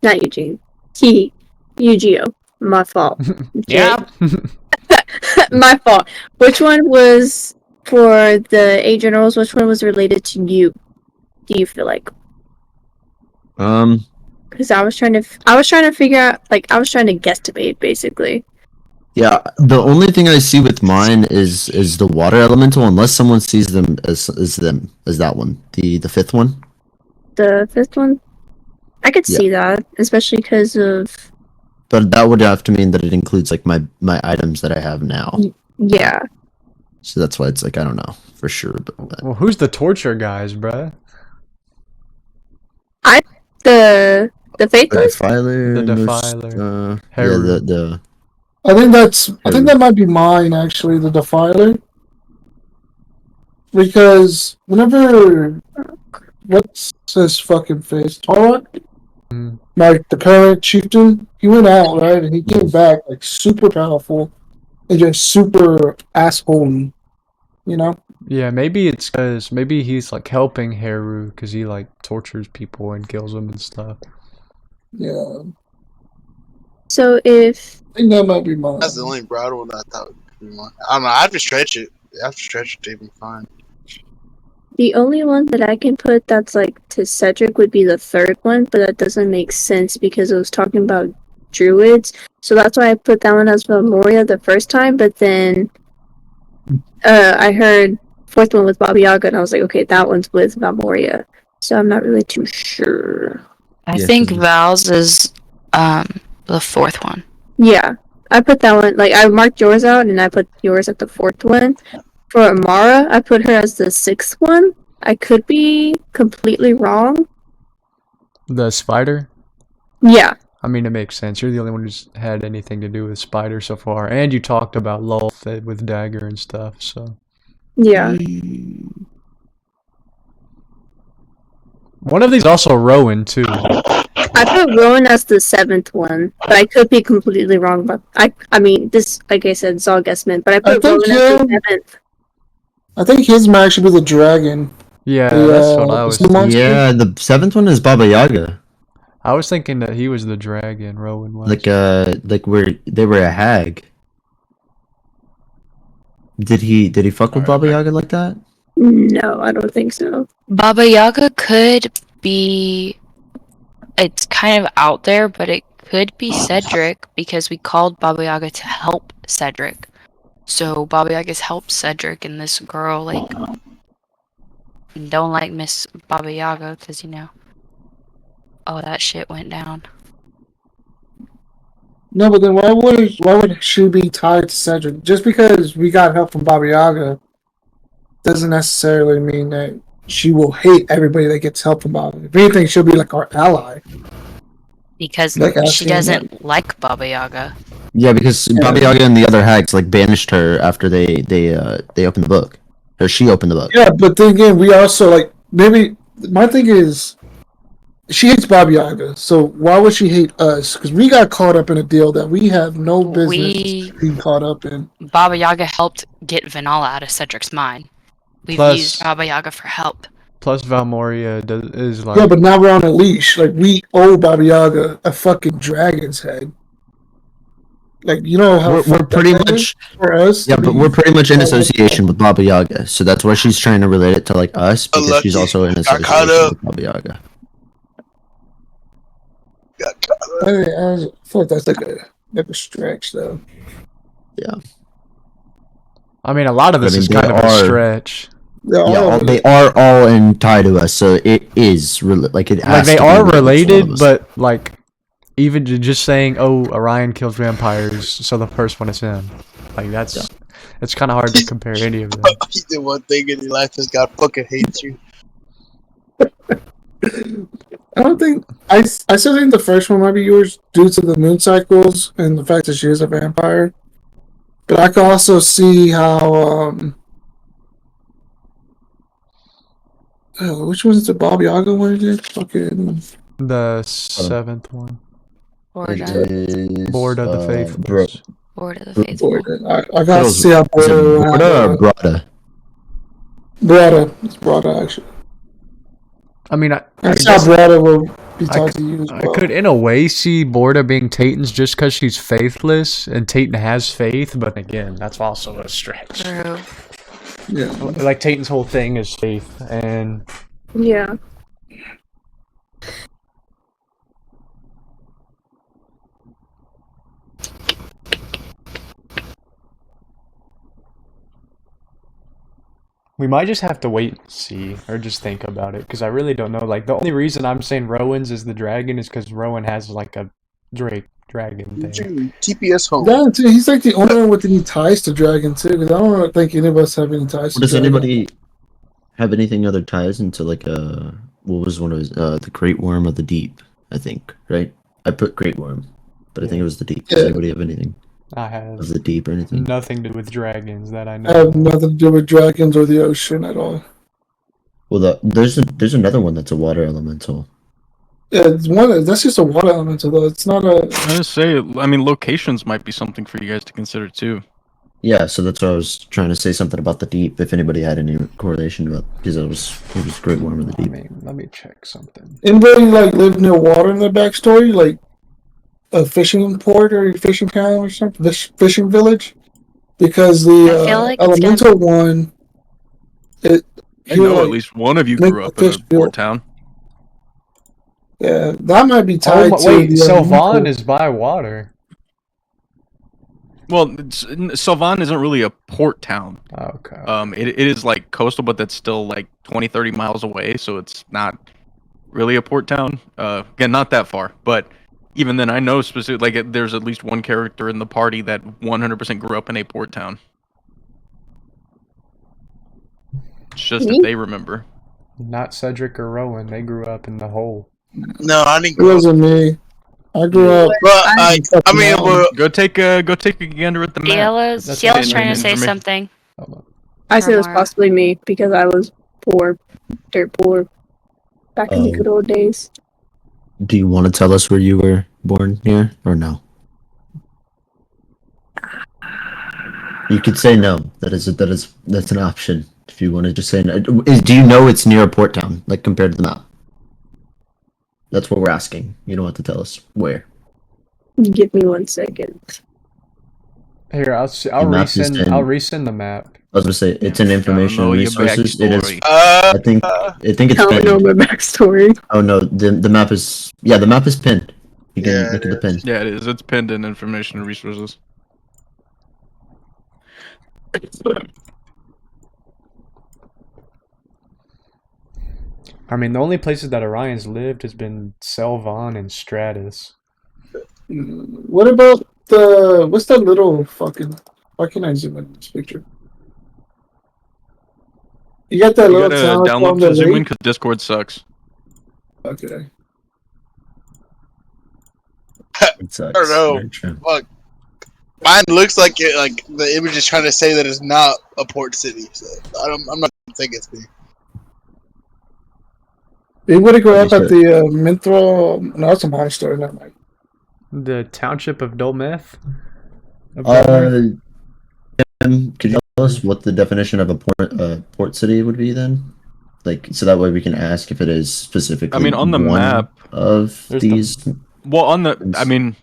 not Eugene. Eugeo. My fault. Yeah. My fault. Which one was for the 8 generals? Which one was related to you? Do you feel like? Because I was trying to figure out, like, I was trying to guesstimate, basically. Yeah, the only thing I see with mine is the water elemental, unless someone sees them as that one, the 5th one. The 5th one, I could Yeah. see that, especially because of. But that would have to mean that it includes like my items that I have now. Yeah. So that's why it's like I don't know for sure. But Well, who's the torture guys, bruh? The faithless. Defiler. The most, Defiler. yeah, Haru. the I think that might be mine actually, the Defiler. Because whenever what's his fucking face? Torok? Mm. Like the current chieftain, he went out, right? And he came back like super powerful and just super asshole, you know? Yeah, maybe it's because maybe he's like helping Haru because he like tortures people and kills them and stuff. Yeah. So if I think that might be mine. That's the only broad one I thought would be mine. I don't know. I have to stretch it. I have to stretch it to even find. the only one that I can put that's like to Cedric would be the 3rd one, but that doesn't make sense because it was talking about druids. So that's why I put that one as Valmoria the first time, but then I heard 4th one with Baba Yaga, and I was like, okay, that one's with Valmoria. So I'm not really too sure. I Yeah, think 'cause- Val's is the 4th one. Yeah, I put that one, like, I marked yours out, and I put yours at the 4th one. For Amara, I put her as the 6th one. I could be completely wrong. The spider? Yeah. I mean, it makes sense. You're the only one who's had anything to do with spider so far, and you talked about Lulth with dagger and stuff. So Yeah. one of these also Rowan too. I put Rowan as the 7th one, but I could be completely wrong. But I mean, this, like I said, it's all guessment. But I put think Rowan as the 7th. I think his might actually be the dragon. Yeah, The, that's what I was. the monster. Yeah, the 7th one is Baba Yaga. I was thinking that he was the dragon. Rowan was. Like where they were a hag. Did he fuck with Baba Yaga like that? No, I don't think so. Baba Yaga could be. It's kind of out there, but it could be Cedric because we called Baba Yaga to help Cedric. So Baba Yaga's helped Cedric, and this girl like don't like Miss Baba Yaga because all that shit went down. No, but then why would she be tied to Cedric? Just because we got help from Baba Yaga doesn't necessarily mean that she will hate everybody that gets help from Baba. If anything, she'll be like our ally. Because Like she asking, doesn't like Baba Yaga. Yeah, because Baba Yaga and the other hags like banished her after they opened the book, or she opened the book. Yeah, but then again, we also like maybe my thing is she hates Baba Yaga, so why would she hate us? Because we got caught up in a deal that we have no business being caught up in. Baba Yaga helped get Vanilla out of Cedric's mind. We've Plus- used Baba Yaga for help. Plus, Valmoria is like. Yeah, but now we're on a leash. Like we owe Baba Yaga a fucking dragon's head. Like you know how We're pretty much for us. yeah, to but be- we're pretty much in association with Baba Yaga, so that's why she's trying to relate it to like us because she's Unlucky. also in Got caught association up. with Baba Yaga. I feel like that's like a stretch though. I mean, a lot of this I mean, is they kind of a are- stretch. They are all in tie to us, so it is like it. Like Has they to be are related to all related, of us. but like even just saying, "Oh, Orion kills vampires," so the first one is him. Like that's it's kind of hard to compare any of them. He did one thing in your life. This guy fucking hates you. I don't think I still think the first one might be yours due to the moon cycles and the fact that she is a vampire. But I can also see how which one's the Baba Yaga one again? Fucking The 7th one, Board of, Board of the Faithless. Board of the Faithful. Borda. I got to see how Is it Borda. Borda or Brada? Brada. It's Brada actually. I mean, I That's guess how Brada will be taught to you as I well. could, in a way, see Borda being Tatan's just because she's faithless, and Tatan has faith, but again, that's also a stretch. True. Yeah. Like, Tatan's whole thing is faith, and... Yeah. We might just have to wait and see, or just think about it, because I really don't know. Like, the only reason I'm saying Rowan's is the dragon is because Rowan has, like, a dragon thing. TPS home. Yeah, too, he's like the only one with any ties to Dragon too. Because I don't think any of us have any ties. Does anybody have anything other ties into like what was one of his the Great Worm of the Deep? I think right. I put Great Worm, but I think it was the Deep. Does anybody have anything I have of the Deep or anything? nothing to do with dragons that I know. I have nothing to do with dragons or the ocean at all. Well, there's another one that's a water elemental. Yeah, it's one. That's just a water elemental though. It's not a. I was say, I mean, locations might be something for you guys to consider too. Yeah, so that's why I was trying to say something about the Deep. If anybody had any correlation about, because it was Great Worm of the Deep. Let me check something. Anybody like live near water in their backstory, like a fishing port or a fishing town or something, this fishing village? Because the I feel like it's elemental one, I know at least one of you grew up in a port town. Yeah, that might be tied to. Wait, the Sylvan is by water. Well, Sylvan isn't really a port town. Okay. It is like coastal, but that's still like 20, 30 miles away, so it's not really a port town. Again, not that far, but even then, I know specific. Like, there's at least one character in the party that 100% grew up in a port town. It's just that they remember. Not Cedric or Rowan. They grew up in the hole. No, I didn't. It wasn't me. I grew up. But I mean, well, go take a gander at the map. Ciela's trying to say something. I said it was Mara. possibly me because I was poor, dirt poor, back in the good old days. Do you want to tell us where you were born here, or no? You could say no. That's an option. If you want to just say no. Do you know it's near a port town, like compared to the map? That's what we're asking. You don't have to tell us where. Give me 1 second. Here, I'll resend the map. I was gonna say it's in information and resources. It is. I think it's I don't know pinned. my backstory. Oh no, the map is the map is pinned. You can look at the pin. Yeah, it is. It's pinned in information and resources. I mean, the only places that Orion's lived has been Selvan and Stratus. What about what's that little fucking? Why can't I zoom in this picture? You got that You little gotta town download from to the zoom in lake? because Discord sucks. Okay. I don't know. Fuck. Mine looks like it. Like the image is trying to say that it's not a port city. So I'm not thinking it's me. You would have grown up at the Minthral. No, that's a monastery. Never mind. The township of Dolmeth? Could you tell us what the definition of a port city would be then? Like, so that way we can ask if it is specifically. I mean, on the one map of these. Well, on the, I mean,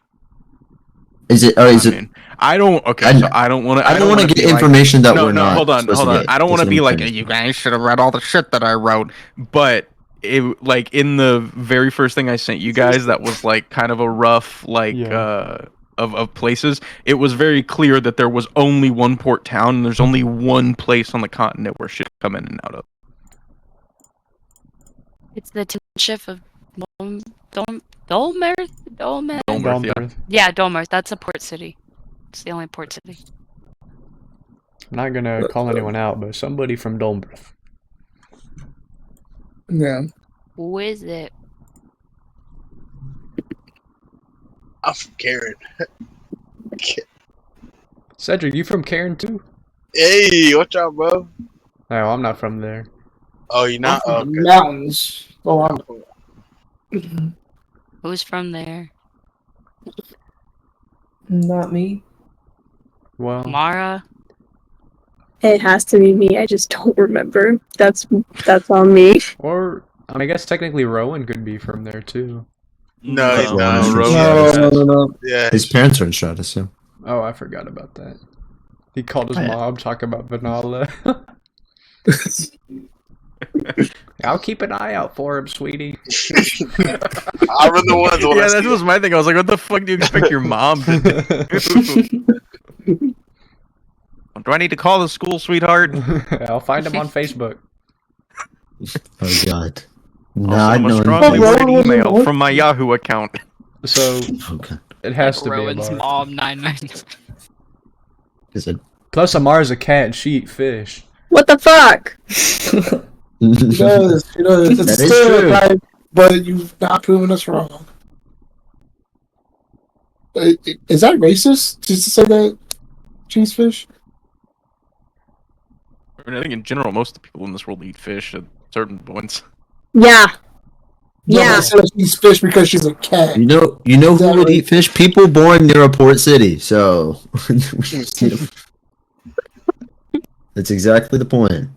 is it? Or is it? I don't. Okay, so I don't want to. I don't want to get information that we're not. Hold on. I don't want to be like, finished. you guys should have read all the shit that I wrote. But it, like, in the very first thing I sent you guys, that was like kind of a rough like of places. It was very clear that there was only one port town, and there's only one place on the continent where shit come in and out of. It's the township of Dolmerth? Dolmerth, Yeah, Dolmerth. That's a port city. It's the only port city. I'm not gonna call anyone out, but somebody from Dolmerth. Yeah. Who is it? I'm from Karen. Cedric, you from Cairn too? Hey, what's up, bro? No, I'm not from there. Oh, you're not? I'm from the mountains. Oh, I'm. Who's from there? Not me. Well, Mara. It has to be me. I just don't remember. That's on me. Or I mean, I guess technically Rowan could be from there too. No, he's No, not. Rowan Yeah, is- No. yeah. His parents are in Stratus, yeah. Oh, I forgot about that. He called his Oh, yeah. mom, talking about vanilla. I'll keep an eye out for him, sweetie. I run the ones when I Yeah, see that was my thing. I was like, what the fuck do you expect your mom to do? Do I need to call the school, sweetheart? I'll find him on Facebook. Oh god. I'll Not send him a knowing. strongly Oh, worded Rowan email was- from my Yahoo account. So Okay. it has to be Rowan's Amara. mom 999. Is it? Plus, Amara's a cat and she eat fish. What the fuck? He does. It's That a is stereotype, but you've not proven us wrong. Is that racist? Just to say that cheesefish? I mean, I think in general, most of the people in this world eat fish at certain points. Yeah. No, Yeah. I said she's fish because she's a cat. You know who That would right. eat fish? People born near a port city. So that's exactly the point.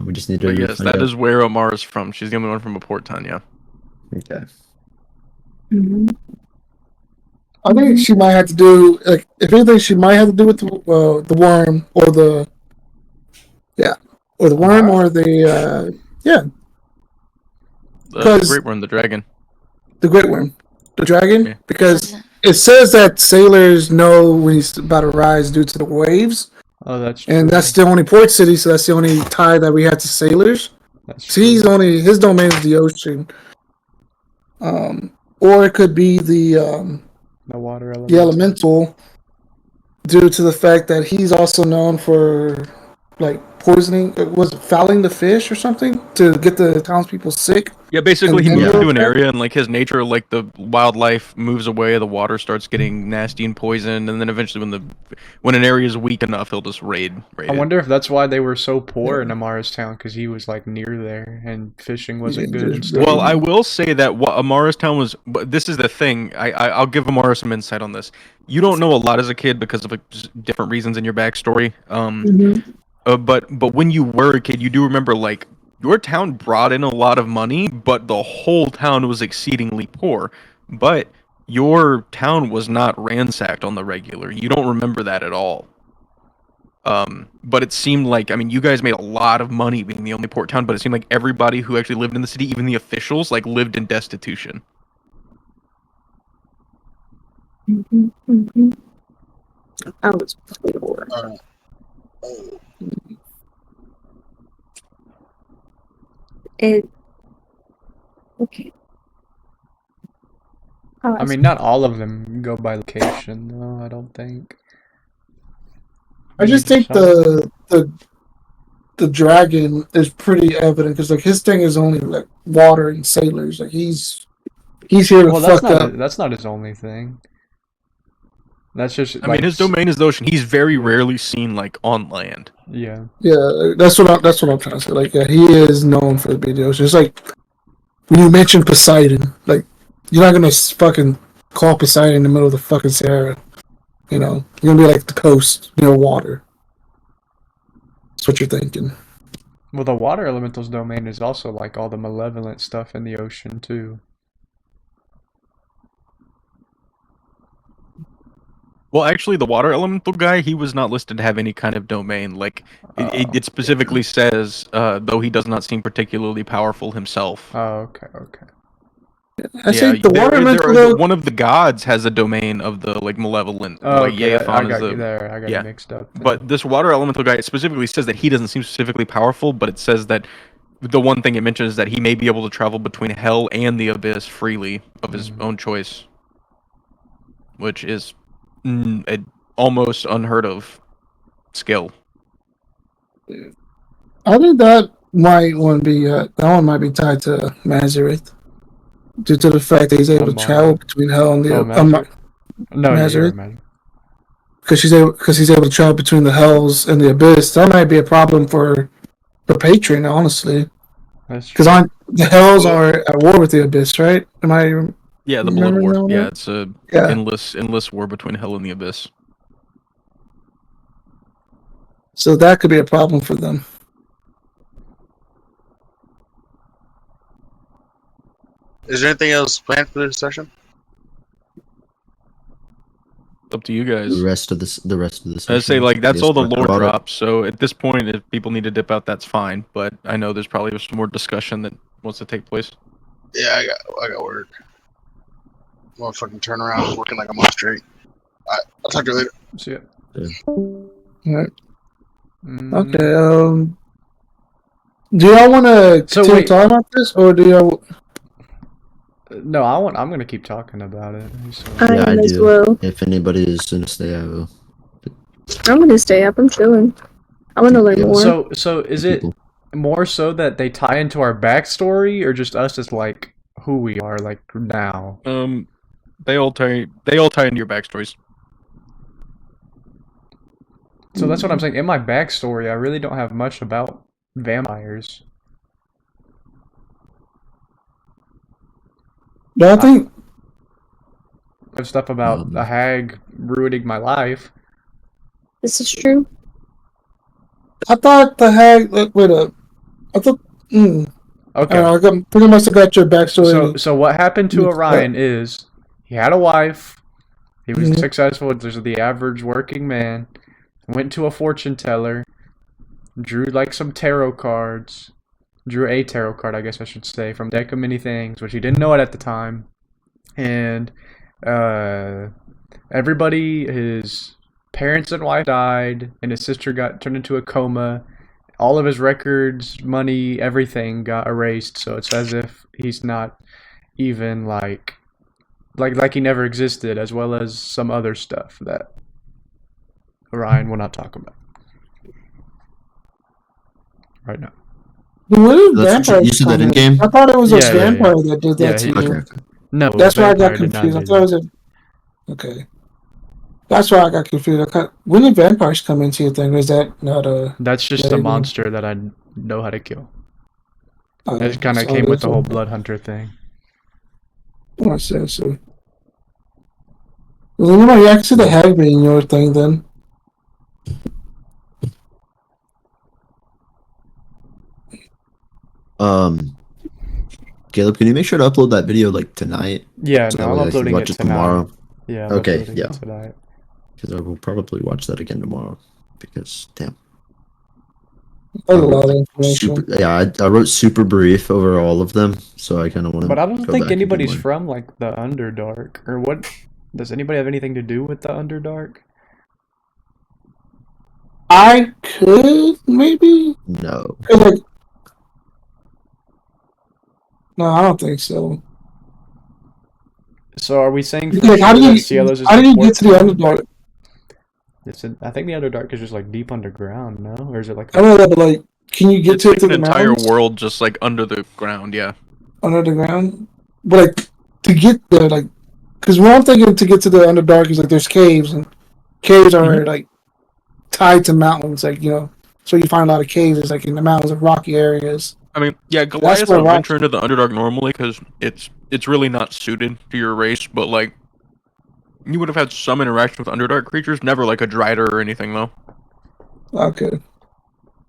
We just need to. But yes, find that out. is where Amara's from. She's the only one from a port town, yeah. Okay. Mhm. I think she might have to do, like, if anything, she might have to do with the worm or the worm or the The 'Cause- great one, the dragon. the great worm, the dragon, Yeah. because it says that sailors know when he's about to rise due to the waves, Oh, that's true. and that's the only port city, so that's the only tie that we have to sailors. That's So he's true. only, his domain is the ocean, or it could be the water element. the elemental, due to the fact that he's also known for like poisoning, was it fouling the fish or something to get the townspeople sick. Yeah, basically he And- moves Yeah. to an area and like his nature, like the wildlife moves away, the water starts getting nasty and poisoned, and then eventually when an area is weak enough, he'll just raid I it. wonder if that's why they were so poor in Amara's town, because he was like near there and fishing wasn't Yeah, good and there's stuff. Well, I will say that what Amara's town was, but this is the thing. I'll give Amara some insight on this. You don't know a lot as a kid because of like, just different reasons in your backstory. But when you were a kid, you do remember like your town brought in a lot of money, but the whole town was exceedingly poor. But your town was not ransacked on the regular. You don't remember that at all. But it seemed like, I mean, you guys made a lot of money being the only port town, but it seemed like everybody who actually lived in the city, even the officials, like lived in destitution. I was poor. It. Okay. Oh, I mean, not all of them go by location, though, I don't think. I just think the dragon is pretty evident because like his thing is only like water and sailors. Like he's here to Well, fuck up. that's not his only thing. That's just. I mean, his domain is the ocean. He's very rarely seen like on land. Yeah. Yeah, that's what I'm trying to say. Like, yeah, he is known for the big ocean. It's like when you mention Poseidon, like you're not gonna fucking call Poseidon in the middle of the fucking Sahara. You know, you're gonna be like the coast near water. That's what you're thinking. Well, the water elemental's domain is also like all the malevolent stuff in the ocean too. Well, actually, the water elemental guy, he was not listed to have any kind of domain. Like, it specifically says, though he does not seem particularly powerful himself. Oh, okay. I think the water elemental, though, one of the gods has a domain of the like malevolent, Oh, like okay. I Yaethon got is you the. there. I got yeah. you mixed up. then. But this water elemental guy specifically says that he doesn't seem specifically powerful, but it says that the one thing it mentions is that he may be able to travel between hell and the abyss freely of his own choice, which is an almost unheard of skill. I think that might want to be that one might be tied to Nazareth, due to the fact that he's able to travel between hell and the Nazareth. because he's able to travel between the hells and the abyss. That might be a problem for Patreon, honestly, because the hells are at war with the abyss, right? Am I? Yeah, the blood remembering war. that Yeah, right? it's a Yeah. endless war between hell and the abyss. So that could be a problem for them. Is there anything else planned for this session? Up to you guys. The rest of the session. I say like that's all the lore about it. drops. So at this point, if people need to dip out, that's fine. But I know there's probably some more discussion that wants to take place. Yeah, I got work. Motherfucking turn around, working like a month straight. I'll talk to you later. See ya. Alright. Mm. Okay. Do y'all want to So continue wait. talking about this, or do y'all? No, I'm gonna keep talking about it. I Yeah, I as do. well. If anybody is gonna stay, I will. I'm gonna stay up. I'm chilling. I want to learn Yeah, more. So is it People. more so that they tie into our backstory, or just us as like who we are like now? They all tie into your backstories. So that's what I'm saying. In my backstory, I really don't have much about vampires. But I think I have stuff about a hag ruining my life. This is true. I thought the hag. Wait up. I thought. Okay. I got pretty much got your backstory. So what happened to mixed up. Orion is he had a wife. He was Mhm. successful as the average working man. Went to a fortune teller. Drew like some tarot cards. Drew a tarot card, I guess I should say, from deck of many things, which he didn't know it at the time. And everybody, his parents and wife died, and his sister got turned into a coma. All of his records, money, everything got erased. So it's as if he's not even like he never existed, as well as some other stuff that Orion will not talk about right now. When did That's what vampires you said come that in game? I thought it was a Yeah, yeah, vampire that did that to he- you. Okay. No, That's why I got vampire did not confused. I do thought it was a. Okay. That's why I got confused. When did vampires come into your thing? Is that not a? That's just Yeah, a yeah. monster that I know how to kill. Oh, It kind of so came with that's the whole okay. blood hunter thing. I see. So. Well, you know, you can see the hag being your thing then. Caleb, can you make sure to upload that video like tonight? Yeah, So no, that I'm way I can uploading watch it it tonight. tomorrow. Yeah, I'm Okay, uploading yeah. it tonight. Because I will probably watch that again tomorrow. Because damn, That's a lot of information. I wrote super brief over all of them, so I kind of want to. But I don't go think back and do anybody's more. from like the Underdark, or what? Does anybody have anything to do with the Underdark? I could maybe. No. 'Cause, like, no, I don't think so. So are we saying for Like, sure how do that you Cielos is how do you the get to the fourth one? Underdark? I think the Underdark is just like deep underground, no? Or is it like I know that, but like, can you get It's to like it through an the entire mountains world just like under the ground. Yeah. under the ground? But like, to get there, like, because what I'm thinking to get to the Underdark is like there's caves, and caves are like tied to mountains, like, you know. So you find a lot of caves, it's like in the mountains of rocky areas. I mean, yeah, Goliath where would rocks- venture into the Underdark normally because it's really not suited to your race. But like, you would have had some interaction with Underdark creatures, never like a Drider or anything though. Okay,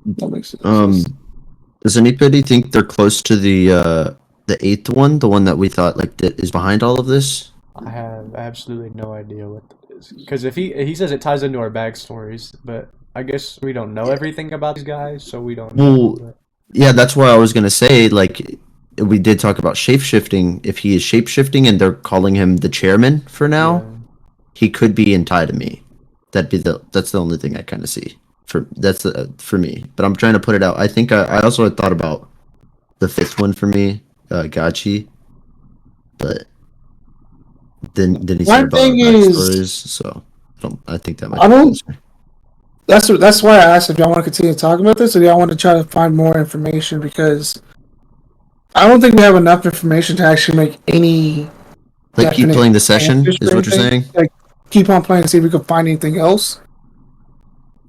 that makes sense. Does anybody think they're close to the eighth one, the one that we thought like that is behind all of this? I have absolutely no idea what that is. Because if he says it ties into our backstories, but I guess we don't know everything about these guys, so we don't know. Well, But yeah, that's why I was gonna say, like, we did talk about shapeshifting. If he is shapeshifting and they're calling him the chairman for now, yeah. he could be in tie to me. That's the only thing I kind of see for me. But I'm trying to put it out. I think I also had thought about the fifth one for me, Gachi, but then he One said about thing our is- backstories, so I think that might. I be don't- closer. That's why I asked if y'all want to continue talking about this, or y'all want to try to find more information, because I don't think we have enough information to actually make any. Like, keep definite playing the session answers is for what you're anything. saying. Like, keep on playing and see if we can find anything else.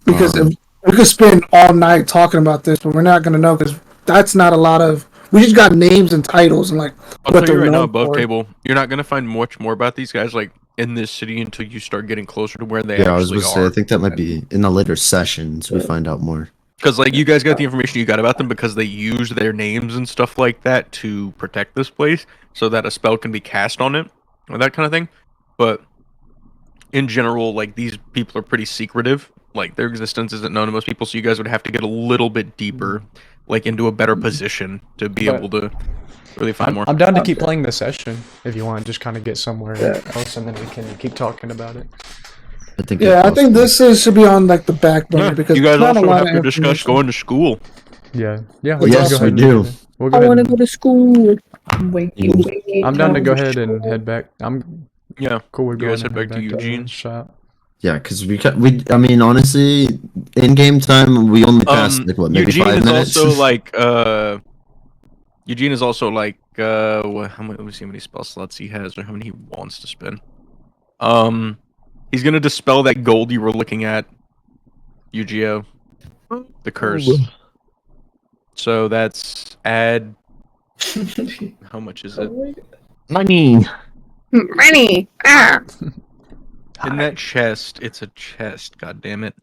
Because Um, if we could spend all night talking about this, but we're not going to know, because that's not a lot of. We just got names and titles and like I'll what tell you they're right now, known above for. table, you're not gonna find much more about these guys like in this city until you start getting closer to where they Yeah, I was actually gonna say, I are. think that might be in the later sessions we Yeah. find out more. Because like you guys got the information you got about them because they used their names and stuff like that to protect this place, so that a spell can be cast on it or that kind of thing. But in general, like these people are pretty secretive. Like their existence isn't known to most people, so you guys would have to get a little bit deeper, like into a better position to be able to really find more. I'm down to keep playing the session if you want. Just kind of get somewhere else, and then we can keep talking about it. I think this should be on like the back burner because you guys not a also lot have of to discuss information. going to school. Yeah. Yes, we do. We'll go I ahead want to and- go to school. I'm down to go ahead and head back. I'm cool with You going guys head back to the Eugene's shop. Yeah, because I mean, honestly, in game time, we only passed like what, maybe Eugene 5 is minutes. also like Eugene is also like how many, let me see how many spell slots he has or how many he wants to spend. He's gonna dispel that gold you were looking at, Yu-Gi-Oh! The curse. So that's add. How much is it? Money. Money. Ah. In that chest, it's a chest. God damn it.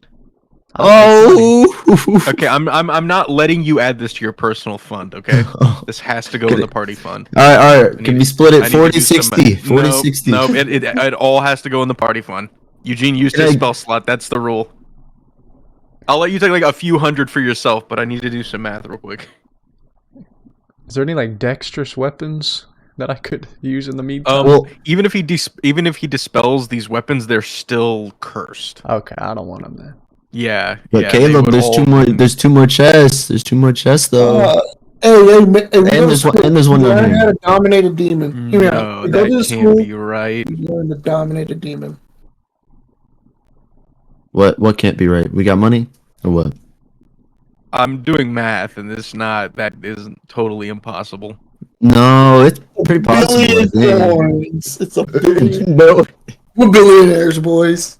Oh. Okay, I'm not letting you add this to your personal fund. Okay, this has to go in the party fund. All right. Can we split it 40-60? 40-60. No, it all has to go in the party fund. Eugene used his spell slot. That's the rule. I'll let you take like a few hundred for yourself, but I need to do some math real quick. Is there any like dexterous weapons that I could use in the meantime? Well, even if he dispels these weapons, they're still cursed. Okay, I don't want them then. Yeah, But yeah, Caleb, there's two more. There's 2 more chests. There's 2 more chests though. And there's one down learn here. how to dominate a demon. Hear me out. No, You go to that the can't school, be right. you learn to dominate a demon. What can't be right? We got money or what? I'm doing math, and that isn't totally impossible. No, it's pretty possible. I think. Billions. It's a billion. No. We're billionaires, boys.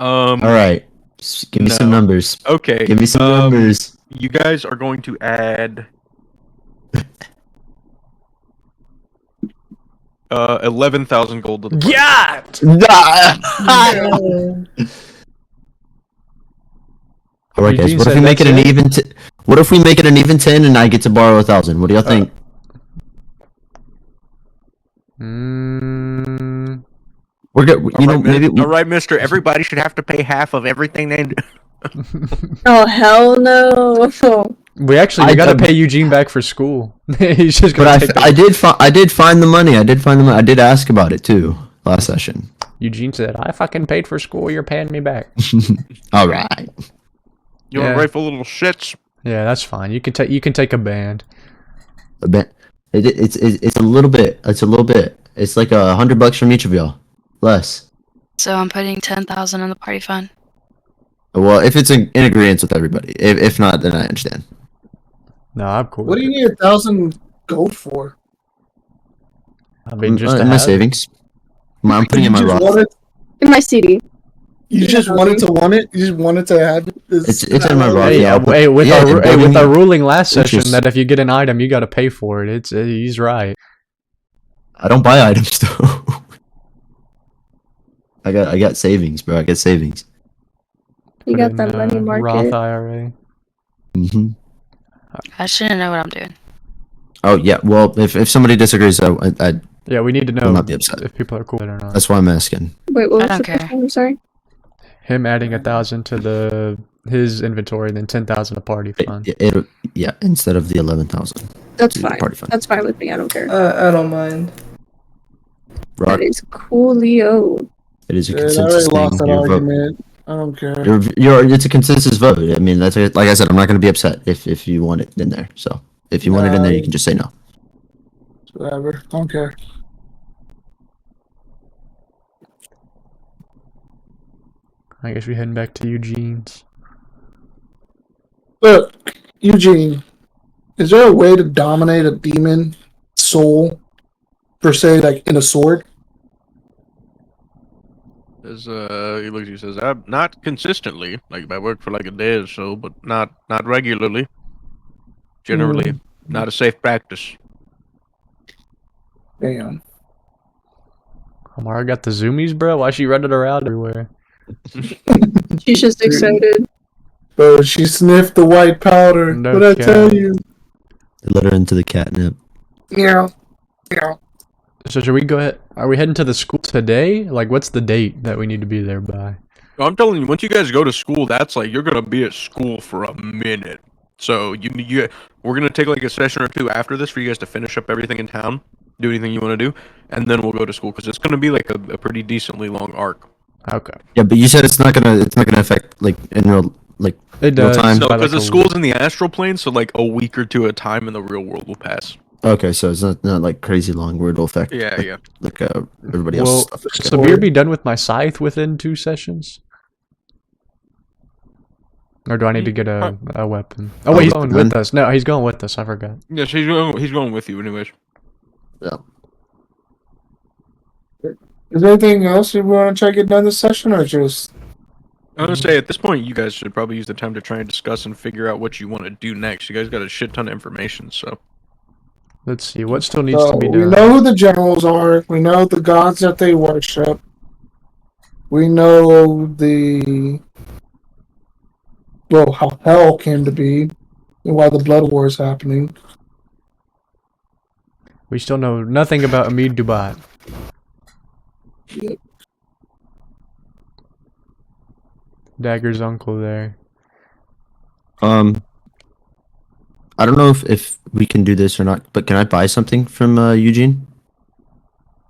All right. Give me some numbers. Okay. Give me some numbers. You guys are going to add 11,000 gold to the party. All right, guys. Eugene What if said we make it that's an even? What if we make it an even 10 and I get to borrow 1,000? What do y'all think? We're good. You know, maybe. All right, Mister. Everybody should have to pay half of everything they do. Oh hell no! We gotta pay Eugene back for school. He's just gonna. But I did find the money. I did ask about it too last session. Eugene said, "I fucking paid for school. You're paying me back." All right. You're rightful little shits. Yeah, that's fine. You can take a band. A band. It's a little bit. It's a little bit. It's like $100 from each of y'all. Less. So I'm putting 10,000 in the party fund. Well, if it's in agreement with everybody. If not, then I understand. No, I'm cool. What do you need 1,000 gold for? I mean, just in my savings. I'm putting in my Roth. In my CD. You just wanted to want it. You just wanted to have it. It's in my Roth. Hey, with our ruling last session interest. that if you get an item, you got to pay for it. He's right. I don't buy items though. I got savings, bro. I got savings. You got that money market. Roth IRA. I shouldn't know what I'm doing. Oh yeah. Well, if somebody disagrees, I yeah, we need to know will not be upset. if people are cool with it or not. That's why I'm asking. Wait, what was I the don't care. question? I'm sorry. Him adding 1,000 to his inventory, and then 10,000 to party fund. Yeah, instead of the 11,000. That's fine. Party fund. That's fine with me. I don't care. I don't mind. Rock, That is coolio. it is a I consensus already lost thing. that Your vote. argument. I don't care. It's a consensus vote. I mean, like I said, I'm not going to be upset if you want it in there. So if you want it in there, you can just say no. Whatever. Don't care. I guess we're heading back to Eugene's. Look, Eugene, is there a way to dominate a demon soul, per se, like in a sword? He looks at you, says, not consistently. Like, I work for like a day or so, but not regularly. Generally, not a safe practice. Damn. Amara got the zoomies, bro. Why she running around everywhere? She's just excited. Bro, she sniffed the white powder. No What'd I cap. tell you? Let her into the catnip. Yeah. Yeah. So should we go ahead? Are we heading to the school today? Like, what's the date that we need to be there by? I'm telling you, once you guys go to school, that's like you're gonna be at school for a minute. So we're gonna take like a session or two after this for you guys to finish up everything in town, do anything you want to do, and then we'll go to school because it's gonna be like a pretty decently long arc. Okay. Yeah, but you said it's not gonna affect like in real like It real does. time. So By, because like, the a school's in the astral plane, so like a week or two at a time in the real world will pass. Okay, so it's not like crazy long where it'll affect Yeah, like, yeah. like everybody Will else stuff. Sabir be done with my scythe within 2 sessions? Or do I need to get a weapon? Oh wait, he's going with us. No, he's going with us. I forgot. Yes, he's going with you anyways. Yeah. Is there anything else you want to try to get done this session, or just? I'm gonna say at this point, you guys should probably use the time to try and discuss and figure out what you want to do next. You guys got a shit ton of information, so. Let's see. What still needs to be We done? know who the generals are. We know the gods that they worship. We know how hell came to be, and why the blood war is happening. We still know nothing about Amid Dubat. Yep. Dagger's uncle there. I don't know if we can do this or not, but can I buy something from Eugene?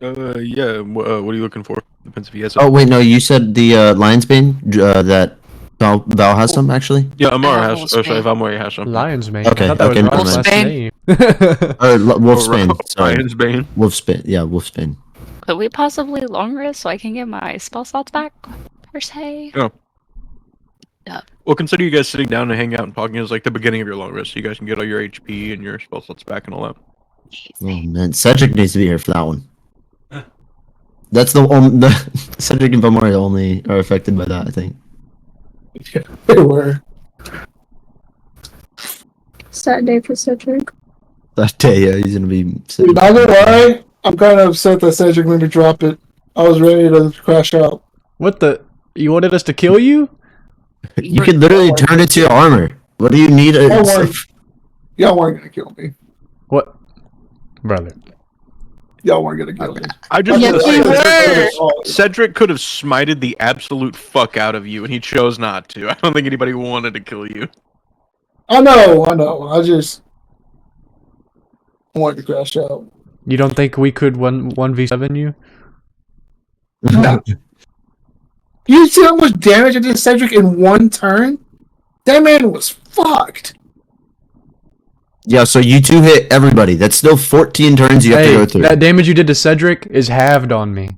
Yeah. What are you looking for? Depends if he has. Oh wait, no, you said the Lion's Bane that Val has some actually. Yeah, Amara has. Wolf's Oh, sorry, Bane. Valmori has some. Lion's Mane. Okay, I thought that okay, was Rob's Wolf's last Bane. name. Wolfsbane. Sorry, Ryan's Wolfsbane. Yeah, Wolfsbane. Could we possibly long rest so I can get my spell slots back, per se? Well, consider you guys sitting down and hanging out and talking is like the beginning of your long rest, so you guys can get all your HP and your spell slots back and all that. Oh man, Cedric needs to be here for that one. That's the only Cedric and Valmori only are affected by that, I think. Yeah, they were. Sad day for Cedric. That day, yeah, he's gonna be. Dude, not gonna lie, I'm kind of upset that Cedric made me drop it. I was ready to crash out. What the? You wanted us to kill you? You could literally turn into your armor. What do you need? Y'all weren't gonna kill me. What? Brother. Y'all weren't gonna kill me. I just Yes, want to we say were. Cedric could have smited the absolute fuck out of you, and he chose not to. I don't think anybody wanted to kill you. I know. I just wanted to crash out. You don't think we could 1v7 you? You see how much damage I did Cedric in one turn? That man was fucked. Yeah, so you two hit everybody. That's still 14 turns you have to go through. That damage you did to Cedric is halved on me.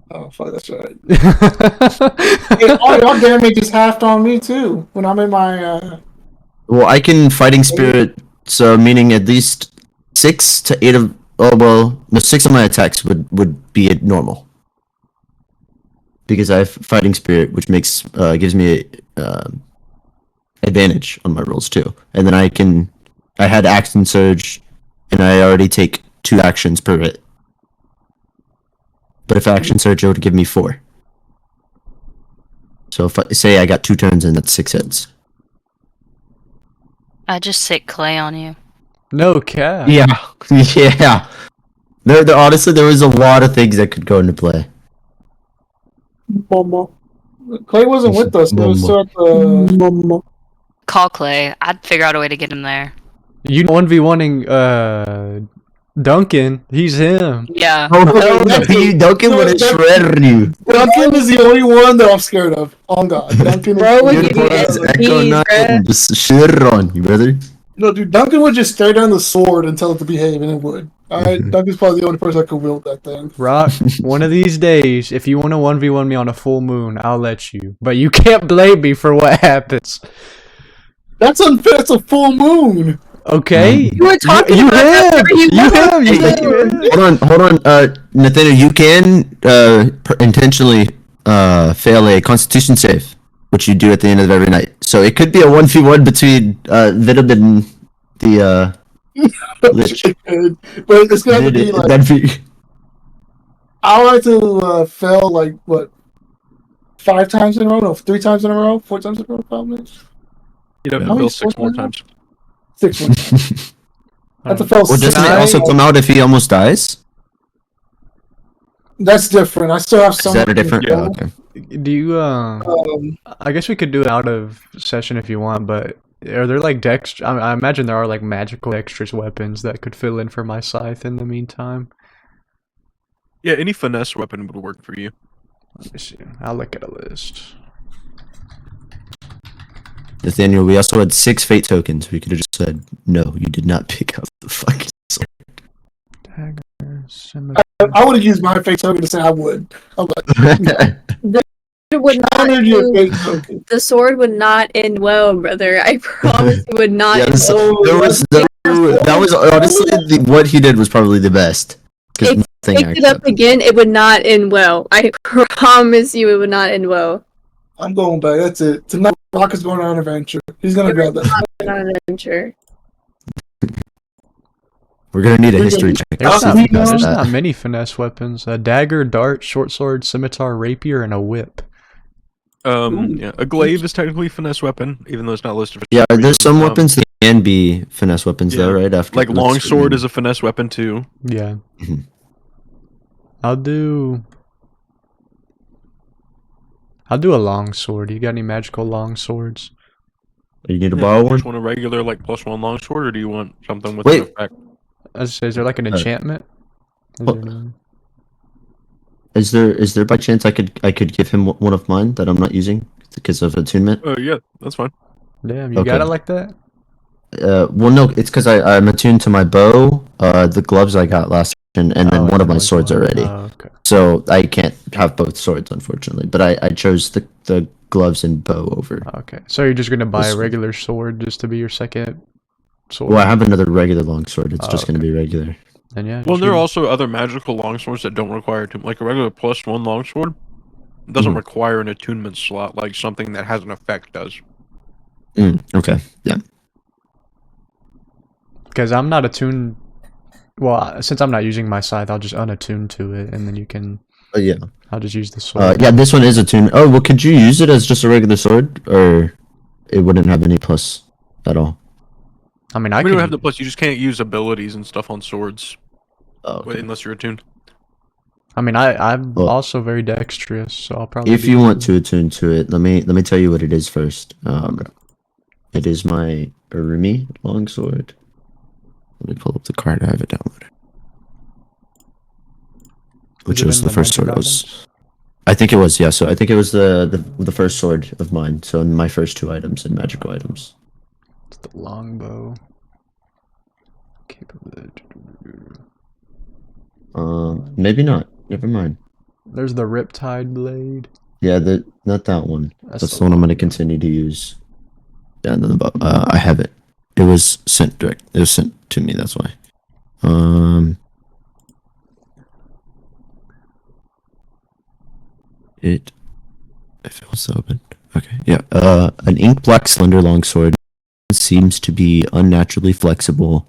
Oh fuck, that's right. Hey, all y'all damage is halved on me too. When I'm in my Well, I can fighting spirit, so meaning at least 6 to 8 of. Oh well, no, 6 of my attacks would be normal. Because I have fighting spirit, which gives me advantage on my rolls too. And then I had action surge, and I already take 2 actions per hit. But if action surge, it would give me 4. So if I say I got 2 turns in, that's 6 hits. I just sick clay on you. No cap. Yeah, yeah. There, honestly, there was a lot of things that could go into play. Mama. Clay wasn't with us. He was still at the Mama. Call Clay. I'd figure out a way to get him there. You 1v1ing Duncan. He's him. Yeah. Oh no, Duncan would have shredded you. Duncan is the only one that I'm scared of. Oh god, Duncan. Bro, would Your you do plans that? echo Please, not bruh. and just shit on you, brother. No, dude, Duncan would just stare down the sword and tell it to behave, and it would. Alright, Duncan's probably the only person that could wield that thing. Rock, one of these days, if you want to 1v1 me on a full moon, I'll let you. But you can't blame me for what happens. That's unfair. It's a full moon. Okay? You were talking You about that him! before You left. him! Hold on, Nathaniel, you can intentionally fail a Constitution save, which you do at the end of every night. So it could be a 1v1 between Vitamin and the Lich. But it's gonna have to be like That'd be... I like to fail like what 5 times in a row, no, 3 times in a row, 4 times in a row, probably. You'd have How to many bill 6 more scores times. 6 more. That's a fail. Well, doesn't it also come out if he almost dies? That's different. I still have Is some. that a different? Yeah. Oh, okay. Do you I guess we could do it out of session if you want, but are there like I imagine there are like magical dexterous weapons that could fill in for my scythe in the meantime. Yeah, any finesse weapon would work for you. Let me see. I'll look at a list. Nathaniel, we also had 6 fate tokens. We could have just said, no, you did not pick up the fucking sword. Dagger, scimitar. I would have used my fate token to say I would. I'm like, It would not honored your do- fate token. the sword would not end well, brother. I promise it would not Yeah, end well. that was honestly what he did was probably the best. 'Cause If nothing picked it up actually- again, it would not end well. I promise you it would not end well. I'm going back. That's it. Tonight, Rock is going on an adventure. He's gonna grab that. Not an adventure. We're gonna need a history check. There's, Oh, not, we know there's that. not many finesse weapons. A dagger, dart, short sword, scimitar, rapier, and a whip. Yeah, a glaive is technically a finesse weapon, even though it's not listed for Yeah, some there's reason. some weapons that can be finesse weapons though, yeah. right? After Like longsword is a finesse weapon too. Yeah. Mhm. I'll do a long sword. You got any magical long swords? You need to Yeah, borrow you one. just want a regular like +1 longsword, or do you want something with Wait. an effect? I was say, is there like an enchantment? Is Well- there none? Is there by chance I could give him one of mine that I'm not using because of attunement? Yeah, that's fine. Damn, you got Okay. it like that? Well, no, it's because I'm attuned to my bow, the gloves I got last session, and then Oh, one of my like swords one. already. Oh, okay. So I can't have both swords, unfortunately. But I chose the gloves and bow over. Okay. So you're just gonna buy a This- regular sword just to be your second sword? Well, I have another regular longsword. It's Oh, just gonna okay. be regular. And yeah. Well, just there are give- also other magical longswords that don't require like a regular +1 longsword. Doesn't Mhm. require an attunement slot like something that has an effect does. Okay. Yeah. Because I'm not attuned. Well, since I'm not using my scythe, I'll just unattune to it, and then you can. Yeah. I'll just use the sword. Yeah. This one is attuned. Oh, well, could you use it as just a regular sword, or it wouldn't have any plus at all? I mean, I We could. don't have the plus. You just can't use abilities and stuff on swords Oh. Okay. unless you're attuned. I mean, I'm Well, also very dexterous, so I'll probably. If you want to attune to it, let me tell you what it is first. It is my Urumi longsword. Let me pull up the card. I have it downloaded. Which it was in the the first sword magic I was. I think it was, yeah. So I think it was the first sword of mine. So my first 2 items and magical items. It's the longbow. Capability. Maybe not. Never mind. There's the Riptide blade. Yeah, not that one. That's the the one I'm going to longbow. continue to use. Yeah, and then I have it. It was sent direct. It was sent to me. That's why. If it was open. Okay. Yeah. An ink black slender longsword seems to be unnaturally flexible.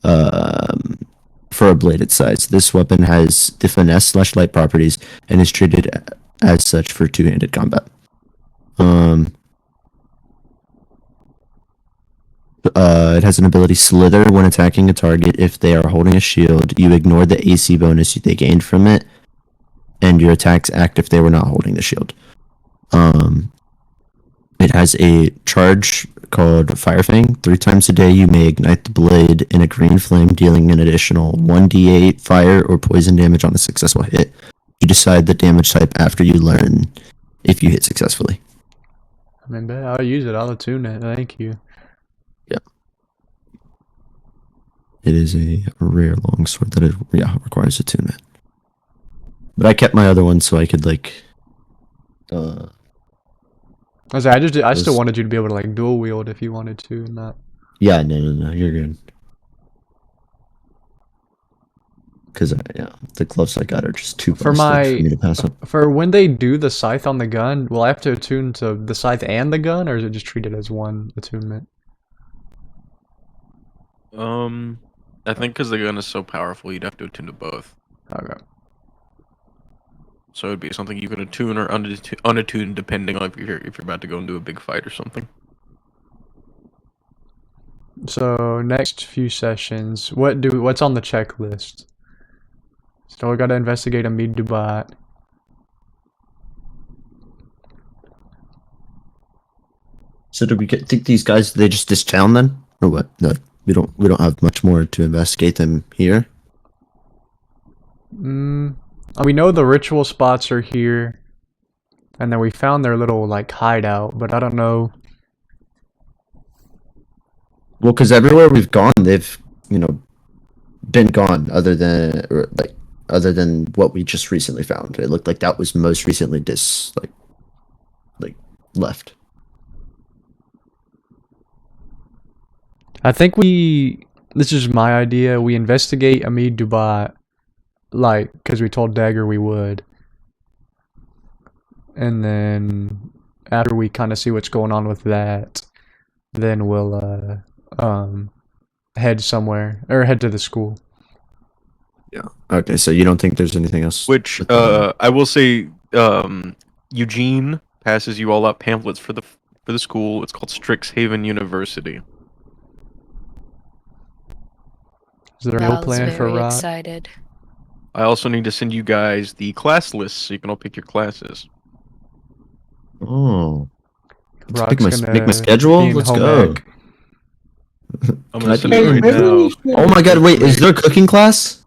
For a bladed size, this weapon has the finesse/light properties and is treated as such for two-handed combat. It has an ability slither when attacking a target. If they are holding a shield, you ignore the AC bonus they gained from it, and your attacks act if they were not holding the shield. It has a charge called Firefang. 3 times a day, you may ignite the blade in a green flame, dealing an additional 1d8 fire or poison damage on a successful hit. You decide the damage type after you learn if you hit successfully. I mean, I'll use it. I'll attune it. Thank you. It is a rare longsword that requires attunement. But I kept my other one so I could I still wanted you to be able to like dual wield if you wanted to, and not. Yeah, no, you're good. Because the gloves I got are just too For plastic for me to pass up. For when they do the scythe on the gun, will I have to attune to the scythe and the gun, or is it just treated as one attunement? I think because the gun is so powerful, you'd have to attune to both. Okay. So it'd be something you can attune or unattune depending on if you're about to go and do a big fight or something. So next few sessions, what's on the checklist? So we gotta investigate a Mead Dubat. So do we think these guys they just ditch town then, or what? No, we don't have much more to investigate them here. We know the ritual spots are here, and then we found their little like hideout, but I don't know. Well, because everywhere we've gone, they've been gone. Other than what we just recently found, it looked like that was most recently left. I think this is my idea. We investigate Amid Dubat, because we told Dagger we would. And then after we kind of see what's going on with that, then we'll head somewhere, or head to the school. Yeah. Okay, so you don't think there's anything else? Which, I will say, Eugene passes you all out pamphlets for the school. It's called Strixhaven University. Is there no plan for very Rock? excited. I also need to send you guys the class lists so you can all pick your classes. Oh. Let's Rock's make my schedule. be in Let's home go. ec. I'm gonna send Hey, it right maybe now. we should- Oh my god! Wait, is there a cooking class?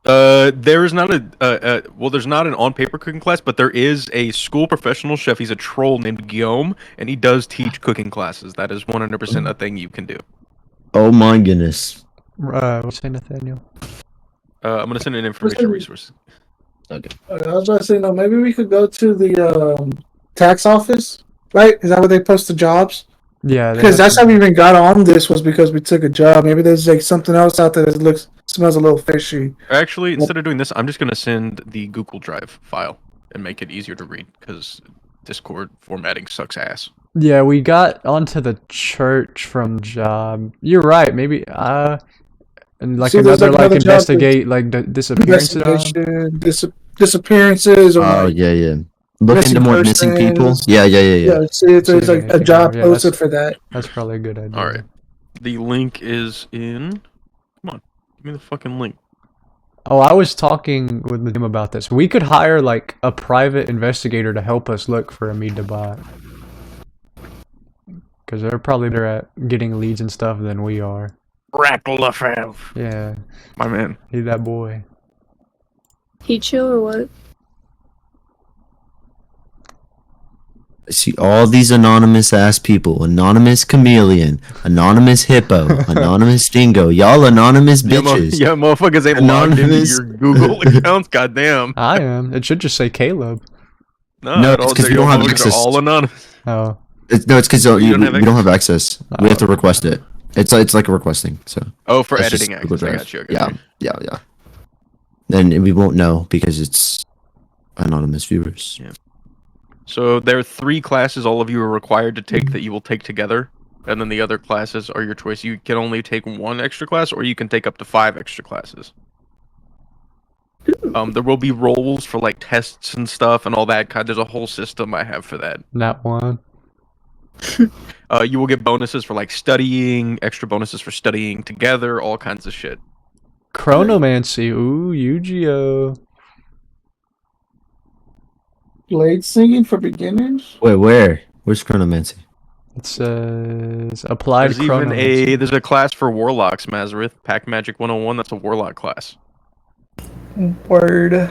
There is not there's not an on-paper cooking class, but there is a school professional chef. He's a troll named Guillaume, and he does teach cooking classes. That is 100% a thing you can do. Oh my goodness. What's that, Nathaniel? I'm gonna send an information resource. Okay. I was about to say, no, maybe we could go to the tax office, right? Is that where they post the jobs? Yeah, Because that's how we even got on this, was because we took a job. Maybe there's like something else out there that smells a little fishy. Actually, instead of doing this, I'm just gonna send the Google Drive file and make it easier to read because Discord formatting sucks ass. Yeah, we got onto the church from job. You're right. Maybe and like See, there's, another like, another job investigate like disappearances. Investigation, disappearances, or Oh like, yeah. Look missing into more missing people. persons. Yeah. yeah. See, there's like a job Yeah, posted for that. That's probably a good idea. All right, the link is in. Come on, give me the fucking link. Oh, I was talking with him about this. We could hire like a private investigator to help us look for Amid Dabat. Because they're probably better at getting leads and stuff than we are. Rattlefell. Yeah, My man. he's that boy. He chill or what? I see all these anonymous ass people. Anonymous chameleon. Anonymous hippo. Anonymous dingo. Y'all anonymous bitches. Yeah, motherfuckers ain't logged into Anonymous. your Google accounts. Goddamn. I am. It should just say Caleb. No, it's 'cause we don't have access. All anonymous. Oh, It's because we don't have don't have access. We have to request it. It's like a requesting. So Oh, for that's just editing Google access. I Drive. got you. I got Yeah, you. yeah. Then we won't know because it's anonymous viewers. Yeah. So there are 3 classes all of you are required to take that you will take together, and then the other classes are your choice. You can only take 1 extra class, or you can take up to 5 extra classes. There will be roles for like tests and stuff and all that kind. There's a whole system I have for that. not one. You will get bonuses for like studying, extra bonuses for studying together, all kinds of shit. Chronomancy. Ooh, Yu-Gi-Oh. Blade singing for beginners. Wait, where's chronomancy? It says applied There's even chronomancy. there's a class for warlocks, Mazareth. Pack Magic 101. That's a warlock class. Word.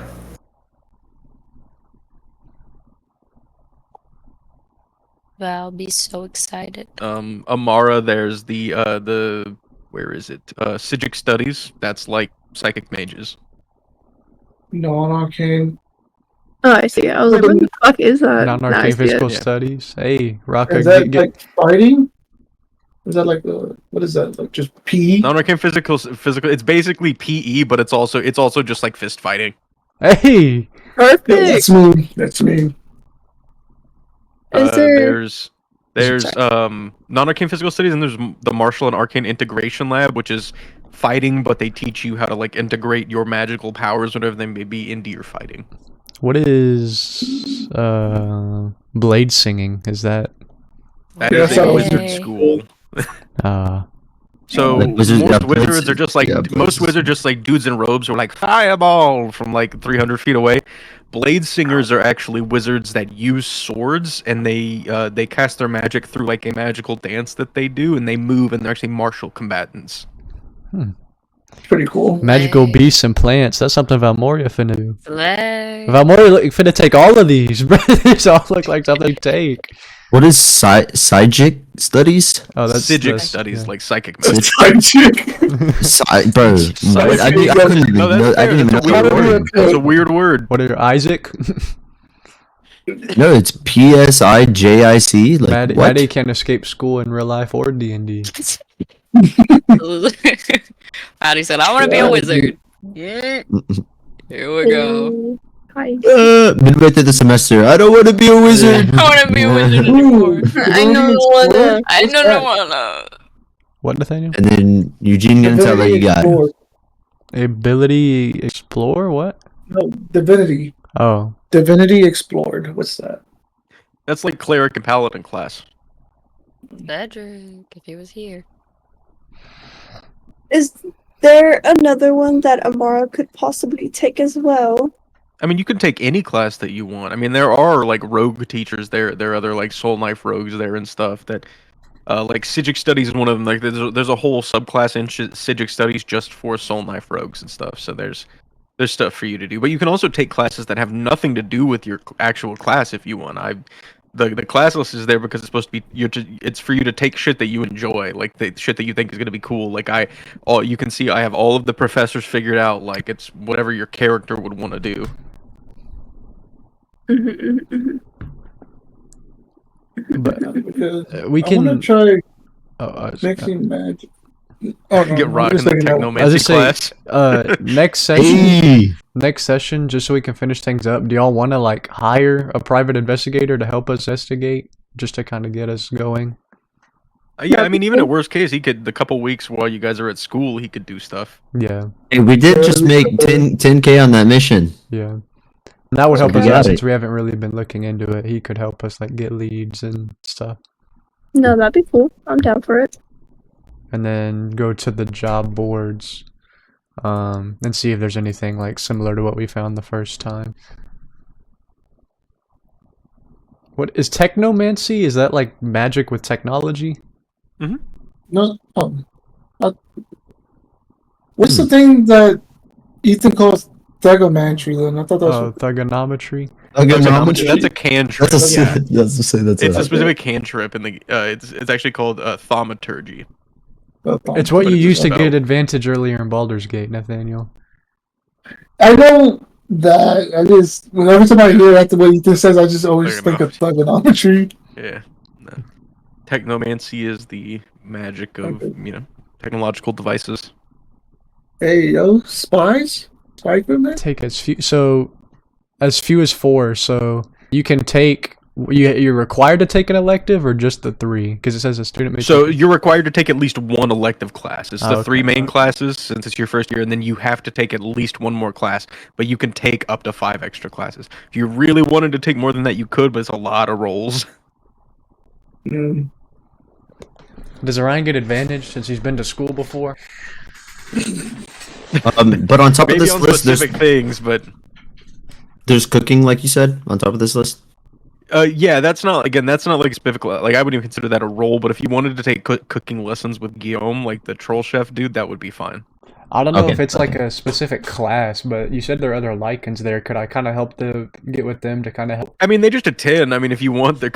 I'll be so excited. Amara, there's the where is it? Psijic Studies. That's like psychic mages. Non-arcane. Oh, I see. I was like, what the fuck is that? Non-arcane Now I see physical it. Yeah. studies. Hey, Rocco, Is that get like fighting? Is that like what is that? Like just PE? Non-arcane physical. It's basically PE, but it's also just like fist fighting. hey. Perfect. Yeah, that's me. That's me. Is there? There's non-arcane physical studies, and there's the martial and arcane integration lab, which is fighting, but they teach you how to like integrate your magical powers, whatever they may be, into your fighting. What is blade singing? Is that That Yeah, is a so- wizard school. So Like wizards- most yeah, wizards blades- are just like yeah, most blades. wizards are just like dudes in robes or like fireball from like 300 feet away. Blade singers are actually wizards that use swords, and they cast their magic through like a magical dance that they do, and they move, and they're actually martial combatants. Pretty cool. magical beasts and plants? That's something Valmoria finna do. Slay. Valmoria finna take all of these, bro. These all look like something to take. What is psychic studies? Oh, that's Psijic that's- studies, yeah. like psychic magic. Bro, Psychic. I couldn't even No, know. that's I fair. didn't even That's a know weird that word. word. That's a weird word. What are Isaac? No, it's PSIJIC. Like what? Maddie can't escape school in real life or D&D. Maddie said, I want to be a wizard. Yeah. Here we go. Hi. Midway through the semester, I don't want to be a wizard. I want to be a wizard anymore. I know one. I don't wanna. What, Nathaniel? And then Eugene gonna tell her you got it. Explore. Ability explore? What? No, divinity. Oh, Divinity explored. What's that? That's like cleric and paladin class. Cedric, if he was here. Is there another one that Amara could possibly take as well? I mean, you can take any class that you want. I mean, there are like rogue teachers there. There are other like soul knife rogues there and stuff that, like Psijic studies is one of them. Like there's a whole subclass in Psijic studies just for soul knife rogues and stuff. So there's stuff for you to do. But you can also take classes that have nothing to do with your actual class if you want. The class list is there because it's supposed to be it's for you to take shit that you enjoy, like the shit that you think is gonna be cool. Like you can see I have all of the professors figured out. Like it's whatever your character would want to do. but Because we I want can. to try Oh, mixing magic. Oh, no, Get I'm rocked in just the thinking that- I was technomancy just saying, class. next session, Hey, just so we can finish things up. Do y'all want to like hire a private investigator to help us investigate, just to kind of get us going? Yeah, I mean, even at worst case, he could the couple weeks while you guys are at school, he could do stuff. Yeah, hey, we did just make 10K on that mission. yeah. And that would help We us got out it. since we haven't really been looking into it. He could help us like get leads and stuff, No, that'd be cool. I'm down for it. and then go to the job boards, and see if there's anything like similar to what we found the first time. What is technomancy? Is that like magic with technology? No. What's the thing that Ethan calls Dagomancy then? I thought that was Oh, thugonometry. That's a cantrip. That's a, Yeah. that's to say that's It's a, a specific cantrip, and it's actually called thaumaturgy. It's what But you it's used to just get about- advantage earlier in Baldur's Gate, Nathaniel. I know that. I just every time I hear that the way Ethan says, I just always think of thugonometry. Yeah. No. Technomancy is the magic of technological devices. Hey yo, spies, spy equipment. Take as few as 4. So you can take. You're required to take an elective or just the 3? Because it says a student may. So take- you're required to take at least one elective class. It's the Oh, 3 okay. main classes since it's your first year, and then you have to take at least one more class. But you can take up to 5 extra classes. If you really wanted to take more than that, you could, but it's a lot of rolls. Mm. Does Orion get advantage since he's been to school before? but on top of Maybe this on list, specific things, but there's cooking, like you said, on top of this list. yeah, that's not like specific. Like I wouldn't even consider that a role. But if you wanted to take cooking lessons with Guillaume, like the troll chef dude, that would be fine. I don't know Okay. if it's like a specific class, but you said there are other lichens there. Could I kind of help to get with them to kind of help? I mean, they just attend. I mean, if you want, there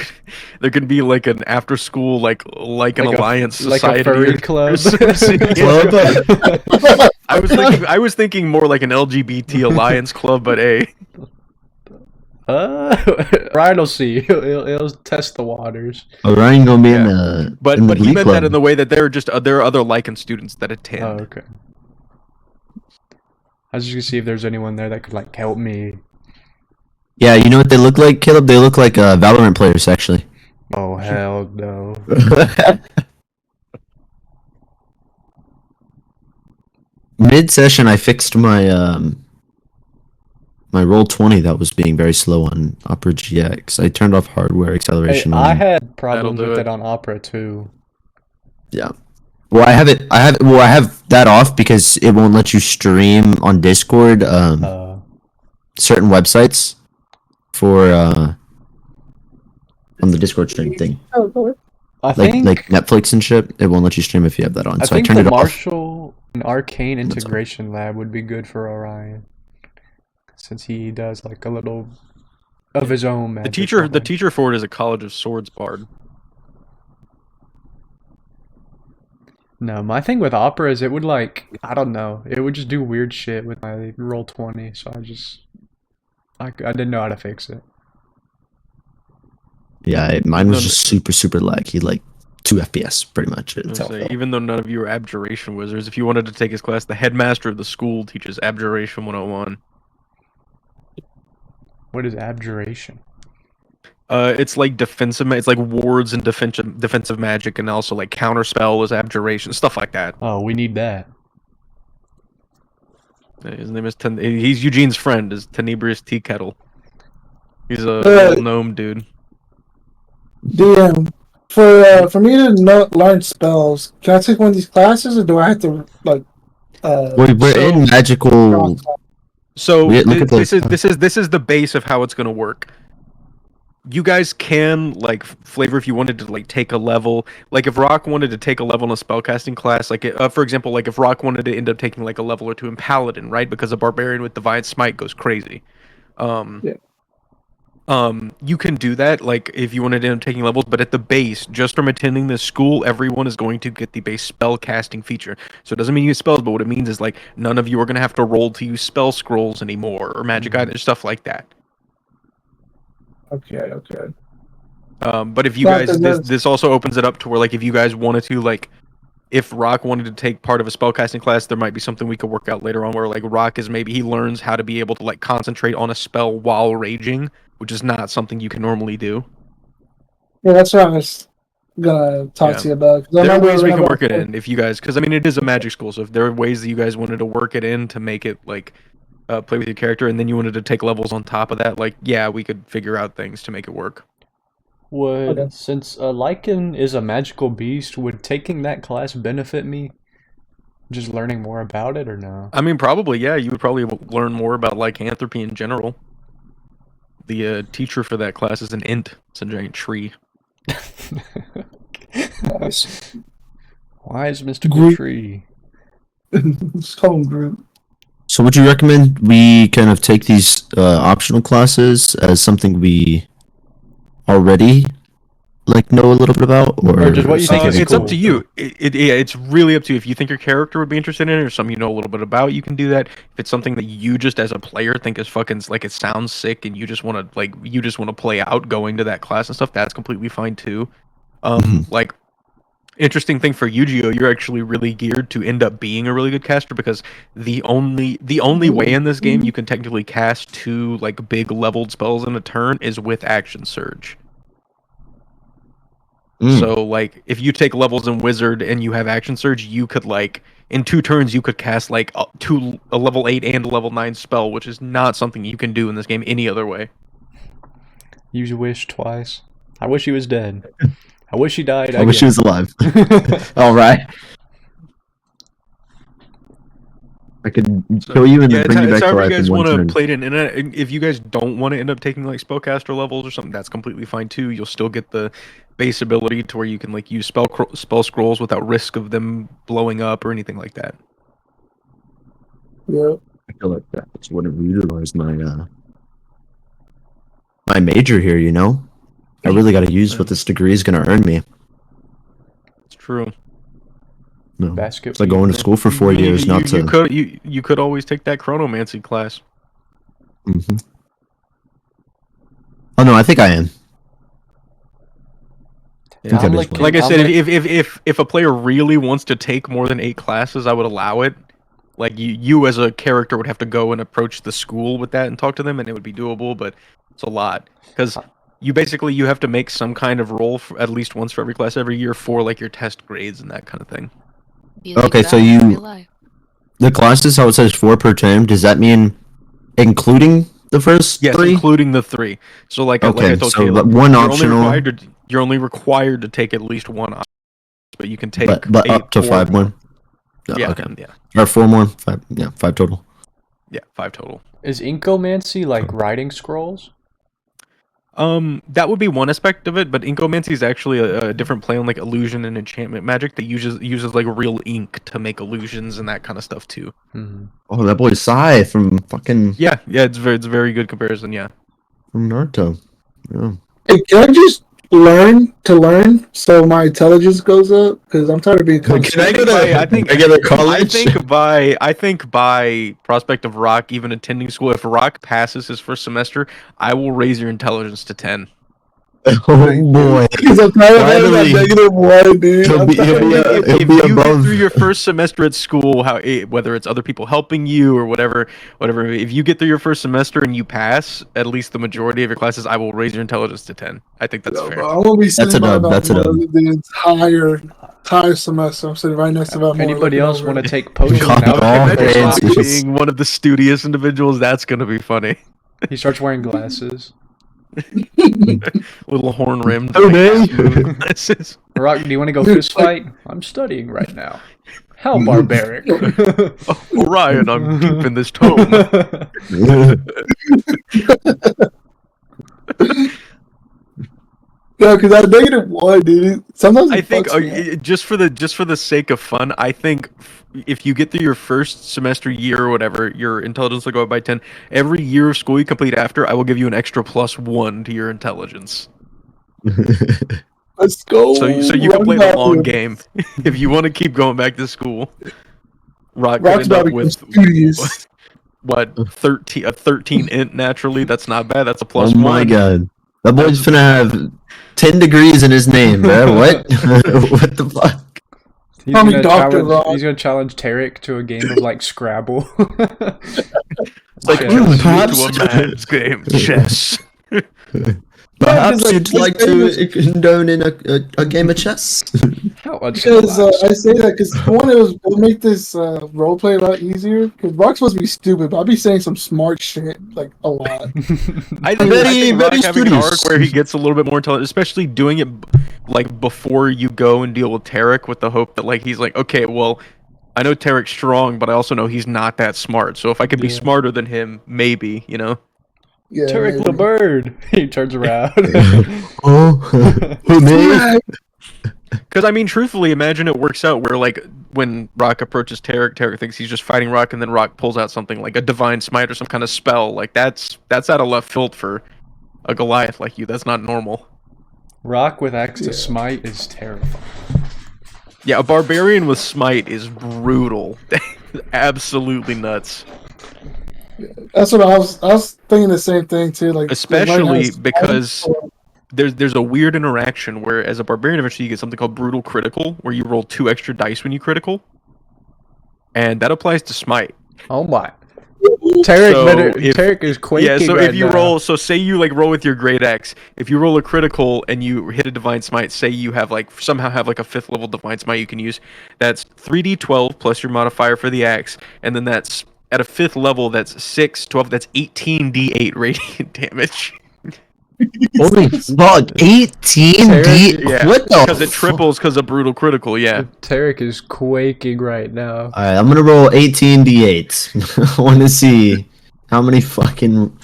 could be like an after school like an Like a- alliance like a society furry or club? Club? I was thinking more like an LGBT alliance club, but hey, Ryan will see. He'll test the waters. Orion gonna be in the but in the he Glee meant club. that in the way that there are other licensed students that attend. Oh, okay. I was just gonna see if there's anyone there that could like help me. Yeah, you know what they look like, Caleb? They look like Valorant players, actually. Oh hell no! Mid-session, I fixed my my roll 20 that was being very slow on Opera GX. I turned off hardware Hey, acceleration. I on, had problems do with it. it on Opera too. yeah. Well, I have that off because it won't let you stream on Discord certain websites for on the Discord stream thing. Oh, Lord. I Like think Netflix and shit. It won't let you stream if you have that on. I So I think turned the it off. Marshall and Arcane That's all. integration lab would be good for Orion, since he does like a little of his own The magic. teacher for it is a College of Swords bard. No, my thing with Opera is it would I don't know, it would just do weird shit with my roll 20, so I didn't know how to fix it. Yeah, mine was just super laggy, like 2 FPS pretty much. Even though none of you are Abjuration wizards, if you wanted to take his class, the headmaster of the school teaches Abjuration 101. What is Abjuration? It's like defensive. It's like wards and defensive magic, and also like counterspell is Abjuration, stuff like that. Oh, we need that. His name is he's Eugene's friend. Is Tenebrious Tea Kettle. He's a little gnome dude. DM, for me to learn spells, can I take one of these classes, or do I have to like? We're in magical. So this is the base of how it's gonna work. You guys can like flavor if you wanted to like take a level. Like if Rock wanted to take a level in a spellcasting class, like for example, like if Rock wanted to end up taking like a level or two in Paladin, right? Because a barbarian with Divine Smite goes crazy. You can do that, like, if you wanted to end up taking levels, but at the base, just from attending this school, everyone is going to get the base spell casting feature. So it doesn't mean you use spells, but what it means is, like, none of you are going to have to roll to use spell scrolls anymore, or magic items, stuff like that. Okay. But if you guys, this also opens it up to where, like, if you guys wanted to, like, if Rock wanted to take part of a spellcasting class, there might be something we could work out later on where, like, Rock is maybe he learns how to be able to, like, concentrate on a spell while raging, which is not something you can normally do. Yeah, that's what I was gonna talk to you about. There are ways we can work it in if you guys, because I mean, it is a magic school, so if there are ways that you guys wanted to work it in to make it, like, play with your character, and then you wanted to take levels on top of that, like, yeah, we could figure out things to make it work. Since Lycan is a magical beast, would taking that class benefit me? Just learning more about it, or no? I mean, probably, yeah. You would probably learn more about lycanthropy in general. The teacher for that class is an int. It's a giant tree. Why is Mystical Tree? It's called Groot. So would you recommend we kind of take these optional classes as something we already like know a little bit about, or just what you think is it's cool? up to you. It's really up to you. If you think your character would be interested in it, or something you know a little bit about, you can do that. If it's something that you just as a player think is fucking like it sounds sick, and you just want to play out going to that class and stuff, that's completely fine too. Like, interesting thing for Yu-Gi-Oh, you're actually really geared to end up being a really good caster, because the only way in this game you can technically cast 2 like big leveled spells in a turn is with Action Surge. So, like, if you take levels in Wizard and you have Action Surge, you could, like, in 2 turns, you could cast, like, a level 8 and a level 9 spell, which is not something you can do in this game any other way. Use wish twice. I wish he was dead. I wish he died. I wish he was alive. All right. I could kill you and then bring you back to life in one turn. If you guys want to play it in, if you guys don't want to end up taking, like, spellcaster levels or something, that's completely fine too. You'll still get the base ability to where you can, like, use spell scrolls without risk of them blowing up or anything like that. Yeah. I feel like that's what I utilize my my major here. You know, I really got to use what this degree is going to earn me. It's true. No, it's like going to school for 4 years, You could always take that chronomancy class. Oh no, I think I am. Yeah. Like I said, if a player really wants to take more than 8 classes, I would allow it. Like, you as a character would have to go and approach the school with that and talk to them, and it would be doable, but it's a lot. Because you have to make some kind of roll for at least once for every class every year for, like, your test grades and that kind of thing. Okay, so the classes, how it says 4 per term, does that mean including the first Yes, 3? including the 3. So like I Okay, told so Caleb, one you're optional, you're only required to take at least one option, but you can take but up to 5 more. more. Oh, Yeah, okay. yeah, Or 4 more. 5. Yeah, 5 total. yeah, 5 total. Is Inkomancy like writing scrolls? That would be one aspect of it, but Inkomancy is actually a different play on like illusion and enchantment magic that uses like real ink to make illusions and that kind of stuff too. Mm-hmm. Oh, that boy Sai from fucking Yeah, it's a very good comparison. Yeah. from Naruto. Yeah. Hey, can I just learn so my intelligence goes up? Because I'm tired of being. Can I go to I think regular college? I think by prospect of Rock even attending school, if Rock passes his first semester, I will raise your intelligence to 10. Oh boy! Because I'm tired of having that -1, dude. He'll be If above. you get through your first semester at school, whether it's other people helping you or whatever, if you get through your first semester and you pass at least the majority of your classes, I will raise your intelligence to 10. I think that's fair. I won't be sitting by about That's a dub. the entire semester. I'm sitting right next to Valmore. Anybody else want to take potions Copy now? all Imagine the Rock answers. being one of the studious individuals. That's gonna be funny. He starts wearing glasses. Little horn rimmed. Glasses. Rock, do you want to go fist fight? I'm studying right now. How barbaric. Orion, I'm deep in this tome. Yeah, because that -1, dude. Sometimes I think me just for the sake of fun, I think if you get through your first semester year or whatever, your intelligence will go up by 10. Every year of school you complete after, I will give you an extra +1 to your intelligence. Let's go. So you can play the long game if you want to keep going back to school. Rock could Rock's end up about to with go studious. what 13 int naturally. That's not bad. That's a +1. Oh my god, that boy's finna have 10 degrees in his name, bro. What? What the fuck? He's Call me gonna Dr. challenge. Rock. He's gonna challenge Tarek to a game of like Scrabble. Like, Chess. perhaps, To a man's game. Chess. perhaps like, you'd like to condone in a game of chess. How Because uncivilized. I say that because one, it'll make this roleplay a lot easier. Because Rock's supposed to be stupid, but I'll be saying some smart shit like a lot. I think Very Rock having an studious. arc where he gets a little bit more intelligent, especially doing it like before you go and deal with Tarek, with the hope that like he's like, okay, well, I know Tarek's strong, but I also know he's not that smart. So if I could be Yeah. smarter than him, maybe, you know. Yeah, Tarek maybe. the bird. He turns around. Oh, who me? Because I mean, truthfully, imagine it works out where like when Rock approaches Tarek, Tarek thinks he's just fighting Rock, and then Rock pulls out something like a divine smite or some kind of spell. Like that's out of left field for a Goliath like you. That's not normal. Rock with axe to Yeah. smite is terrifying. Yeah, a barbarian with smite is brutal. Absolutely nuts. That's what I was thinking the same thing too. Like Especially because there's a weird interaction where as a barbarian eventually you get something called brutal critical, where you roll 2 extra dice when you critical. And that applies to smite. Oh my. Tarek, So Tarek is quaking. Yeah, so right if you now. roll, so say you like roll with your great axe, if you roll a critical and you hit a divine smite, say you have like somehow have like a 5th level divine smite you can use, that's 3d12 plus your modifier for the axe, and then that's at a 5th level, that's 6, 12, that's 18d8 radiant damage. Holy fuck, 18D? Yeah, What the because it triples because of brutal critical. Yeah, Tarek is quaking right now. Alright, I'm gonna roll 18D8. I wanna see how many fucking...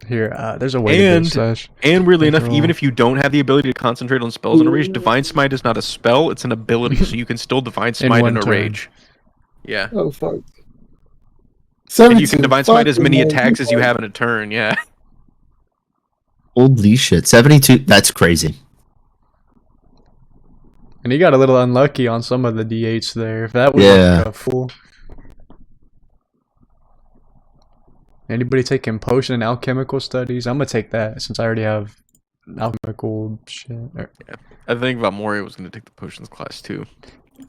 Here, there's a way to And- do this. and weirdly enough, Roll. even if you don't have the ability to concentrate on spells in a rage, divine smite is not a spell; it's an ability, so you can still divine smite one in a turn. rage. Yeah, Oh fuck. and 17. you can divine smite as many Fucking attacks as you have in a turn. Yeah. Holy shit, 72? That's crazy. And he got a little unlucky on some of the D8s there. If that was Yeah. like a full. Anybody taking potion and alchemical studies? I'm gonna take that since I already have alchemical shit. I think Valmoria was going to take the potions class too.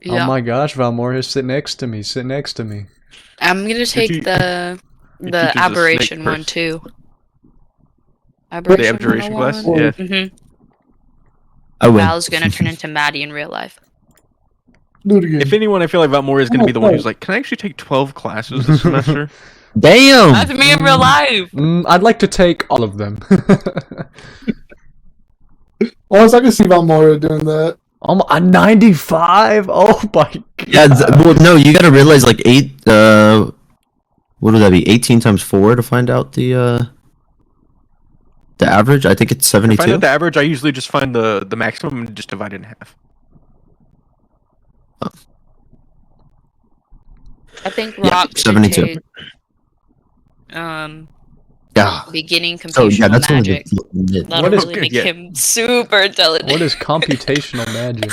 Yeah. Oh my gosh, Valmore, sit next to me. Sit next to me. I'm gonna take te- the teaches a snake aberration one first. too. The Aberration abjuration class. 101? Yeah. Mm-hmm. I win. Val's gonna turn into Maddie in real life. Do it again. If anyone, I feel like Valmoria is going to be the one who's like, "Can I actually take 12 classes this semester?" Damn! That's me in real life. I'd like to take all of them. Honestly, I can see Valmoria doing that. A 95? Oh my god. Yeah, well, no, you gotta realize, like, what would that be? 18 times 4 to find out the average? I think it's To 72. find out the average, I usually just find the maximum and just divide it in half. I think Yeah, Rock should 72. take Yeah. beginning So, yeah, computational that's only magic. the That'll What is- really make yeah. him super intelligent. What is computational magic?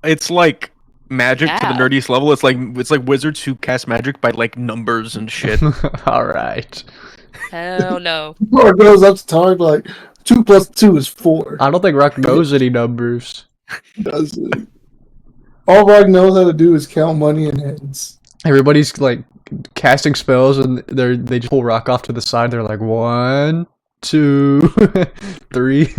It's like magic to the Yeah. nerdiest level. It's like wizards who cast magic by like numbers and shit. Alright. Hell no. Or goes up to Targ like 2 plus 2 is 4. I don't think Rock knows any numbers. Does it? All Rog knows how to do is count money in heads. Everybody's like casting spells and they just pull Rock off to the side. They're like 1, 2, 3.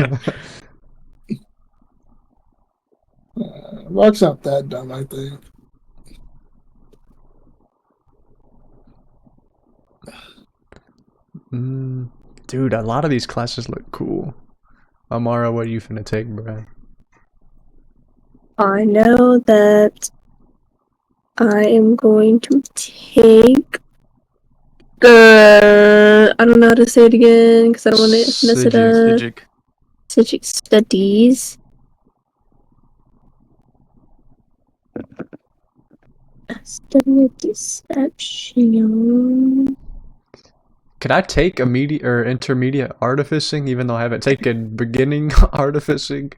Rog's not that dumb, I think. Dude, a lot of these classes look cool. Amara, what are you finna take, bro? I know that I am going to take. I don't know how to say it again because I don't want to mess it up. Psychic studies. Study of deception. Could I take immediate or intermediate artificing, even though I haven't taken beginning artificing?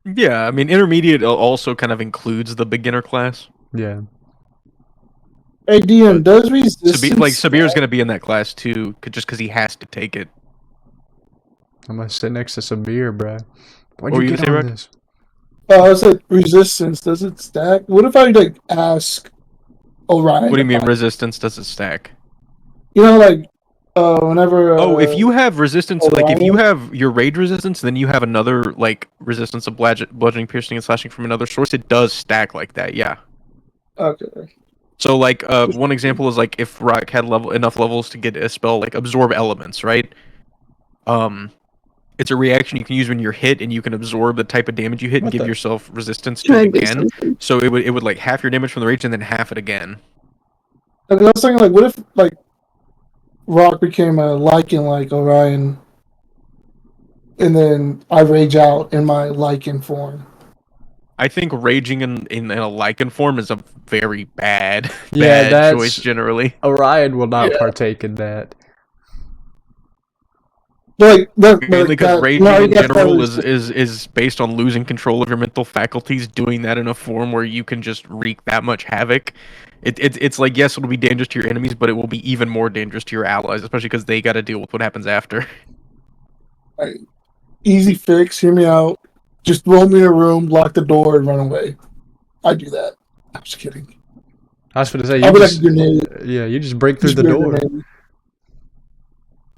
Yeah, I mean, intermediate also kind of includes the beginner class. Yeah. Hey, DM, does resistance... Sabir's going to be in that class too, just because he has to take it. I'm gonna sit next to Sabir, bro. Why'd What were you you get gonna on say, this? I said resistance, does it stack? What if I, like, ask Orion? What do you mean about- resistance doesn't stack? You know, like, whenever... if you have resistance, like if you Orion? have your rage resistance, then you have another like resistance of bludgeoning, piercing, and slashing from another source. It does stack like that, yeah. Okay. So like one example is like if Rock had enough levels to get a spell like absorb elements, right? It's a reaction you can use when you're hit, and you can absorb the type of damage you hit and give yourself resistance to it again. So it would like half your damage from the rage and then half it again. I was thinking, like, what if, like, Rock became a Lycan like Orion, and then I rage out in my Lycan form? I think raging in a Lycan form is a very bad, Yeah, bad choice generally. Orion will not partake in that. Like, Mainly because raging in general is based on losing control of your mental faculties. Doing that in a form where you can just wreak that much havoc, it's like, yes, it'll be dangerous to your enemies, but it will be even more dangerous to your allies, especially because they got to deal with what happens after. Like, easy fix, hear me out. Just roll me in a room, lock the door, and run away. I do that. I'm just kidding. I was going to say, I'll you be just, like a grenade. yeah, you just break through Just the be a door. grenade.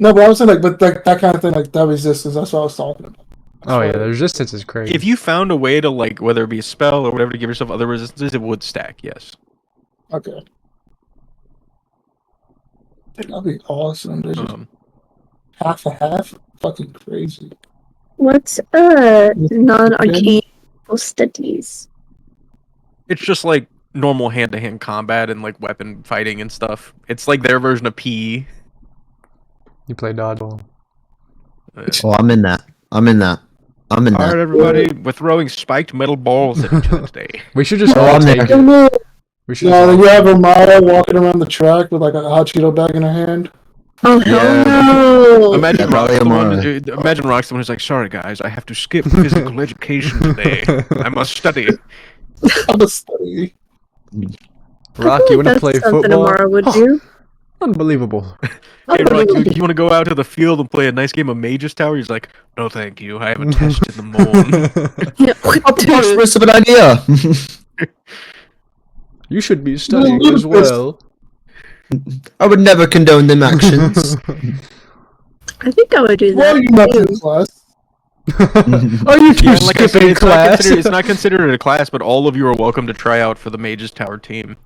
No, but I was saying, like, but that kind of thing, like, that resistance, that's what I was talking about. Oh yeah, the resistance is crazy. If you found a way to, like, whether it be a spell or whatever, to give yourself other resistances, it would stack, yes. Okay. That'd be awesome. There's just half a half. Fucking crazy. What's non-arcane studies? It's just like normal hand-to-hand combat and like weapon fighting and stuff. It's like their version of PE. You play dodgeball. Oh, I'm in that. I'm in that. Alright, everybody, we're throwing spiked metal balls at each other today. We should just Oh, all I'm take there. it. We should No, just you have Amara walking around the track with like a hot Cheeto bag in her hand. Oh hell no! Imagine Yeah, Rock's probably the one. Amara. Imagine Rock's the one who's like, "Sorry guys, I have to skip physical education today. I must study." I'm a study. Rock, you want to That's play something football? Amara would do. Unbelievable. Hey Rock, you want to go out to the field and play a nice game of Mage's Tower? He's like, "No, thank you. I have a test in the morning." Yeah, What's of an idea? You should be studying as well. I would never condone them actions. I think I would do Well, that. you not too. in class. Are you two Yeah, like I said, skipping class? it's not considered a class, but all of you are welcome to try out for the Mage's Tower team.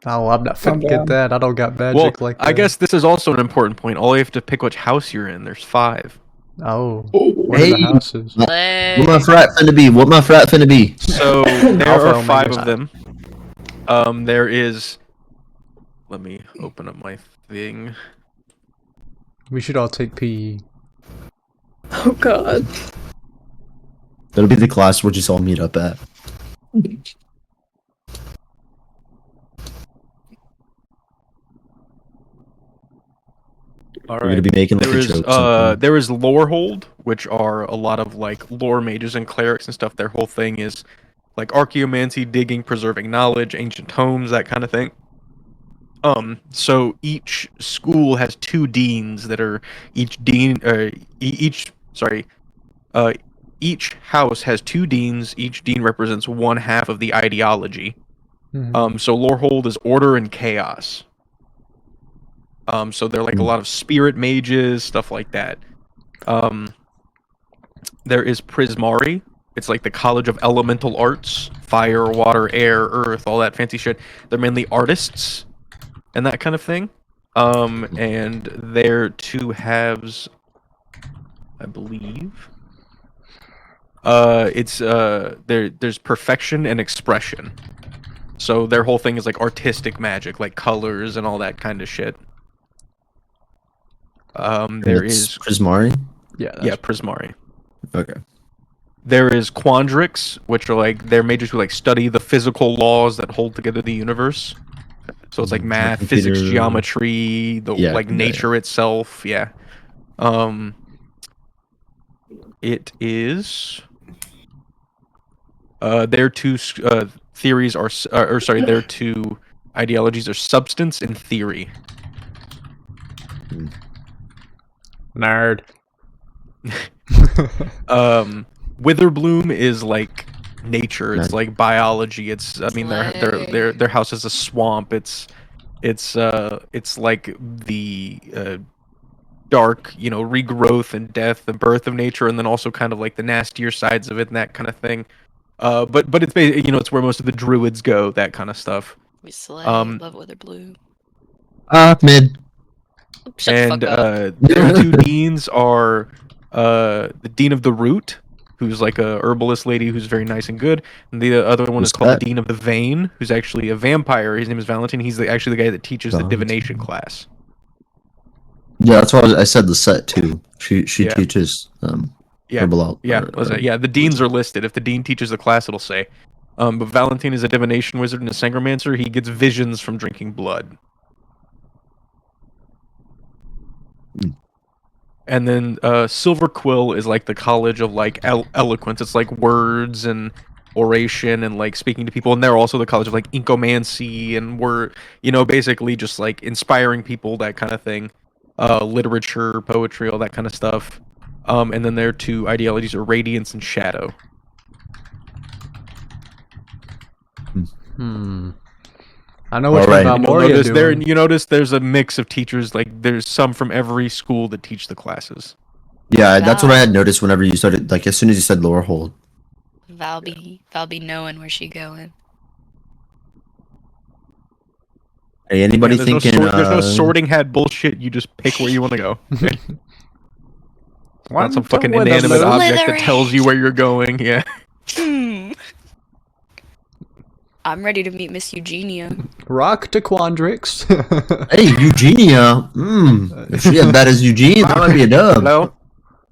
Oh, I'm not Calm finna get down. that. I don't got Well, magic like that. I guess this is also an important point. All you have to pick which house you're in. There's 5. Oh, what are the houses? What Slay. my frat finna be? What my frat finna be? So there Alpha, are 5 Omega. of them. There is. Let me open up my thing. We should all take PE. Oh god. That'll be the class we'll just all meet up at. All We're gonna be making like There a is joke. something. there is Lorehold, which are a lot of like lore mages and clerics and stuff. Their whole thing is like archaeomancy, digging, preserving knowledge, ancient tomes, that kind of thing. So each school has 2 deans that are each dean each house has 2 deans. Each dean represents one half of the ideology. So Lorehold is order and chaos. So they're like a lot of spirit mages, stuff like that. There is Prismari. It's like the College of Elemental Arts, fire, water, air, earth, all that fancy shit. They're mainly artists and that kind of thing. And their 2 halves, I believe. There's perfection and expression. So their whole thing is like artistic magic, like colors and all that kind of shit. There is Prismari. yeah, Prismari. Okay. There is Quandrix, which are like they're mages who like study the physical laws that hold together the universe. So it's like math, physics, computer- geometry, Yeah, nature itself. Yeah. It is. Their 2 theories are, their 2 ideologies are substance and theory. Nerd. Witherbloom is like nature. It's Nice. like biology. It's their house is a swamp. It's like the dark, regrowth and death and birth of nature, and then also kind of like the nastier sides of it and that kind of thing. But it's it's where most of the druids go, that kind of stuff. We slay. Um, Love Wither Blue. Mid. Shut And the fuck up. their 2 deans are the Dean of the Root, who's like a herbalist lady who's very nice and good, and the other one is Who's called that? the Dean of the Vein, who's actually a vampire. His name is Valentine. He's actually the guy that teaches the Valentine. divination class. Yeah, that's why I said the set too. She Yeah. teaches Yeah, herbal. yeah. The deans are listed. If the dean teaches the class, it'll say. But Valentine is a divination wizard and a sangromancer. He gets visions from drinking blood. And then Silver Quill is like the college of like eloquence. It's like words and oration and like speaking to people. And they're also the college of like inkomancy and basically just like inspiring people, that kind of thing. Literature, poetry, all that kind of stuff. And then their 2 ideologies are radiance and shadow. I know which Alright. one You'll Valmoria notice doing. there's a mix of teachers. Like there's some from every school that teach the classes. Yeah, that's what I had noticed whenever you started. Like as soon as you said Lorehold. Val be knowing where she going. Hey, anybody there's thinking? there's no sorting hat bullshit. You just pick where you want to go. Not some fucking inanimate object that tells you where you're going. Yeah. I'm ready to meet Miss Eugenia. Rock to Quandrix. Hey, Eugenia. If she as bad as Eugene, that might be a dub. Hello.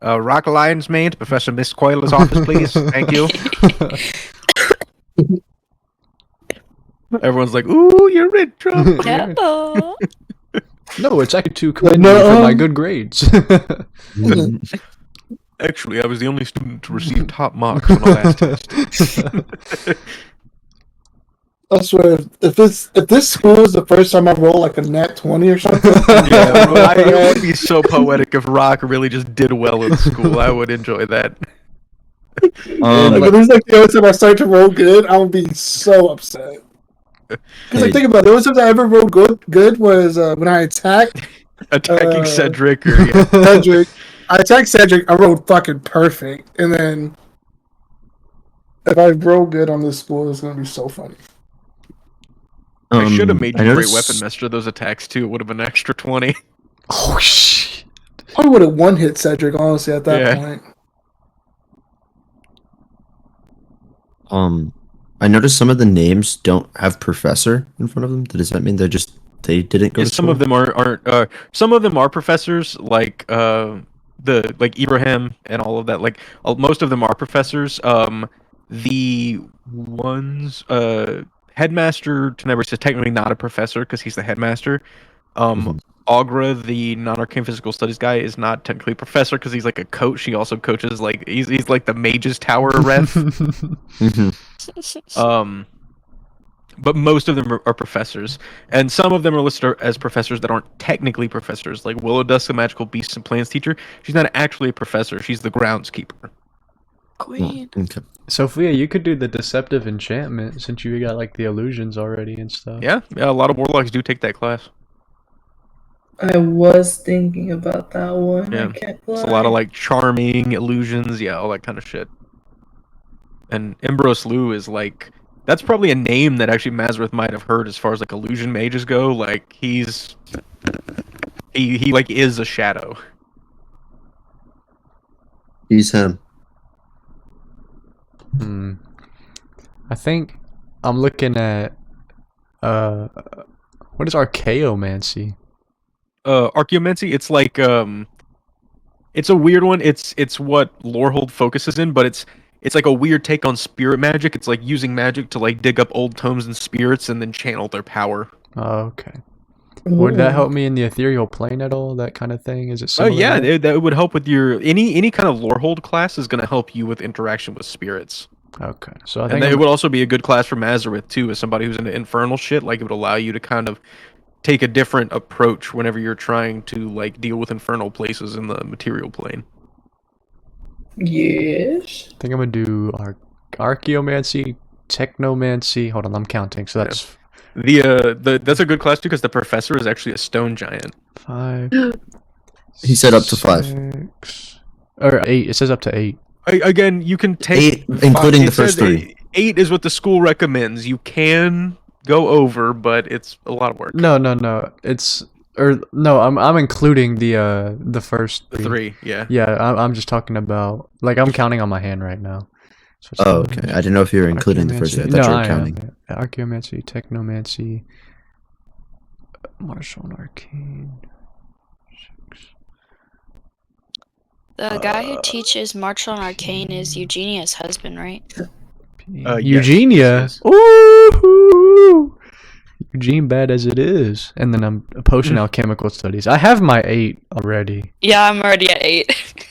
Rock Lion's mate, Professor Miss Coyle's office, please. Thank you. Everyone's like, "Ooh, you're in trouble." Hello. No, it's actually to commend me for my good grades. Actually, I was the only student to receive top marks on the last test. I swear, if this school is the first time I roll like a nat 20 or something, Yeah, it would be so poetic if Rock really just did well in school. I would enjoy that. like, if this is like the only time I start to roll good, I would be so upset. Because like, think about it, the only time I ever rolled good was when I attacked Attacking Cedric or Cedric. I attacked Cedric, I rolled fucking perfect, and then if I roll good on this school, it's gonna be so funny. I should have made you great noticed- weapon master those attacks too. It would have been an extra 20. Oh shit! I would have one hit Cedric, honestly, at that point. I noticed some of the names don't have professor in front of them. Does that mean they didn't go to Some school? of them aren't. Some of them are professors, like Ibrahim and all of that. Like most of them are professors. The ones headmaster Tenebris is technically not a professor because he's the headmaster. Agra, the non-arcane physical studies guy, is not technically a professor because he's like a coach. He also coaches like he's like the mage's tower ref. But most of them are professors, and some of them are listed as professors that aren't technically professors. Like Willow Dusk, a magical beasts and plants teacher, she's not actually a professor. She's the groundskeeper. Queen. Okay. Sophia, you could do the deceptive enchantment since you got like the illusions already and stuff. Yeah, a lot of warlocks do take that class. I was thinking about that one. Yeah, I can't it's a lie. lot of like charming illusions, yeah, all that kind of shit. And Imbros Lu is like, that's probably a name that actually Mazareth might have heard as far as like illusion mages go. Like he like is a shadow. He's him. I think I'm looking at what is archaeomancy? Archaeomancy, it's like it's a weird one. It's what Lorehold focuses in, but it's like a weird take on spirit magic. It's like using magic to like dig up old tomes and spirits and then channel their power. Oh, okay. Would that help me in the ethereal plane at all? That kind of thing? Is it Oh similar? yeah, that would help with your any kind of Lorehold class is going to help you with interaction with spirits. Okay, so I And think it would also be a good class for Mazareth too, as somebody who's into infernal shit. Like it would allow you to kind of take a different approach whenever you're trying to like deal with infernal places in the material plane. Yes. I think I'm gonna do archaeomancy, technomancy. Hold on, I'm counting. So that's That's a good class too because the professor is actually a stone giant. 5. He said up to 5. 6, or 8. It says up to 8. Again, you can take 8, including the it first says 3. 8 is what the school recommends. You can go over, but it's a lot of work. No. I'm including the first 3, yeah. Yeah, I'm just talking about like I'm counting on my hand right now. So it's Oh, okay. I didn't know if you were including the first 3. I thought you were counting. Am. Archaeomancy, technomancy, martial and arcane. 6. The guy who teaches martial and arcane is Eugenia's husband, right? Eugenia. Yes. Ooh, Eugene, bad as it is, and then I'm potion alchemical studies. I have my 8 already. Yeah, I'm already at 8.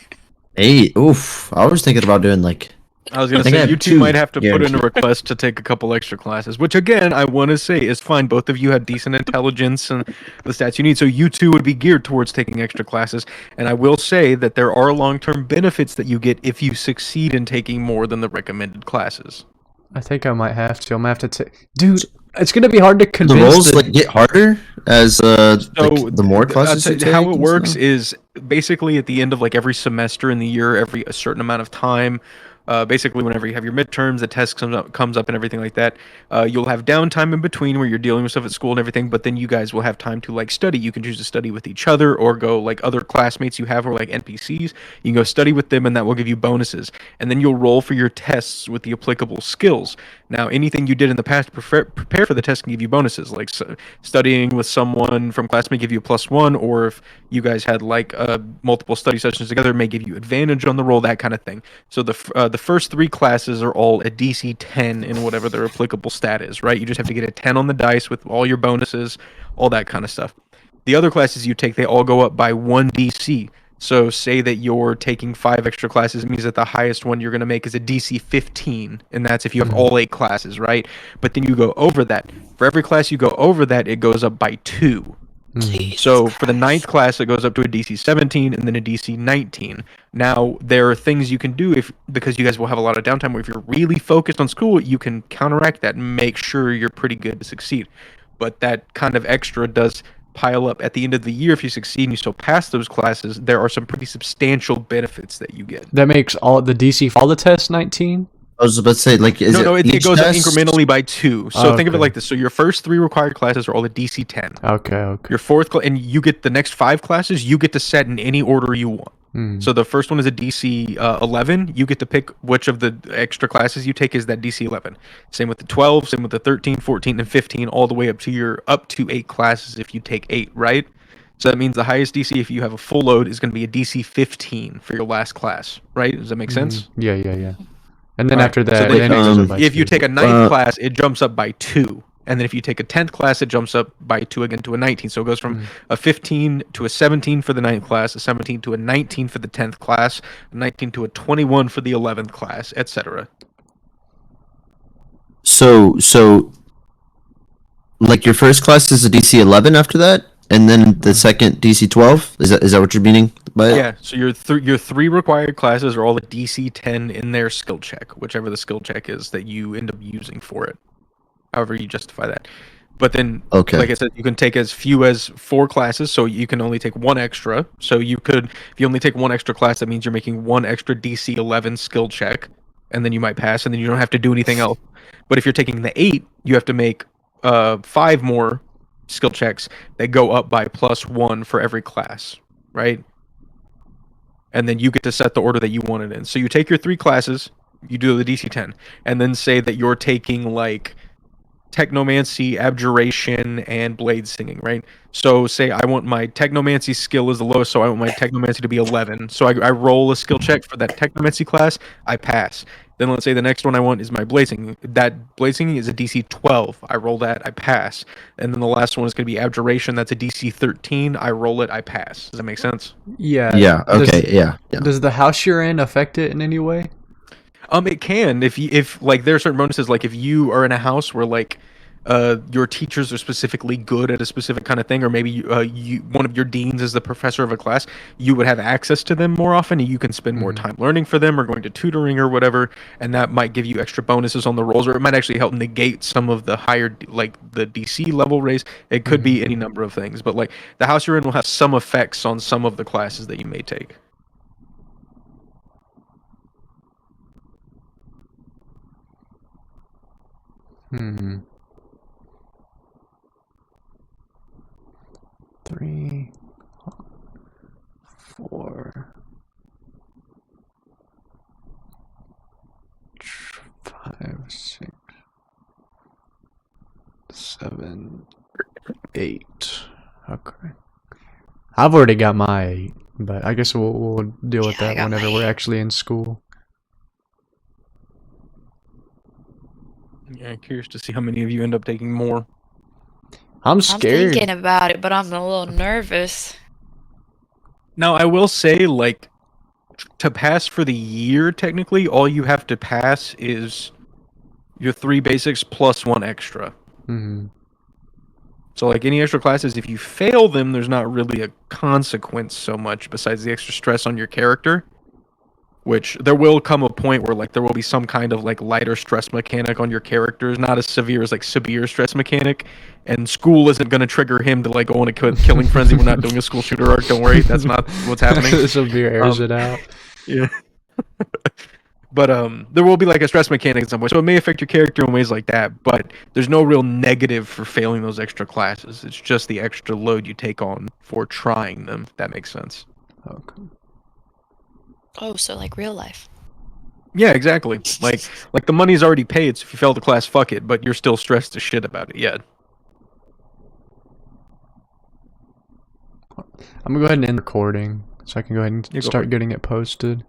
8. Oof. I was thinking about doing like. I was gonna think I say have you two 2 might have to put in a guaranteed. request to take a couple extra classes, which again I want to say is fine. Both of you have decent intelligence and the stats you need, so you two would be geared towards taking extra classes. And I will say that there are long-term benefits that you get if you succeed in taking more than the recommended classes. I think I might have to. I'm gonna have to take. Dude, it's gonna be hard to The convince. rolls like get harder as like, the more classes you take. How it and works stuff? is basically at the end of like every semester in the year, every a certain amount of time. Basically, whenever you have your midterms, the test comes up, and everything like that. You'll have downtime in between where you're dealing with stuff at school and everything. But then you guys will have time to like study. You can choose to study with each other or go like other classmates you have or like NPCs. You can go study with them, and that will give you bonuses. And then you'll roll for your tests with the applicable skills. Now, anything you did in the past to prepare for the test can give you bonuses. Like studying with someone from class may give you a +1, or if you guys had like multiple study sessions together, it may give you advantage on the roll, that kind of thing. So the first 3 classes are all a DC 10 in whatever their applicable stat is, right? You just have to get a 10 on the dice with all your bonuses, all that kind of stuff. The other classes you take, they all go up by 1 DC. So say that you're taking 5 extra classes, it means that the highest one you're going to make is a DC 15, and that's if you have all 8 classes, right? But then you go over that. For every class you go over that, it goes up by 2. So for the 9th class, it goes up to a DC 17 and then a DC 19. Now, there are things you can do because you guys will have a lot of downtime where if you're really focused on school, you can counteract that and make sure you're pretty good to succeed. But that kind of extra does pile up at the end of the year. If you succeed and you still pass those classes, there are some pretty substantial benefits that you get. That makes all the DC for all the tests 19. I was about to say, like, is No, it it each goes up test? incrementally by 2. So think of it Okay. like this. So your first 3 required classes are all the DC 10. Okay. Your fourth and you get the next 5 classes, you get to set in any order you want. Mm. So the first one is a DC 11. You get to pick which of the extra classes you take is that DC 11. Same with the 12, same with the 13, 14, and 15, all the way up to 8 classes if you take 8, right? So that means the highest DC, if you have a full load, is going to be a DC 15 for your last class, right? Does that make sense? Yeah. And then Alright, after so that, then then it goes up by if you 2. take a 9th class, it jumps up by 2. And then if you take a 10th class, it jumps up by 2 again to a 19. So it goes from a 15 to a 17 for the 9th class, a 17 to a 19 for the 10th class, a 19 to a 21 for the 11th class, etc. So, like, your first class is a DC 11 after that, and then the second DC 12. Is that what you're meaning by it? Yeah, so your 3 required classes are all a DC 10 in their skill check, whichever the skill check is that you end up using for it. However you justify that. But then, like I said, you can take as few as 4 classes, so you can only take 1 extra. So you could, if you only take 1 extra class, that means you're making 1 extra DC 11 skill check, and then you might pass, and then you don't have to do anything else. But if you're taking the 8, you have to make 5 more skill checks that go up by +1 for every class, right? And then you get to set the order that you want it in. So you take your 3 classes, you do the DC 10, and then say that you're taking, like, Technomancy, Abjuration, and Blade Singing, right? So say I want my Technomancy skill is the lowest, so I want my Technomancy to be 11. So I roll a skill check for that Technomancy class, I pass. Then let's say the next one I want is my Blade Singing. That Blade Singing is a DC 12. I roll that, I pass. And then the last one is going to be Abjuration. That's a DC 13. I roll it, I pass. Does that make sense? Yeah. Yeah. Okay. Yeah. Does the house you're in affect it in any way? It can if like there are certain bonuses, like if you are in a house where like your teachers are specifically good at a specific kind of thing, or maybe one of your deans is the professor of a class, you would have access to them more often, and you can spend more time learning for them or going to tutoring or whatever, and that might give you extra bonuses on the rolls, or it might actually help negate some of the higher like the DC level raise. It could be any number of things, but like the house you're in will have some effects on some of the classes that you may take. Hmm. 3, 4, 5, 6, 7, 8. Okay. I've already got my 8, but I guess we'll deal with that whenever we're actually in school. Yeah, curious to see how many of you end up taking more. I'm scared. I'm thinking about it, but I'm a little nervous. Now, I will say, like, to pass for the year, technically, all you have to pass is your 3 basics plus 1 extra. Mm-hmm. So, like, any extra classes, if you fail them, there's not really a consequence so much besides the extra stress on your character. Which there will come a point where like there will be some kind of like lighter stress mechanic on your characters, not as severe as like severe stress mechanic, and school isn't going to trigger him to like go on a killing frenzy. We're not doing a school shooter arc. Don't worry, that's not what's happening. Severe airs it out. Yeah. But there will be like a stress mechanic in some way, so it may affect your character in ways like that. But there's no real negative for failing those extra classes. It's just the extra load you take on for trying them. If that makes sense. Okay. Oh, so like real life. Yeah, exactly. Like the money's already paid, so if you fail the class, fuck it. But you're still stressed as shit about it. Yeah. I'm gonna go ahead and end recording so I can go ahead and Yeah, go start getting it posted.